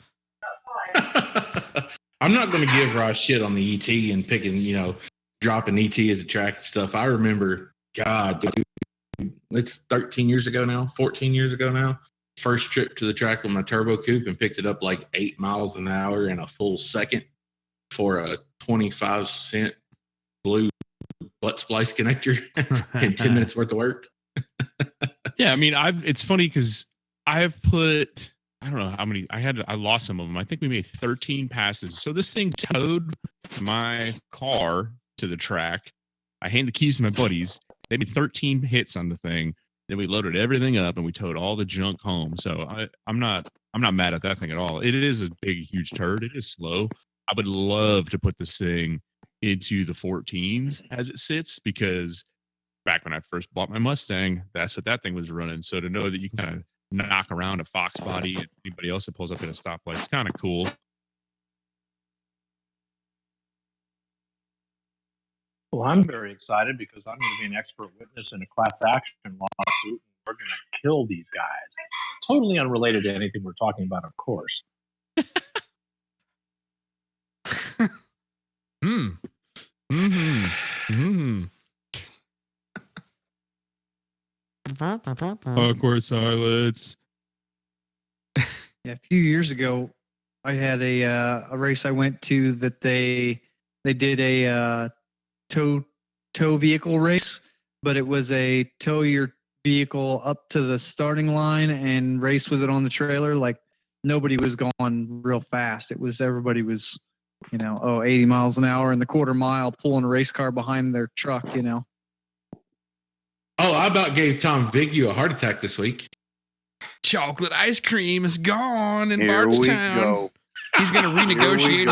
I'm not going to give Ross shit on the ET and picking, dropping ET as a track and stuff. I remember, God, dude, it's 13 years ago now, 14 years ago now. First trip to the track with my turbo coupe and picked it up like 8 miles an hour in a full second for a 25-cent blue butt splice connector and 10 minutes worth of work. Yeah, I mean, it's funny because I've put, I don't know how many, I lost some of them. I think we made 13 passes. So this thing towed my car to the track. I hand the keys to my buddies. They made 13 hits on the thing. Then we loaded everything up and we towed all the junk home. So I'm not mad at that thing at all. It is a big, huge turd. It is slow. I would love to put this thing into the 14s as it sits, because back when I first bought my Mustang, that's what that thing was running. So to know that you can kind of knock around a Fox body and anybody else that pulls up at a stoplight, it's kind of cool. Well, I'm very excited because I'm going to be an expert witness in a class action lawsuit. We're going to kill these guys. totally unrelated to anything we're talking about, of course. Awkward silence. Yeah, a few years ago, I had a race I went to that they did a tow vehicle race, but it was a tow your vehicle up to the starting line and race with it on the trailer. Like nobody was going real fast. It was everybody was, 80 miles an hour in the quarter mile pulling a race car behind their truck. Oh, I about gave Tom Vigil a heart attack this week. Chocolate ice cream is gone in Here we Bardstown. go. He's going to renegotiate.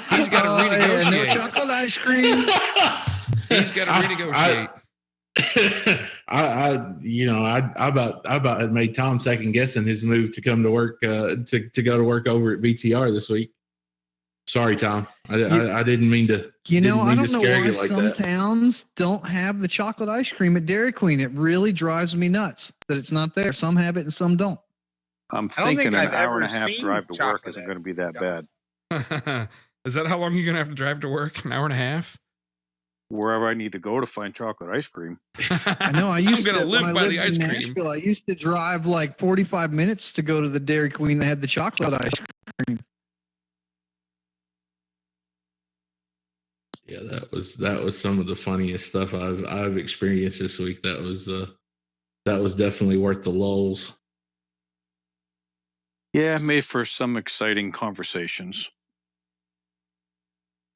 He's got to renegotiate. No chocolate ice cream. He's got to renegotiate. I about had made Tom second guessing his move to come to work to go to work over at BTR this week. Sorry, Tom. I didn't mean to. I don't know why like some that. towns don't have the chocolate ice cream at Dairy Queen. It really drives me nuts that it's not there. Some have it and some don't. I'm I don't thinking think an I've hour and a ever half seen drive to work chocolate isn't going to be that bad. Is that how long you're going to have to drive to work? An hour and a half? Wherever I need to go to find chocolate ice cream. I know. I used I'm to gonna live when I by lived the ice in cream. Nashville, I used to drive like 45 minutes to go to the Dairy Queen that had the chocolate ice cream. Yeah, that was some of the funniest stuff I've experienced this week. That was definitely worth the lulls. Yeah, made for some exciting conversations.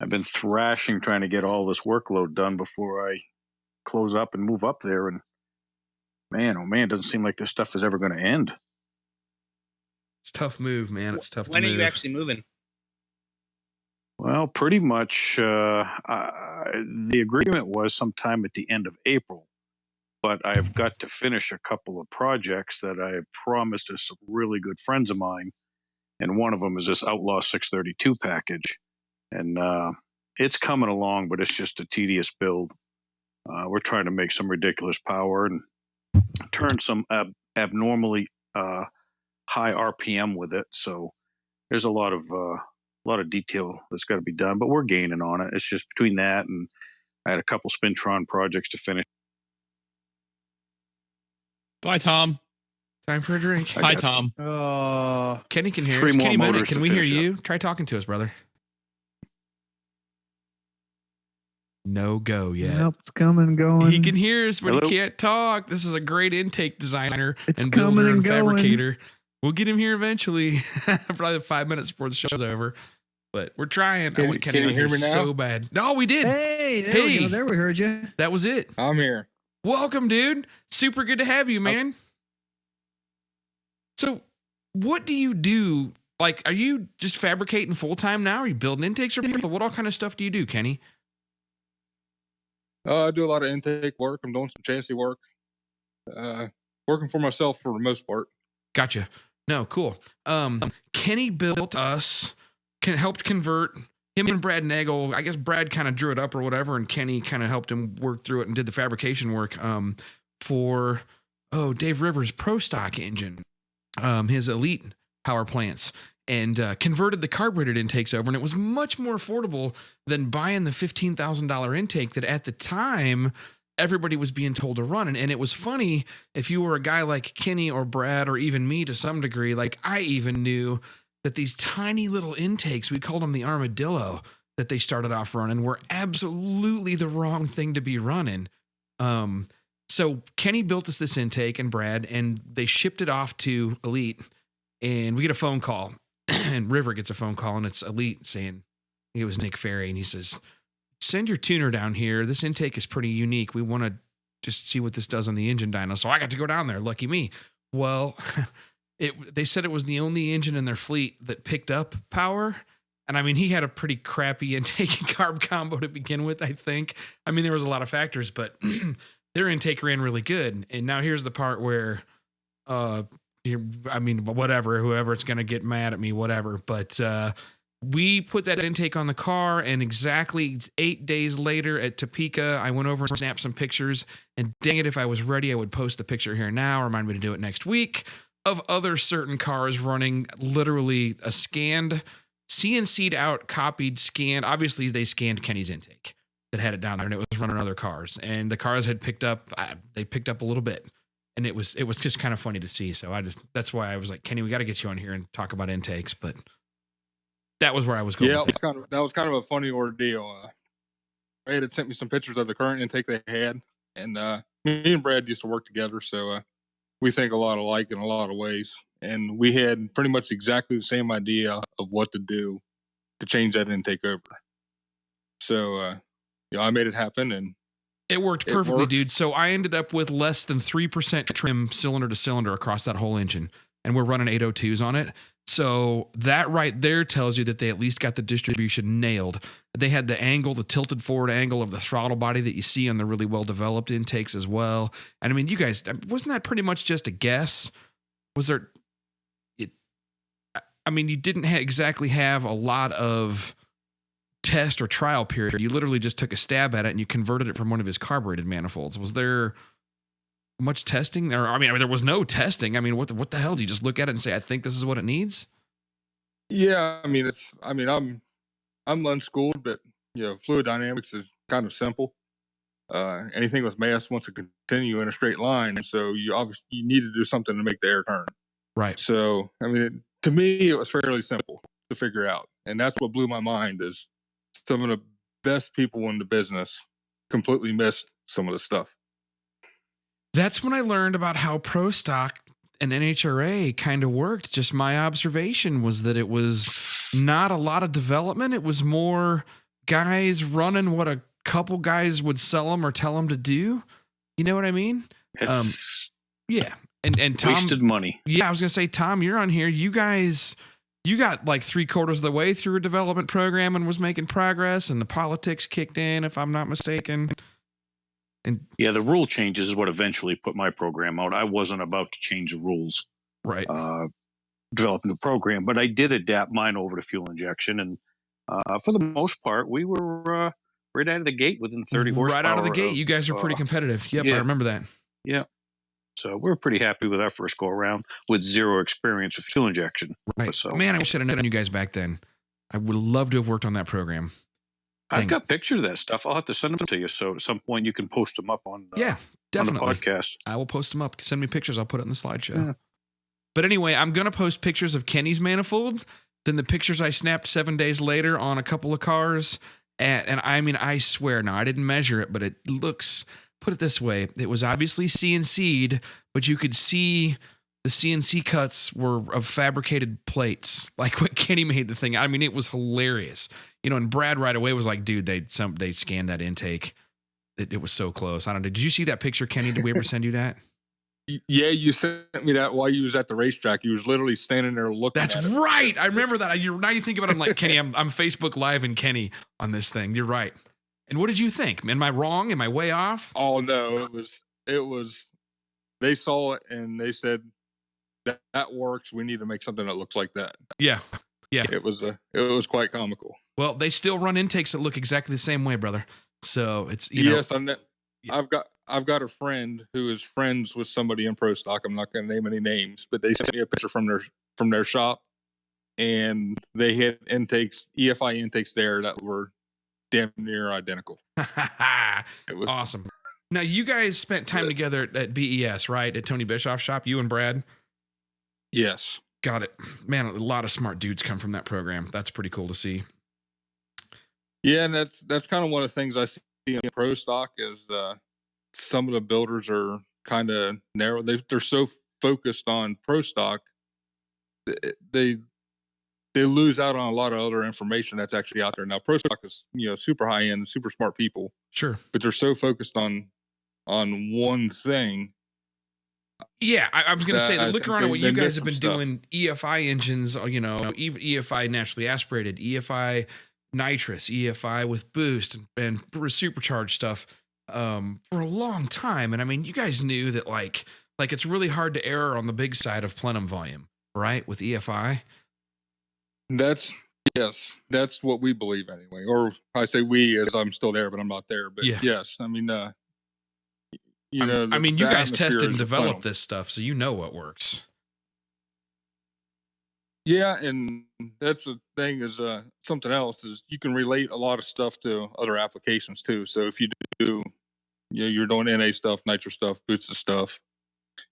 I've been thrashing trying to get all this workload done before I close up and move up there. And man, oh man, it doesn't seem like this stuff is ever going to end. It's a tough move, man. It's tough When to are move. you actually moving? Well, pretty much the agreement was sometime at the end of April, but I've got to finish a couple of projects that I have promised to some really good friends of mine. And one of them is this Outlaw 632 package. And it's coming along, but it's just a tedious build. We're trying to make some ridiculous power and turn some abnormally high RPM with it. So there's a lot of detail that's got to be done, but we're gaining on it. It's just between that and I had a couple Spintron projects to finish. Bye, Tom. Time for a drink. Hi, Tom. Kenny can hear Three us. more Kenny Bennett, motors can to we hear finish up. you? Try talking to us, brother. No go yet. Nope, it's coming and going. He can hear us, but Hello? he can't talk. This is a great intake designer It's and coming builder and and going. fabricator. We'll get him here eventually, probably 5 minutes before the show's over. But we're trying. I want Kenny can you on hear here me now? so bad. No, we did. Hey, there we Hey. go. There we heard you. That was it. I'm here. Welcome, dude. Super good to have you, man. So, what do you do? Like, are you just fabricating full time now? Are you building intakes or people? What all kind of stuff do you do, Kenny? I do a lot of intake work. I'm doing some chassis work. Working for myself for the most part. Gotcha. No, cool. Kenny built us, helped convert him and Brad Nagel. I guess Brad kind of drew it up or whatever, and Kenny kind of helped him work through it and did the fabrication work for Dave Rivers' Pro Stock engine, his Elite power plants, and converted the carbureted intakes over, and it was much more affordable than buying the $15,000 intake that at the time everybody was being told to run. And it was funny, if you were a guy like Kenny or Brad or even me to some degree, like I even knew that these tiny little intakes, we called them the armadillo, that they started off running were absolutely the wrong thing to be running. So Kenny built us this intake and Brad, and they shipped it off to Elite, and we get a phone call and River gets a phone call, and it's Elite saying, I think it was Nick Ferry, and he says, send your tuner down here. This intake is pretty unique. We want to just see what this does on the engine dyno. So I got to go down there. Lucky me. Well, they said it was the only engine in their fleet that picked up power. And I mean, he had a pretty crappy intake and carb combo to begin with, I think. I mean, there was a lot of factors, but their intake ran really good. And now here's the part where, whatever, whoever it's going to get mad at me, whatever. But we put that intake on the car, and exactly 8 days later at Topeka, I went over and snapped some pictures. And dang it, if I was ready, I would post the picture here now. Remind me to do it next week. of other certain cars running literally a scanned, CNC'd out, copied, scanned. Obviously, they scanned Kenny's intake that had it down there, and it was running other cars. And the cars had picked up, they picked up a little bit. And it was just kind of funny to see. So that's why I was like, Kenny, we got to get you on here and talk about intakes. But that was where I was going. Yeah, that was kind of a funny ordeal. Brad had sent me some pictures of the current intake they had, and me and Brad used to work together, so we think a lot alike in a lot of ways. And we had pretty much exactly the same idea of what to do to change that intake over. So, I made it happen, and it worked perfectly, dude. So I ended up with less than 3% trim cylinder to cylinder across that whole engine, and we're running 802s on it. So that right there tells you that they at least got the distribution nailed. They had the angle, the tilted forward angle of the throttle body that you see on the really well developed intakes as well. And I mean, you guys, wasn't that pretty much just a guess? Was there? I mean, you didn't exactly have a lot of test or trial period. You literally just took a stab at it and you converted it from one of his carbureted manifolds. Was there much testing there? I mean, there was no testing. I mean, what the hell? Do you just look at it and say, I think this is what it needs? Yeah, I mean, I'm unschooled, but fluid dynamics is kind of simple. Anything with mass wants to continue in a straight line, and so you need to do something to make the air turn. Right. So, I mean, to me, it was fairly simple to figure out, and that's what blew my mind. Is some of the best people in the business completely missed some of the stuff. That's when I learned about how Pro Stock and NHRA kind of worked. Just my observation was that it was not a lot of development. It was more guys running what a couple guys would sell them or tell them to do. You know what I mean? Yeah. And Tom, wasted money. Yeah, I was going to say, Tom, you're on here. You guys, you got like 3/4 of the way through a development program and was making progress, and the politics kicked in, if I'm not mistaken. And yeah, the rule changes is what eventually put my program out. I wasn't about to change the rules, right? Developing the program, but I did adapt mine over to fuel injection, and for the most part, we were right out of the gate within 30 horsepower. Right out of the gate, you guys are pretty competitive. Yep, yeah. I remember that. Yeah, so we're pretty happy with our first go around with zero experience with fuel injection. Right. So, man, I wish I'd have known you guys back then. I would love to have worked on that program. I've got pictures of that stuff. I'll have to send them to you. So at some point you can post them up on definitely. On the podcast. I will post them up. Send me pictures. I'll put it in the slideshow. Yeah. But anyway, I'm going to post pictures of Kenny's manifold, then the pictures I snapped 7 days later on a couple of cars. And I mean, I swear now, I didn't measure it, but it looks, put it this way, it was obviously CNC'd, but you could see the CNC cuts were of fabricated plates, like what Kenny made the thing. I mean, it was hilarious. And Brad right away was like, dude, they scanned that intake. It was so close. I don't know. Did you see that picture, Kenny? Did we ever send you that? Yeah, you sent me that while you was at the racetrack. You was literally standing there looking at it. That's right. I remember that. Now you think about it, I'm like, Kenny, I'm Facebook Live and Kenny on this thing. You're right. And what did you think? Am I wrong? Am I way off? Oh, no. It was, they saw it and they said, that works. We need to make something that looks like that. Yeah. Yeah. It was quite comical. Well, they still run intakes that look exactly the same way, brother. So it's, I've got a friend who is friends with somebody in Pro Stock. I'm not going to name any names, but they sent me a picture from their shop, and they had EFI intakes there that were damn near identical. It was awesome. Now, you guys spent time together at BES, right? At Tony Bischoff's shop, you and Brad? Yes. Got it. Man, a lot of smart dudes come from that program. That's pretty cool to see. Yeah, and that's kind of one of the things I see in Pro Stock is some of the builders are kind of narrow. They're so focused on Pro Stock, they lose out on a lot of other information that's actually out there. Now, Pro Stock is super high end, super smart people. Sure, but they're so focused on one thing. Yeah, I was going to say, look around at what you guys have been doing. EFI engines, EFI naturally aspirated, EFI nitrous, EFI with boost and supercharged stuff for a long time. And I mean, you guys knew that like it's really hard to err on the big side of plenum volume, right? With EFI. That's what we believe anyway. Or I say we as I'm still there, but I'm not there. But yes, I mean, you guys tested and developed this stuff, so you know what works. Yeah, and that's the thing is something else is you can relate a lot of stuff to other applications too. So if you do, you're doing NA stuff, nitro stuff, boosted stuff,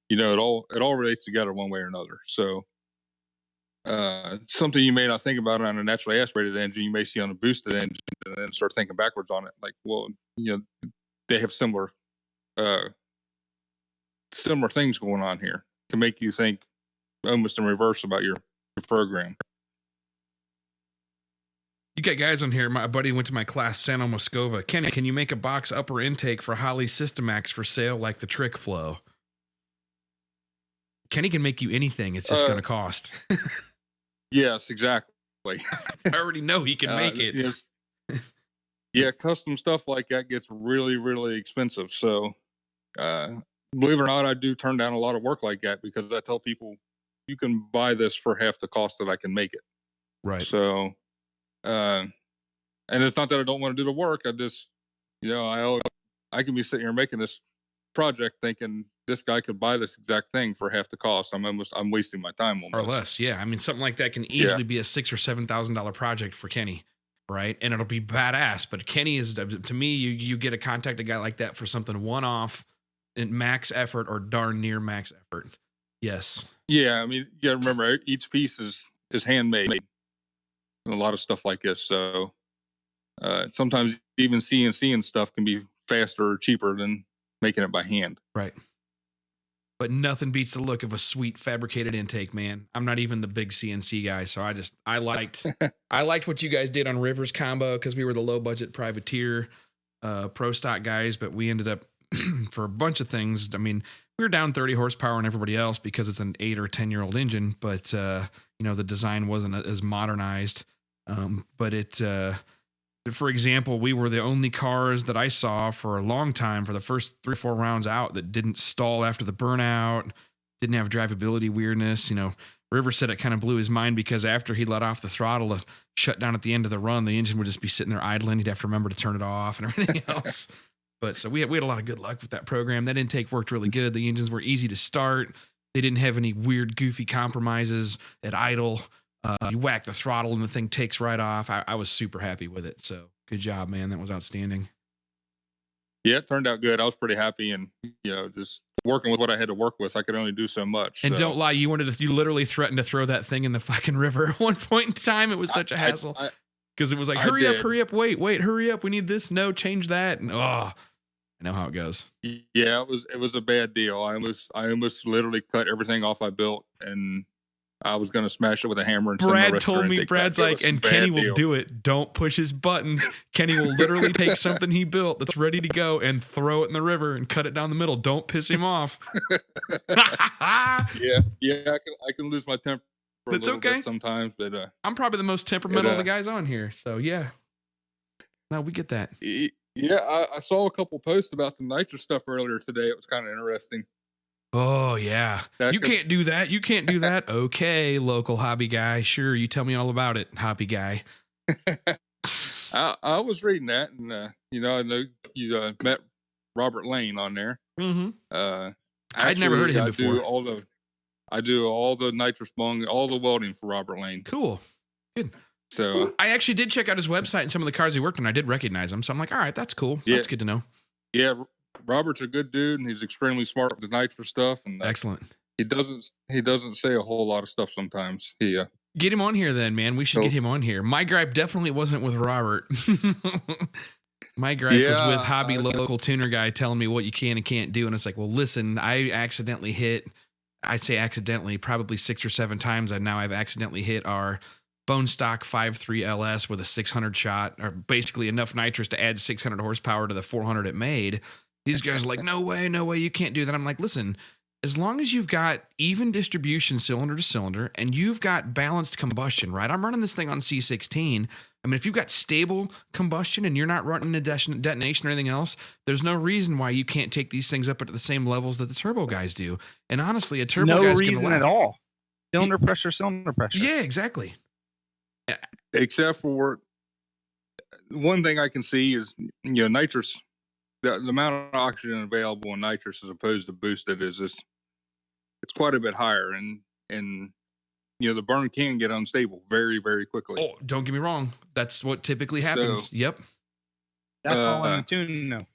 it all relates together one way or another. So something you may not think about on a naturally aspirated engine, you may see on a boosted engine, and then start thinking backwards on it. Like, well, they have similar things going on here to make you think almost in reverse about your program. You got guys on here. My buddy went to my class, Santa Moscova. Kenny, can you make a box upper intake for Holley Systemax for sale like the Trick Flow? Kenny can make you anything. It's just going to cost. Yes, exactly. I already know he can make it. Yes. Yeah, custom stuff like that gets really, really expensive. So, believe it or not, I do turn down a lot of work like that because I tell people you can buy this for half the cost that I can make it. Right. So, and it's not that I don't want to do the work. I just, I can be sitting here making this project thinking this guy could buy this exact thing for half the cost. I'm wasting my time almost. Or less. Yeah. I mean, something like that can easily be a $6,000 or $7,000 project for Kenny. Right. And it'll be badass. But Kenny is, to me, you get to contact a guy like that for something one-off and max effort or darn near max effort. Yes. Yeah. I mean, you got to remember each piece is handmade and a lot of stuff like this. So sometimes even CNC and stuff can be faster or cheaper than making it by hand. Right. But nothing beats the look of a sweet fabricated intake, man. I'm not even the big CNC guy, so I liked what you guys did on Rivers Combo because we were the low budget privateer pro stock guys, but we ended up for a bunch of things. I mean, we were down 30 horsepower on everybody else because it's an 8 or 10-year-old engine, but the design wasn't as modernized. For example, we were the only cars that I saw for a long time for the first 3-4 rounds out that didn't stall after the burnout, didn't have drivability weirdness. River said it kind of blew his mind because after he let off the throttle to shut down at the end of the run, the engine would just be sitting there idling. He'd have to remember to turn it off and everything else. But so we had a lot of good luck with that program. That intake worked really good. The engines were easy to start. They didn't have any weird, goofy compromises at idle. You whack the throttle and the thing takes right off. I was super happy with it. So good job, man. That was outstanding. Yeah, it turned out good. I was pretty happy, and just working with what I had to work with, I could only do so much. And don't lie, you literally threatened to throw that thing in the fucking river at one point in time. It was such a hassle because it was like, hurry up, wait, hurry up. We need this. No, change that. And I know how it goes. Yeah, it was a bad deal. I almost literally cut everything off I built, and I was going to smash it with a hammer. And Brad told me, Brad's like, and Kenny will do it. Don't push his buttons. Kenny will literally take something he built that's ready to go and throw it in the river and cut it down the middle. Don't piss him off. Yeah, I can lose my temper. That's okay bit sometimes, but I'm probably the most temperamental of the guys on here. So yeah, no, we get that. Yeah, I saw a couple posts about some nitro stuff earlier today. It was kind of interesting. Oh, yeah. Can't do that. You can't do that. Okay, local hobby guy. Sure, you tell me all about it, hobby guy. I was reading that, and, I know you met Robert Lane on there. Mm-hmm. I'd never heard of him before. I do all the nitrous bung, all the welding for Robert Lane. Cool. Good. So I actually did check out his website and some of the cars he worked on. I did recognize him. So I'm like, all right, that's cool. Yeah. That's good to know. Yeah. Robert's a good dude, and he's extremely smart with the nitro stuff. And excellent. He doesn't say a whole lot of stuff sometimes. Get him on here then, man. We should get him on here. My gripe definitely wasn't with Robert. My gripe was with hobby local tuner guy telling me what you can and can't do. And it's like, well, listen, I say accidentally, probably 6 or 7 times. And now I've accidentally hit our bone stock 5.3 LS with a 600 shot, or basically enough nitrous to add 600 horsepower to the 400 it made. These guys are like, no way, you can't do that. I'm like, listen, as long as you've got even distribution cylinder to cylinder and you've got balanced combustion, right? I'm running this thing on C16. I mean, if you've got stable combustion and you're not running a detonation or anything else, there's no reason why you can't take these things up at the same levels that the turbo guys do. And honestly, a turbo guy's going to reason at all. Cylinder pressure. Yeah, exactly. Except for one thing I can see is, nitrous. The amount of oxygen available in nitrous as opposed to boosted it's quite a bit higher, and the burn can get unstable very, very quickly. Oh, don't get me wrong. That's what typically happens. So- Yep. That's all in the tune. No.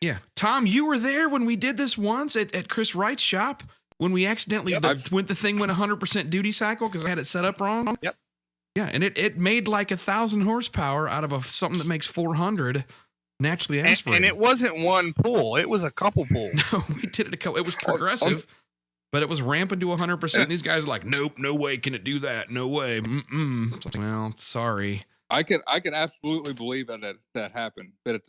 Yeah. Tom, you were there when we did this once at Chris Wright's shop when we accidentally Yep. the thing went 100% duty cycle because I had it set up wrong. Yep. Yeah, and it made like 1,000 horsepower out of something that makes 400 naturally And aspirated. it wasn't one pull; it was a couple pulls. No, we did it a couple. It was progressive, but it was ramping to 100%. And these guys are like, nope, no way can it do that. No way. Mm-mm. So, well, sorry. I can absolutely believe that happened. But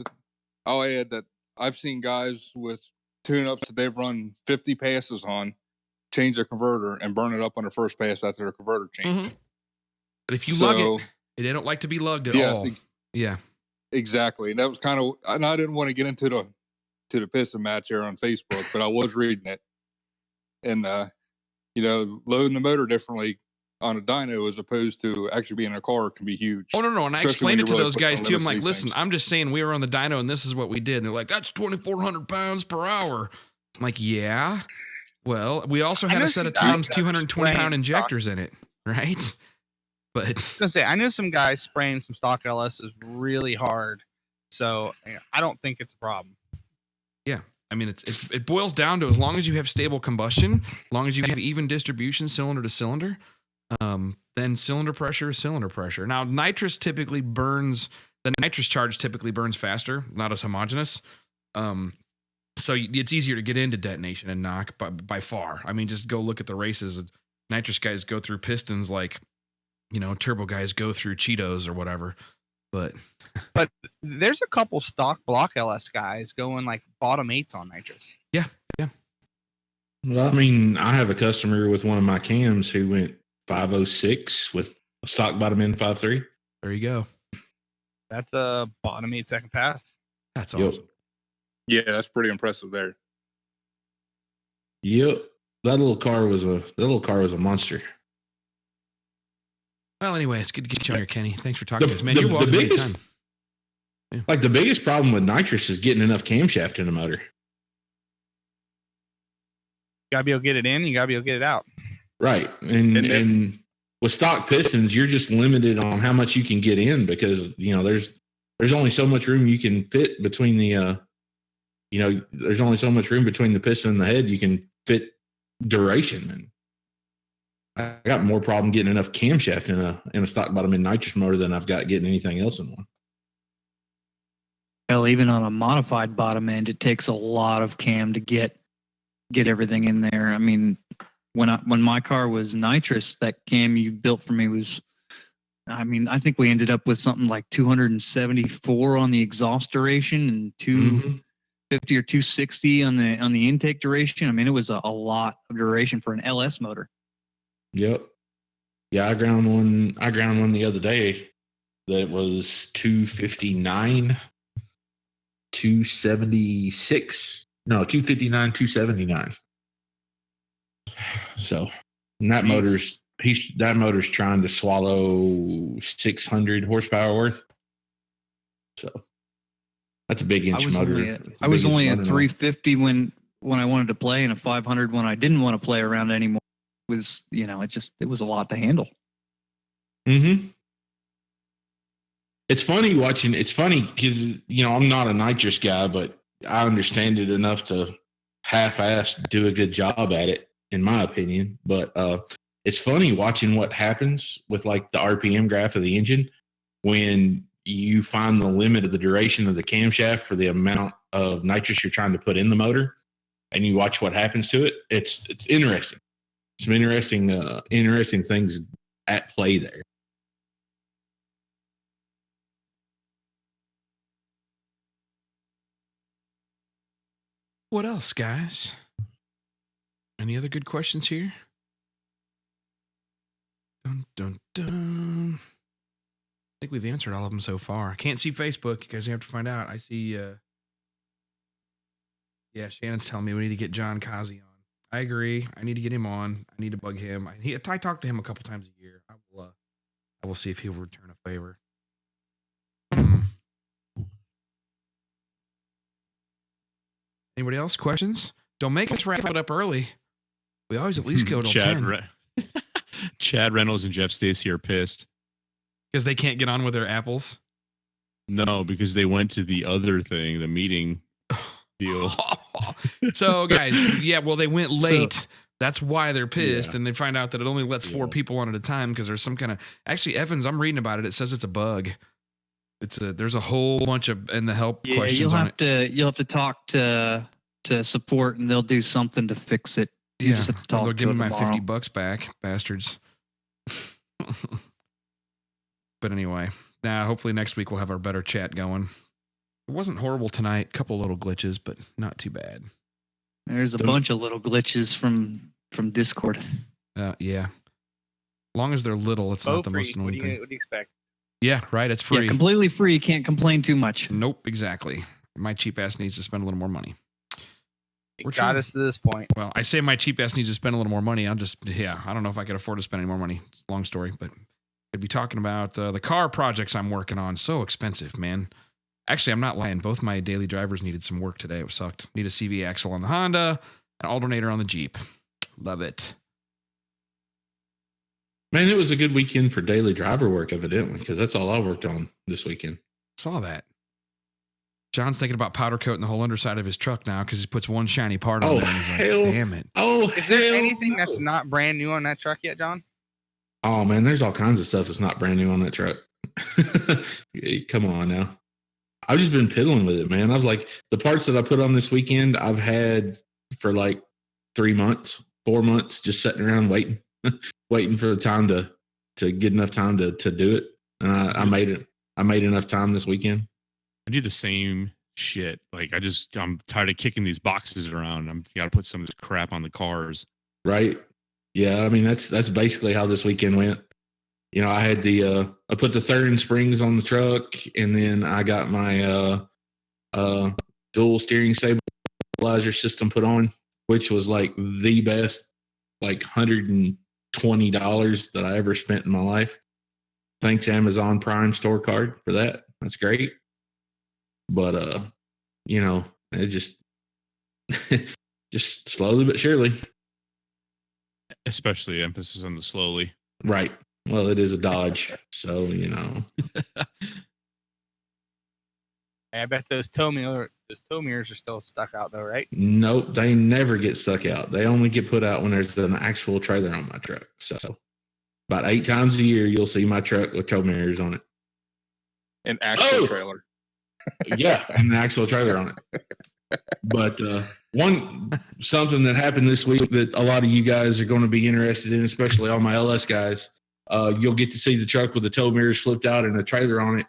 I'll add that I've seen guys with tune-ups that they've run 50 passes on, change their converter, and burn it up on their first pass after their converter change. Mhm. But if you lug it, they don't like to be lugged at all. Yeah. Exactly. And that was kind of, and I didn't want to get into the piston match here on Facebook, but I was reading it. And, loading the motor differently on a dyno as opposed to actually being in a car can be huge. Oh, no. And I Especially explained when it to you're really those pushing guys the too. I'm limits of like, these listen, things. I'm just saying we were on the dyno and this is what we did. And they're like, that's 2,400 pounds per hour. I'm like, yeah. Well, we also had a set of Tom's 220-pound injectors in it, right? But I was gonna say, I know some guys spraying some stock LSs really hard, so I don't think it's a problem. yeah, I mean, it boils down to as long as you have stable combustion, as long as you have even distribution cylinder to cylinder, then cylinder pressure is cylinder pressure. Now, nitrous typically burns. The nitrous charge typically burns faster, not as homogeneous. So it's easier to get into detonation and knock by far. I mean, just go look at the races. Nitrous guys go through pistons like, turbo guys go through Cheetos or whatever. But there's a couple stock block LS guys going like bottom 8s on nitrous. Yeah. Well, I mean, I have a customer with one of my cams who went 506 with a stock bottom end 5.3. There you go. That's a bottom 8 second pass. That's Yep. awesome. Yeah, that's pretty impressive there. Yep. That little car was a monster. Well, anyway, it's good to get you on here, Kenny. Thanks for talking to us, man. the- You're the welcome biggest- anytime. Yeah. Like the biggest problem with nitrous is getting enough camshaft in the motor. You gotta be able to get it in. You gotta be able to get it out. Right. And with stock pistons, you're just limited on how much you can get in because, there's only so much room you can fit between the, there's only so much room between the piston and the head you can fit duration. And I got more problem getting enough camshaft in a stock bottom end nitrous motor than I've got getting anything else in one. Hell, even on a modified bottom end, it takes a lot of cam to get everything in there. I mean, when my car was nitrous, that cam you built for me was, I think we ended up with something like 274 on the exhaust duration and 250 or 260 on the intake duration. I mean, it was a lot of duration for an LS motor. Yep. Yeah, I ground one the other day that was 259, 276. No, 259, 279. So, and that motor's trying to swallow 600 horsepower worth. So, that's a big inch motor. I was only at 350 when I wanted to play, and a 500 when I didn't want to play around anymore. It was, it was a lot to handle. Mm-hmm. It's funny because, I'm not a nitrous guy, but I understand it enough to half-ass do a good job at it, in my opinion. But it's funny watching what happens with like the RPM graph of the engine when you find the limit of the duration of the camshaft for the amount of nitrous you're trying to put in the motor, and you watch what happens to it. It's interesting. Some interesting things at play there. What else, guys? Any other good questions here? Dun, dun, dun. I think we've answered all of them so far. I can't see Facebook. You guys have to find out. I see. Shannon's telling me we need to get John Kazi on. I agree. I need to get him on. I need to bug him. I talk to him a couple times a year. I will see if he'll return a favor. Anybody else? Questions? Don't make us wrap it up early. We always at least go till Chad, 10. Chad Reynolds and Jeff Stacy are pissed. Because they can't get on with their apples. No, because they went to the other thing, the meeting deal. So, guys, well, they went late. That's why they're pissed, and they find out that it only lets 4 people on at a time because there's some kind of. Actually, Evans, I'm reading about it. It says it's a bug. There's a whole bunch of in the help questions on it. You'll have to talk to support, and they'll do something to fix it. You just have to talk they'll to give me them my tomorrow. $50 back, bastards. But anyway, hopefully next week we'll have our better chat going. It wasn't horrible tonight. Couple little glitches, but not too bad. There's a bunch of little glitches from Discord. Yeah. Long as they're little, it's not the most What annoying do you thing. expect? Yeah, right. It's free. Yeah, completely free. You can't complain too much. Nope, exactly. My cheap ass needs to spend a little more money. It got us to this point. Well, I say my cheap ass needs to spend a little more money. I don't know if I could afford to spend any more money. Long story, but I'd be talking about the car projects I'm working on. So expensive, man. Actually, I'm not lying. Both my daily drivers needed some work today. It sucked. Need a CV axle on the Honda, an alternator on the Jeep. Love it. Man, it was a good weekend for daily driver work, evidently, because that's all I worked on this weekend. Saw that. John's thinking about powder coating the whole underside of his truck now because he puts one shiny part on there. And he's like, damn it. Is there anything that's not brand new on that truck yet, John? Oh, man, there's all kinds of stuff that's not brand new on that truck. Come on now. I've just been piddling with it, man. I've the parts that I put on this weekend, I've had for 3 months, 4 months, just sitting around waiting, waiting for the time to get enough time to do it. And I made it. I made enough time this weekend. I do the same shit. I'm tired of kicking these boxes around. I'm got to put some of this crap on the cars. Right. Yeah. I mean, that's basically how this weekend went. You know, I had I put the third and springs on the truck, and then I got my dual steering stabilizer system put on, which was the best, $120 that I ever spent in my life. Thanks Amazon Prime store card for that. That's great. But it just just slowly but surely. Especially emphasis on the slowly. Right. Well, it is a Dodge, so I bet those tow mirrors are still stuck out though, right? Nope, they never get stuck out. They only get put out when there's an actual trailer on my truck. So about 8 times a year, you'll see my truck with tow mirrors on it. An actual trailer. Yeah, and an actual trailer on it. But something that happened this week that a lot of you guys are going to be interested in, especially all my LS guys, you'll get to see the truck with the tow mirrors flipped out and a trailer on it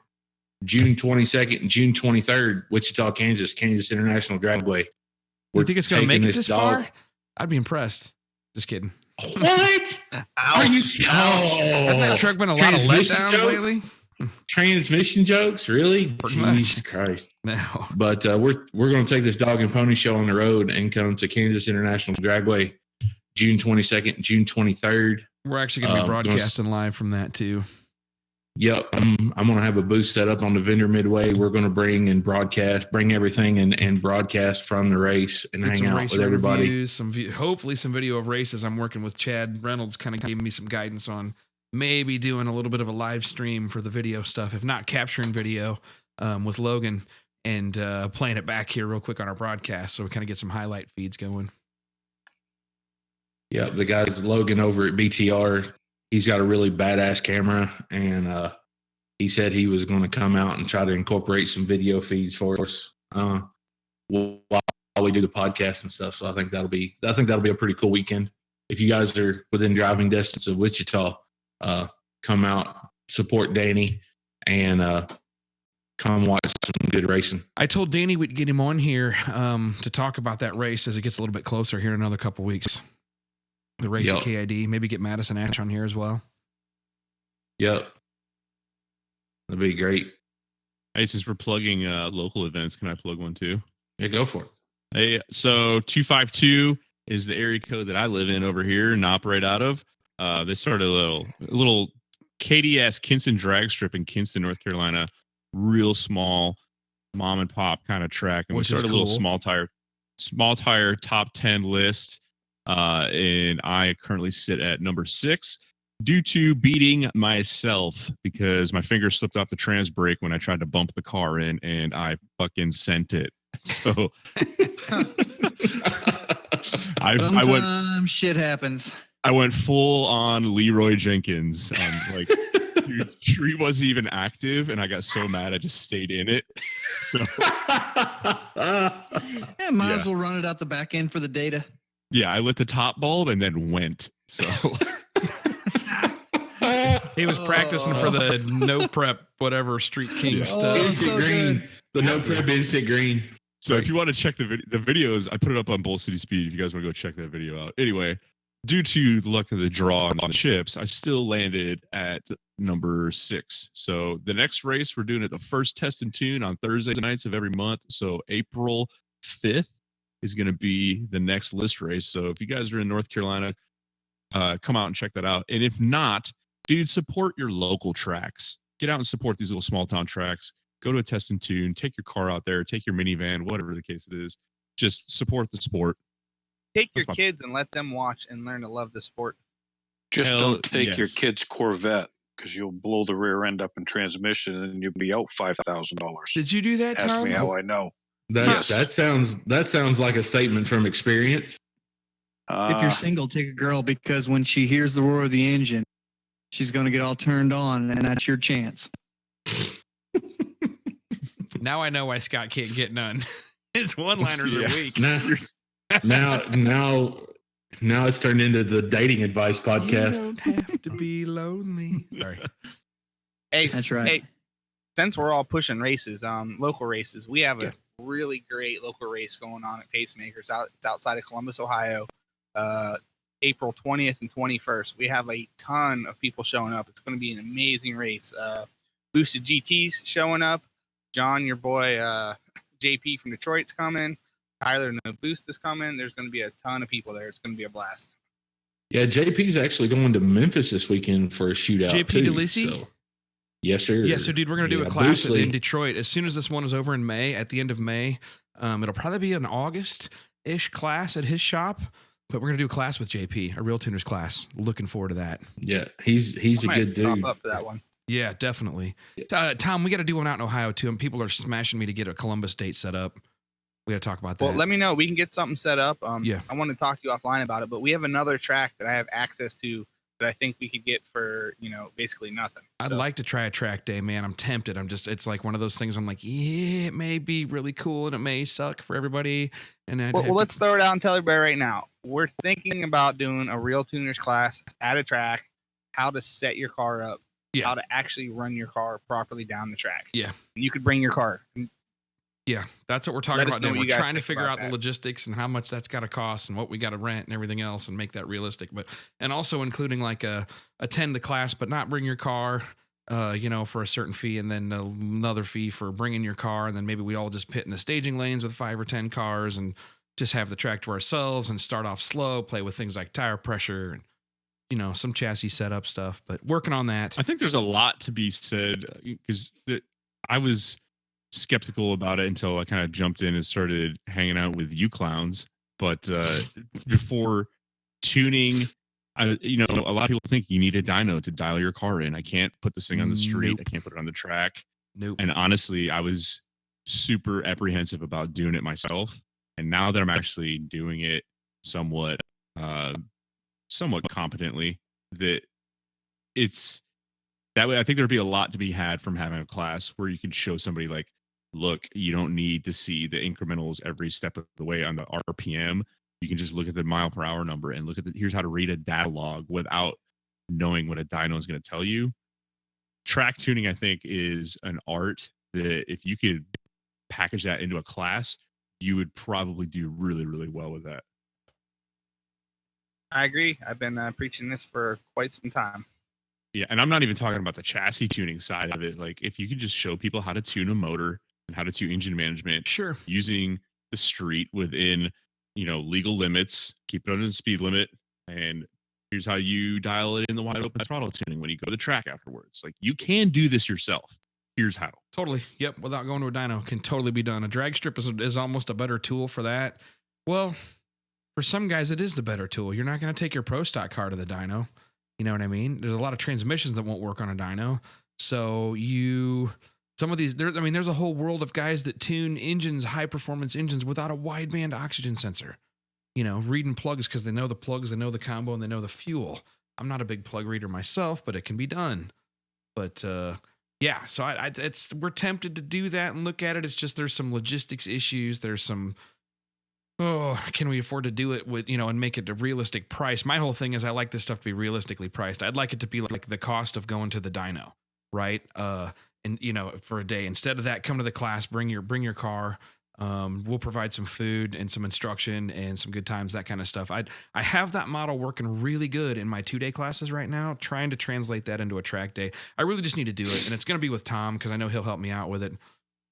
June 22nd and June 23rd, Wichita, Kansas International Dragway. You think it's going to make it this far? I'd be impressed. Just kidding. What? Are you? Hasn't that truck been a lot of letdowns lately? Transmission jokes, really? Jesus Christ! No, but we're going to take this dog and pony show on the road and come to Kansas International Dragway, June 22nd, June 23rd. We're actually going to be broadcasting live from that too. Yep, I'm going to have a booth set up on the vendor midway. We're going to bring everything and broadcast from the race and hang out with everybody. Reviews, hopefully some video of races. I'm working with Chad Reynolds, kind of gave me some guidance on maybe doing a little bit of a live stream for the video stuff, if not capturing video with Logan and playing it back here real quick on our broadcast, so we kind of get some highlight feeds going. Yeah, the guys Logan over at BTR. He's got a really badass camera, and he said he was going to come out and try to incorporate some video feeds for us while we do the podcast and stuff. So I think that'll be a pretty cool weekend. If you guys are within driving distance of Wichita, come out, support Danny, and come watch some good racing. I told Danny we'd get him on here to talk about that race as it gets a little bit closer here in another couple weeks. The race at KID. Maybe get Madison Ash on here as well. Yep. That'd be great. Hey, since we're plugging local events, can I plug one too? Yeah, go for it. Hey, so 252 is the area code that I live in over here and operate out of. They started a little KDS Kinston drag strip in Kinston, North Carolina. Real small mom and pop kind of track. And we started a little small tire top 10 list. And I currently sit at number 6. due to beating myself because my finger slipped off the trans brake when I tried to bump the car in, and I fucking sent it. So Sometimes shit happens. I went full on Leroy Jenkins. Like, dude, tree wasn't even active, and I got so mad I just stayed in it. So Yeah, might as well run it out the back end for the data. yeah, I lit the top bulb and then went. So He was practicing for the no prep, whatever Street King stuff. Instant green. The no prep instant green. So if you want to check the videos, I put it up on Bull City Speed if you guys want to go check that video out. Anyway, due to the luck of the draw on the chips, I still landed at number 6. So the next race, we're doing it the first test and tune on Thursday nights of every month. So April 5th is going to be the next list race. So if you guys are in North Carolina, come out and check that out. And if not, dude, support your local tracks. Get out and support these little small town tracks. Go to a test and tune, take your car out there, take your minivan, whatever the case it is. Just support the sport. Take your kids and let them watch and learn to love the sport. Just Hell, don't take your yes. kid's Corvette because you'll blow the rear end up in transmission and you'll be out $5,000. Did you do that, Tom? Ask me how I know. That sounds like a statement from experience. If you're single, take a girl, because when she hears the roar of the engine, she's going to get all turned on, and that's your chance. Now I know why Scott can't get none. His one-liners are weak. Now it's turned into the dating advice podcast. You don't have to be lonely. Sorry. Hey, That's right. Hey, since we're all pushing races, local races, we have a really great local race going on at Pacemakers. It's outside of Columbus, Ohio. April 20th and 21st. We have a ton of people showing up. It's going to be an amazing race. Boosted GT's showing up. John, your boy, JP from Detroit's coming. Tyler No Boost is coming. There's going to be a ton of people there. It's going to be a blast. Yeah, JP's actually going to Memphis this weekend for a shootout. JP too, DeLisi? so. Yes, sir. Yeah, so dude, we're going to do a class Boostly. in Detroit. As soon as this one is over in May, at the end of May, it'll probably be an August-ish class at his shop. But we're going to do a class with JP, a RealTuners class. Looking forward to that. Yeah, he's a good dude. Stop up for that one. Yeah, definitely. Tom, we got to do one out in Ohio, too. And people are smashing me to get a Columbus date set up. We got to talk about that. Well, let me know. We can get something set up. Yeah. I want to talk to you offline about it, but we have another track that I have access to that I think we could get for, basically nothing. I'd like to try a track day, man. I'm tempted. it's like one of those things I'm like, yeah, it may be really cool and it may suck for everybody. And Well, let's throw it out and tell everybody right now. We're thinking about doing a RealTuners class at a track, how to set your car up, how to actually run your car properly down the track. Yeah. And you could bring your car. Yeah, that's what we're talking Let us about. know Now. what We're you guys trying to think figure about out the that. logistics and how much that's got to cost and what we got to rent and everything else and make that realistic. And also including like attend the class, but not bring your car, for a certain fee, and then another fee for bringing your car. And then maybe we all just pit in the staging lanes with 5 or 10 cars and just have the track to ourselves and start off slow, play with things like tire pressure and, some chassis setup stuff, but working on that. I think there's a lot to be said because I was skeptical about it until I kind of jumped in and started hanging out with you clowns. But before tuning, a lot of people think you need a dyno to dial your car in. I can't put this thing on the street. Nope. I can't put it on the track. Nope. And honestly, I was super apprehensive about doing it myself. And now that I'm actually doing it somewhat competently, that it's that way. I think there'd be a lot to be had from having a class where you can show somebody like, look, you don't need to see the incrementals every step of the way on the RPM. You can just look at the mile per hour number and look at here's how to read a data log without knowing what a dyno is going to tell you. Track tuning, I think, is an art that if you could package that into a class, you would probably do really, really well with that. I agree. I've been preaching this for quite some time. Yeah, and I'm not even talking about the chassis tuning side of it. Like, if you could just show people how to tune a motor and how to tune engine management, Sure, using the street within, legal limits, keep it under the speed limit, and here's how you dial it in the wide open throttle tuning when you go to the track afterwards. Like, you can do this yourself. Here's how. totally. Yep, without going to a dyno, can totally be done. A drag strip is almost a better tool for that. Well, for some guys, it is the better tool. You're not going to take your pro stock car to the dyno. You know what I mean? There's a lot of transmissions that won't work on a dyno. So some of these, there's a whole world of guys that tune engines, high performance engines without a wideband oxygen sensor. Reading plugs because they know the plugs, they know the combo, and they know the fuel. I'm not a big plug reader myself, but it can be done. But yeah, so we're tempted to do that and look at it. It's just there's some logistics issues. There's some, can we afford to do it with, and make it a realistic price? My whole thing is I like this stuff to be realistically priced. I'd like it to be like the cost of going to the dyno, right? And for a day. Instead of that, come to the class, bring your car. We'll provide some food and some instruction and some good times, that kind of stuff. I have that model working really good in my 2-day classes right now, trying to translate that into a track day. I really just need to do it, and it's going to be with Tom because I know he'll help me out with it.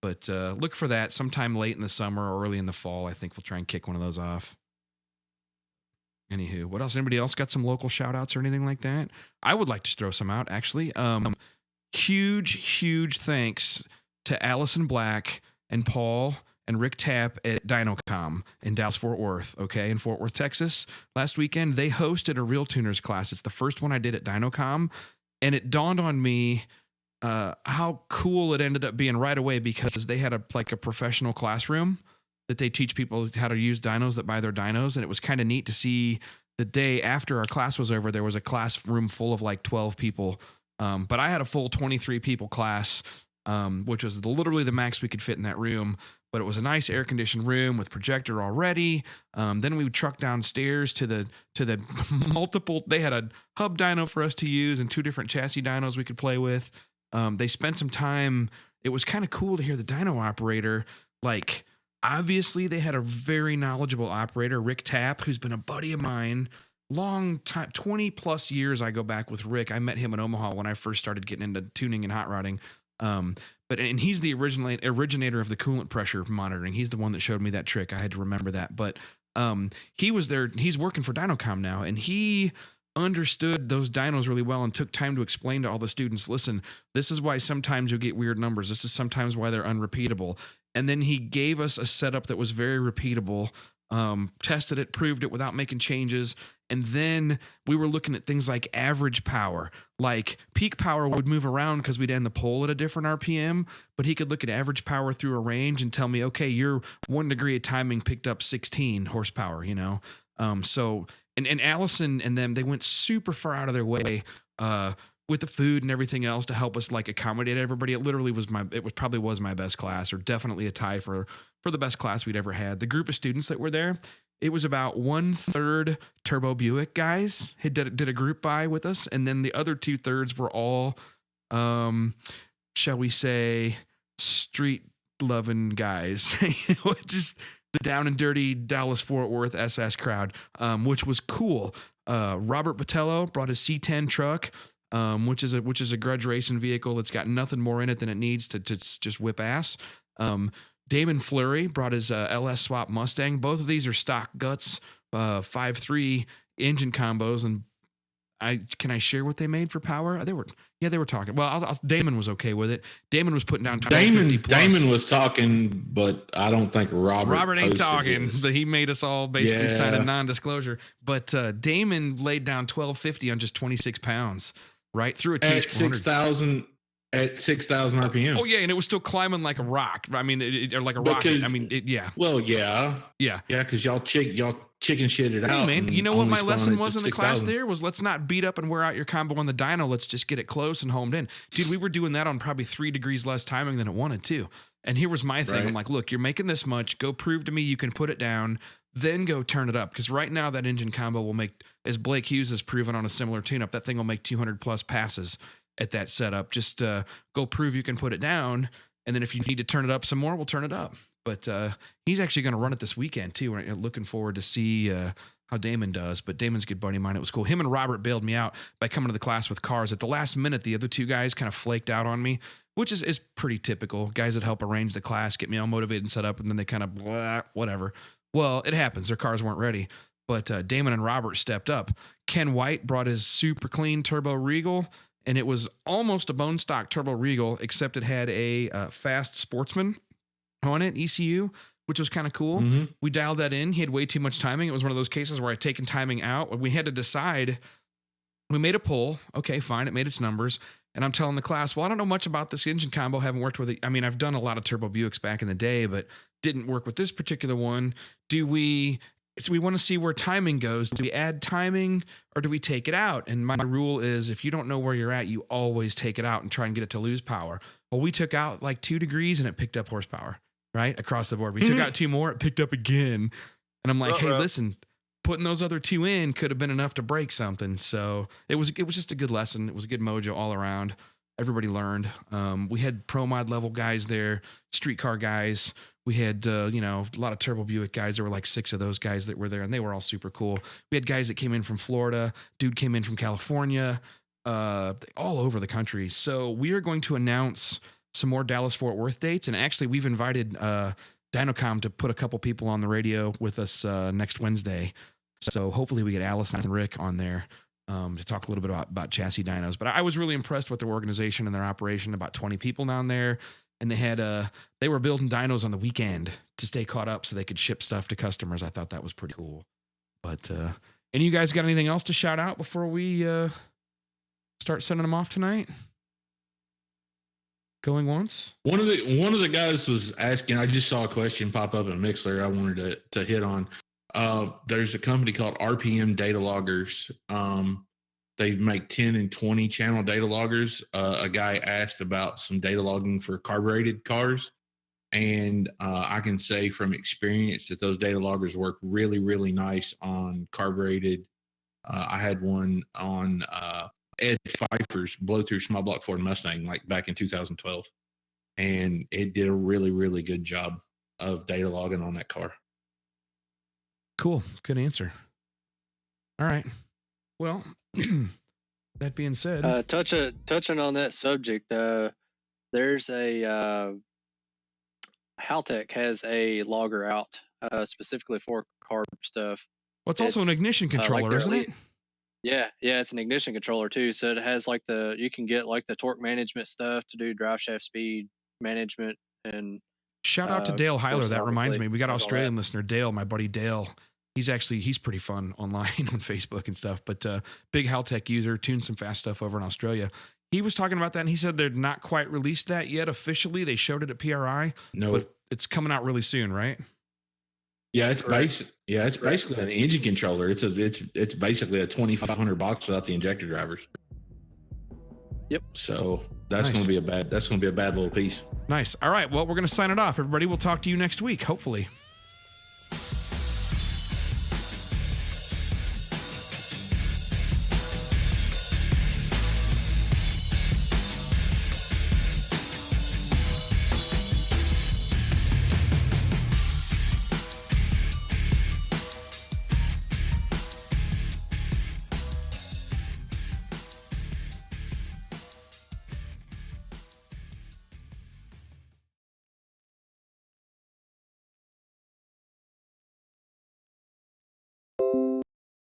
But look for that sometime late in the summer or early in the fall. I think we'll try and kick one of those off. Anywho, what else? Anybody else got some local shout outs or anything like that? I would like to throw some out, actually. Huge thanks to Allison Black and Paul and Rick Tapp at DynoCom in Dallas-Fort Worth, okay, in Fort Worth, Texas. Last weekend, they hosted a RealTuners class. It's the first one I did at DynoCom, and it dawned on me how cool it ended up being right away because they had a professional classroom that they teach people how to use dynos that buy their dynos, and it was kind of neat to see the day after our class was over, there was a classroom full of 12 people, but I had a full 23 people class, which was literally the max we could fit in that room. But it was a nice air-conditioned room with projector already. Then we would truck downstairs to the multiple. They had a hub dyno for us to use and 2 different chassis dynos we could play with. They spent some time. It was kind of cool to hear the dyno operator. Obviously, they had a very knowledgeable operator, Rick Tapp, who's been a buddy of mine. Long time, 20 plus years I go back with Rick. I met him in Omaha when I first started getting into tuning and hot rodding. And he's the originator of the coolant pressure monitoring. He's the one that showed me that trick. I had to remember that. But he was there. He's working for DynoCom now, and he understood those dynos really well and took time to explain to all the students, listen, this is why sometimes you'll get weird numbers. This is sometimes why they're unrepeatable. And then he gave us a setup that was very repeatable, tested it, proved it without making changes. And then we were looking at things like average power, peak power would move around because we'd end the pole at a different RPM, but he could look at average power through a range and tell me, okay, your 1 degree of timing picked up 16 horsepower, So, and Allison and them, they went super far out of their way, with the food and everything else to help us accommodate everybody. It literally was probably was my best class, or definitely a tie for the best class we'd ever had. The group of students that were there, it was about 1/3 Turbo Buick guys did a group buy with us. And then the other 2/3 were all, shall we say, street loving guys, just the down and dirty Dallas-Fort Worth SS crowd, which was cool. Robert Botello brought his C10 truck, which is a grudge racing vehicle that's got nothing more in it than it needs to just whip ass. Damon Fleury brought his LS swap Mustang. Both of these are stock guts, 5.3 engine combos, and can I share what they made for power? They were talking. Well, Damon was okay with it. Damon was putting down 1250 plus. Damon was talking, but I don't think Robert ain't talking. But he made us all basically sign a non-disclosure. But Damon laid down 1250 on just 26 pounds, right through a TH400. At 6,000 RPM. Oh yeah, and it was still climbing like a rock. I mean, or like a rocket. I mean, yeah. Well, yeah, because y'all chicken shit it out. Man, you know what my lesson was in the class there was, let's not beat up and wear out your combo on the dyno. Let's just get it close and homed in. Dude, we were doing that on probably 3 degrees less timing than it wanted to. And here was my thing. Right. I'm like, look, you're making this much. Go prove to me you can put it down. Then go turn it up. Because right now that engine combo will make, as Blake Hughes has proven on a similar tune-up, that thing will make 200 plus passes at that setup. Just go prove you can put it down, and then if you need to turn it up some more, we'll turn it up. But he's actually going to run it this weekend too. We're looking forward to see how Damon does. But Damon's a good buddy of mine. It was cool. Him and Robert bailed me out by coming to the class with cars at the last minute. The other 2 guys kind of flaked out on me, which is pretty typical. Guys that help arrange the class, get me all motivated and set up, and then they kind of whatever. Well, it happens. Their cars weren't ready. But Damon and Robert stepped up. Ken White brought his super clean Turbo Regal, and it was almost a bone stock Turbo Regal, except it had a fast Sportsman on it, ECU, which was kind of cool. Mm-hmm. We dialed that in. He had way too much timing. It was one of those cases where I'd taken timing out. We had to decide, we made a poll. Okay, fine. It made its numbers. And I'm telling the class, well, I don't know much about this engine combo. Haven't worked with it. I mean, I've done a lot of turbo Buicks back in the day, but didn't work with this particular one. So we want to see where timing goes. Do we add timing or do we take it out? And my rule is if you don't know where you're at, you always take it out and try and get it to lose power. Well, we took out like 2 degrees and it picked up horsepower, right? Across the board. We took out 2 more, it picked up again. And I'm like, hey, listen, putting those other 2 in could have been enough to break something. So it was just a good lesson. It was a good mojo all around. Everybody learned. We had pro mod level guys there, streetcar guys. We had, a lot of turbo Buick guys. There were like 6 of those guys that were there, and they were all super cool. We had guys that came in from Florida. Dude came in from California, all over the country. So we are going to announce some more Dallas-Fort Worth dates. And actually, we've invited Dynocom to put a couple people on the radio with us next Wednesday. So hopefully we get Allison and Rick on there to talk a little bit about chassis dynos. But I was really impressed with their organization and their operation. About 20 people down there. And they were building dynos on the weekend to stay caught up so they could ship stuff to customers. I thought that was pretty cool. But any of you guys got anything else to shout out before we start sending them off tonight? Going once? One of the guys was asking, I just saw a question pop up in Mixler I wanted to hit on. There's a company called RPM Data Loggers. They make 10 and 20 channel data loggers. A guy asked about some data logging for carbureted cars. And I can say from experience that those data loggers work really, really nice on carbureted. I had one on Ed Pfeiffer's blow-through small block Ford Mustang like back in 2012. And it did a really, really good job of data logging on that car. Cool. Good answer. All right. Well, that being said, touching on that subject, there's a Haltech has a logger out specifically for carb stuff. Well, it's also an ignition controller, isn't it? Yeah, it's an ignition controller too. So it has like you can get like the torque management stuff to do drive shaft speed management. And shout out to Dale Heiler. That reminds me, we got an Australian listener, Dale, my buddy Dale. He's pretty fun online on Facebook and stuff, but big Haltech user, tuned some fast stuff over in Australia. He was talking about that, and he said they're not quite released that yet officially. They showed it at PRI. No, but it's coming out really soon, right? Yeah, it's basically an engine controller. It's basically a $2,500 without the injector drivers. Yep. So that's going to be a bad little piece. Nice. All right. Well, we're going to sign it off. Everybody, we'll talk to you next week, hopefully.